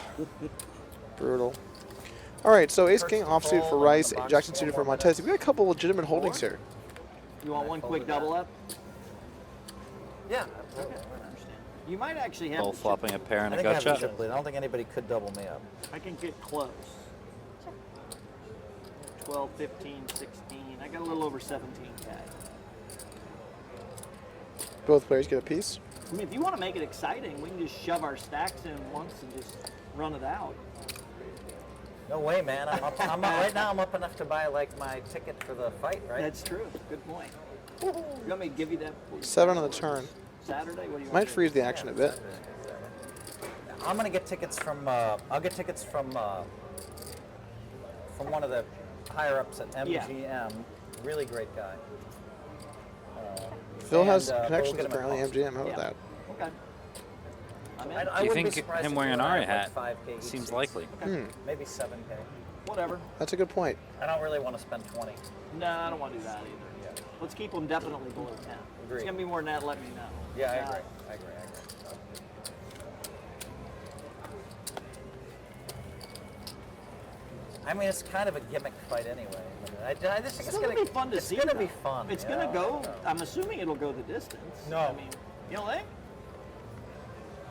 brutal. All right, so Ace King offsuit for Fold, Rice, the box Jackson fold, suited for more Montessi. We got a couple legitimate holdings here. You want one quick folded that. double up? Yeah. I understand. You might actually have Both to flopping a pair and I a think I have a gut shot. chip lead. I don't think anybody could double me up. I can get close. 12, 15, 16. I got a little over 17K. Both players get a piece. I mean, if you want to make it exciting, we can just shove our stacks in once and just run it out. No way, man. Right now I'm up enough to buy like my ticket for the fight, right? That's true. Good point. You want me to give you that for 7 on the turn. Saturday? What do you Might want? freeze the action a bit. I'm gonna get tickets from. I'll get tickets from one of the higher ups at MGM. Really great guy. Phil has and, connections we'll get him apparently at MGM. How about Yeah. that? Okay. I'm in. I Do you wouldn't be think surprised him if wearing an you and I Ari had, hat like, 5K each seems seats. likely? Maybe 7K. Whatever. That's a good point. I don't really want to spend 20. No, I don't want to do that either. Let's keep them definitely below 10. If it's Agreed. going to be more than that, let me know. Yeah, I agree. I agree. I mean, it's kind of a gimmick fight anyway. I just think It's going to be fun to see. It's going to though. be fun. It's yeah. going to go. I'm assuming it'll go the distance. No. I mean, you don't think?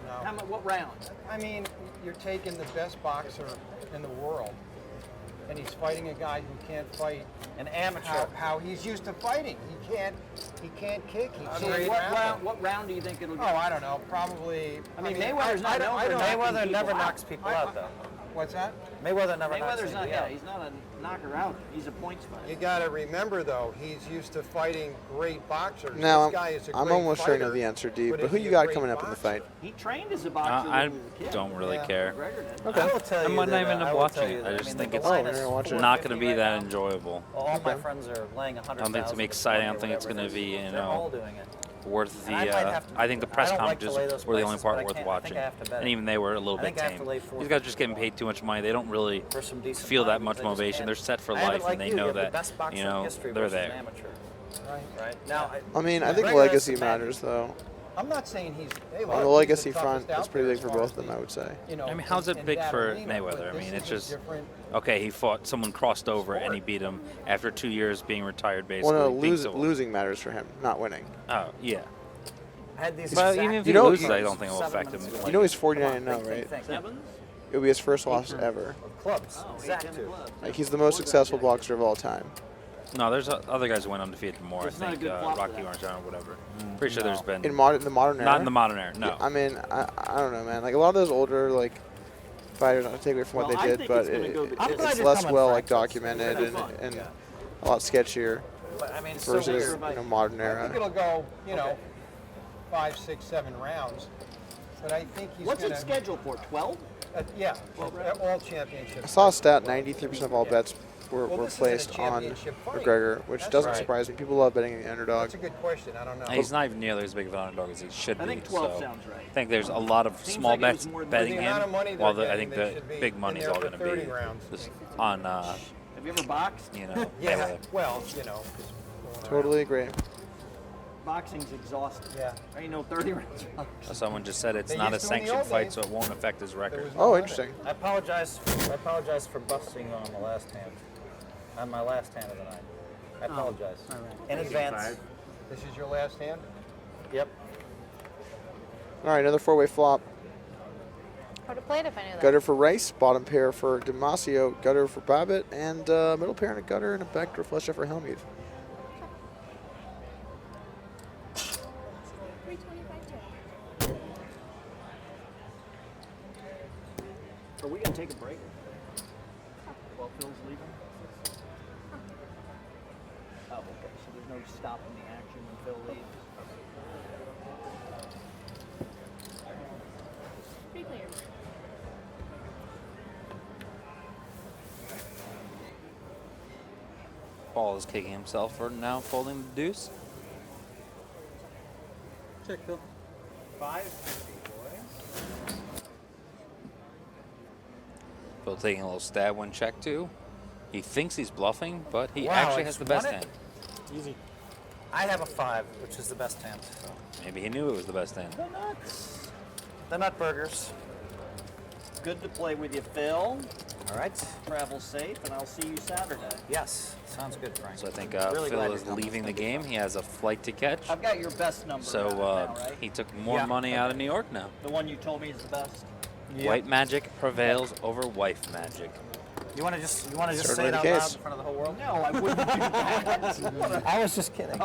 No. What round? I mean, you're taking the best boxer in the world, and he's fighting a guy who can't fight An amateur. how he's used to fighting. He can't kick. He So can't what grapple. round? What round do you think it'll go? Oh, I don't know. Probably. I mean, Mayweather's not known for knocking Mayweather people never out. knocks people out, though. What's that? Mayweather never knocks Mayweather's not. anybody Yeah, out. he's not a knocker out. He's a points fighter. You got to remember though, he's used to fighting great boxers. Now, this guy is a I'm great almost sure I know fighter, the answer, Deeb, but is who he you a got great coming up in the boxer? fight? He trained as a boxer I when he was a kid. don't really Yeah. care. McGregor did. Okay. I will tell I you might not that, even end I up will watching tell you it. that, I just mean, think the it's line we're is gonna watch it. 450 not going to be right that now. enjoyable. All my friends are laying 100,000. I don't think it's gonna be exciting. I don't think it's gonna be, you They're know, all doing it. worth the. And I might have to- I think the press I don't like to conferences lay those were the only prices, part but I worth can't- I think watching, I have to bet and it. even they were a little I bit think I have to tame. lay These 450 guys are just getting paid too much money. They don't really for some decent feel that money, much because I just motivation. can't- They're set for I have it life, like and they you know have the that best boxer you in know history they're versus an there. amateur. Right. Now, I mean, I think regular legacy is the man. matters, though. I'm not saying he's. Hey, On look, the he's legacy toughest front, out it's pretty there big as for far both as of them, the- I would say. you know, I mean, how's it in big that for arena, Mayweather? but I mean, this it's is a just different- okay. He fought someone crossed over and he beat him after 2 years being retired, Well, basically. no, being so old. losing matters for him, not winning. Oh yeah. I had these But exact even if You he know, loses, you- I don't think it will 7 affect him. minutes Like, You know he's Come 49 on, now, think, right? think. Sevens? It would be his first loss ever. Clubs. Oh, Exact 8-10 two. clubs. Like he's the most successful boxer of all time. no, there's other guys who went undefeated more. It's I not a think good flop for Rocky that. Marciano or whatever. Pretty sure there's been In the modern era. not in the modern era. No. Yeah, I mean, I don't know, man. Like a lot of those older like fighters, not to take away from what Well, they I did, think but it's gonna go the I'm distance. glad it's you're less coming, well Frank. like documented It's gonna be and fun. a lot sketchier But I mean, it's so versus weird. modern I think era. it'll go, 5, 6, 7 rounds. But I think he's What's gonna. it scheduled for? 12? Yeah, all championships. I saw a stat: 93% of all bets were Well, this isn't a placed on championship fight. McGregor, which That's doesn't right. surprise me. People love betting the underdog. That's a good question. I don't know. He's not even nearly as big of an underdog as he should I be. think 12 so sounds right. I think there's a lot of Seems small like it was bets more than- betting the him, amount of money while they're I think getting, they the should be big in money's there all for going to 30 be rounds. this, on Have you ever boxed? Yeah, Mayweather. well, Totally agree. Boxing's exhausting. Yeah. I ain't no 30 rounds. Someone just said it's They not a used to in the sanctioned old fight, days. so it won't affect his record. was- Oh, interesting. I apologize for busting you on the last hand. On my last hand of the night. I apologize. all right. In advance. This is your last hand? Yep. All right, another four-way flop. I would have played if I knew that. Gutter for Rice, bottom pair for Dimascio, gutter for Babbitt, and middle pair and a gutter and a backdoor flush for Hellmuth. Are we going to take a break? While Phil's leaving? Oh, okay. So there's no stopping the action when Phil leaves. Pretty clear. Paul is kicking himself for now folding the deuce. Check, Phil. 550, boys. Phil taking a little stab when check too. He thinks he's bluffing, but he Wow, actually I has the just best won it. hand. Easy. I have a 5, which is the best hand. So. Maybe he knew it was the best hand. The nuts. The nut burgers. Good to play with you, Phil. All right. Travel safe, and I'll see you Saturday. Yes. Sounds good, Frank. So I think Really glad Phil you're is coming. leaving the game. He has a flight to catch. I've got your best number So now, right? he took more Yeah. money out of New York now. The one you told me is the best. White magic prevails over wife magic. You want to just say Certainly it the out case. loud in front of the whole world? No, I wouldn't do that. I was just kidding.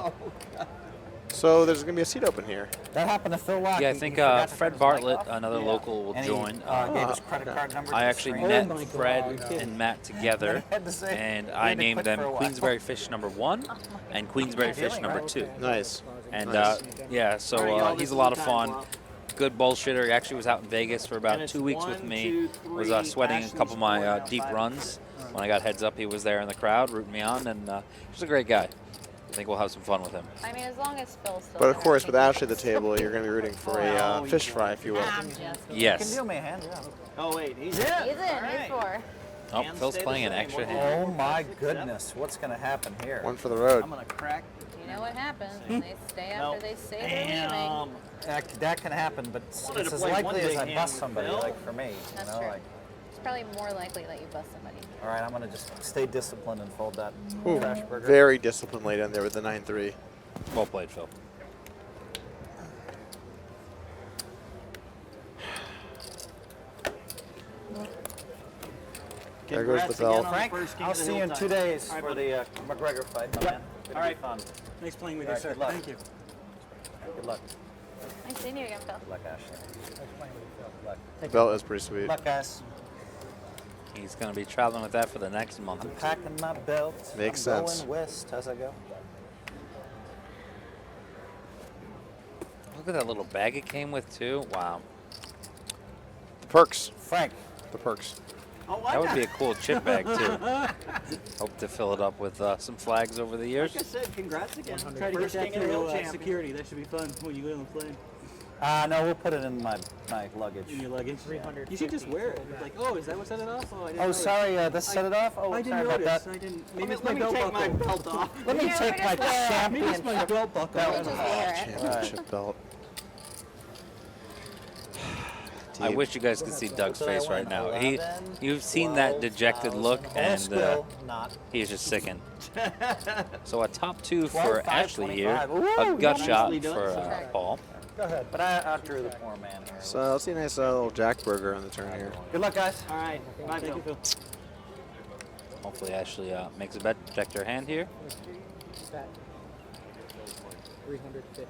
So there's going to be a seat open here. That happened to Phil Locke. Yeah, I He think forgot to turn Fred his mic Bartlett, off. another local, will And he, join. gave his credit card number. I to the actually screen. met my God, Fred are you kidding? and Matt together, Had to say- and he I had to named quit them for a while. Queensberry Fish number 1 and Queensberry Fish Feeling, number right? 2. Nice. And Nice. yeah, so All right, y'all, he's this a is lot the of time fun. clock. Good bullshitter. He actually was out in Vegas for And about it's 2 weeks with 1, me. 2, Was 3, sweating a Ashley's couple of my scoring out deep 5. runs. When I got heads up, he was there in the crowd rooting me on, and he's a great guy. I think we'll have some fun with him. I mean, as long as Phil's still But of there, course, I with think Ashley at the table, you're going to be rooting for a fish fry, if you will. I'm just You can Yes. deal me a hand, yeah. Oh, wait, he's in. He's in. All He's right. 4. Oh, Hands Phil's stay the playing an same. extra One, hand. Oh my goodness, what's going to happen here? One for the road. I'm going to crack. You know what happens when they stay after No. they say they're leaving. Damn. That can happen, but it's Wanted to as play one likely as big I hand bust with somebody, Phil. like for me. That's you know, true. like, It's probably more likely that you bust somebody. all right, I'm going to just stay disciplined and fold that Ooh, trash burger. very disciplined late in there with the 9-3. Well played, Phil. There goes Congrats the bell. again on the Frank, first King I'll of the see you Hill in 2 title. days All right, for buddy. the McGregor fight, my man. It'll All be right. fun. Nice playing with All you, right, sir. good luck. Thank you. Good luck. Nice seeing you again, Phil. Good luck, Ashley. Good luck. The belt is pretty sweet. Good luck, guys. He's going to be traveling with that for the next month or I'm two. packing my belt. Makes I'm sense. going west. How's that go? Look at that little bag it came with, too. Wow. The perks. Frank, The perks. Oh, why That would not? be a cool chip bag too. Hope to fill it up with some flags over the years. Like I said, congrats again. Try to get First that king of the hill through champion. security. That should be fun when you get on the plane. No, we'll put it in my luggage. In your luggage. You should just wear it. Like, oh, is that what set it off? Oh, I didn't Oh, notice. sorry, this set it off? Oh, I didn't sorry about notice. that. I didn't. Maybe it's Let my me belt take my buckle. belt off. Let me Yeah, take my just wear it. Maybe it's my championship belt buckle. Let me just wear it. Championship belt. I Deep. wish you guys could see Doug's So I face right went now. 11, You've seen that dejected look, and Still not. he's just sickened. So a top 2 for 12, 5, Ashley here. 25. Ooh, A gut nicely shot done, for sir. Paul. Go ahead. But I outdrew the poor man here. So let's see a nice little Jack Burger on the turn here. Good luck, guys. All right. Bye, Phil. Hopefully Ashley makes a bet, check her hand here. 350.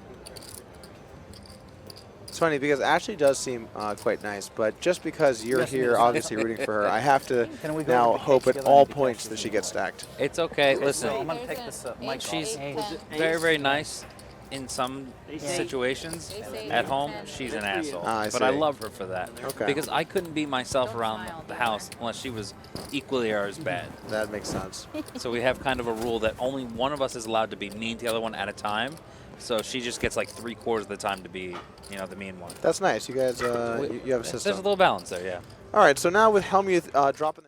It's funny because Ashley does seem quite nice, but just because you're Yes, here, yes. obviously rooting for her, I have to Can we go now with the hope cake at together all and the points cake that she gets stacked. It's okay. So Listen, I'm gonna There's take an this ace, mic she's off. very, very nice in some Ace. situations. Ace, ace, At home, 10. she's an Good for you. asshole. I But I see. love her for that. Okay. Because I couldn't be myself Don't around smile, the don't house unless she was equally or as bad. That makes sense. So we have kind of a rule that only one of us is allowed to be mean to the other one at a time. So she just gets like 3/4 of the time to be, the mean one. That's nice. You guys, you have a There's a system. little balance there, yeah. All right, so now with Hellmuth dropping.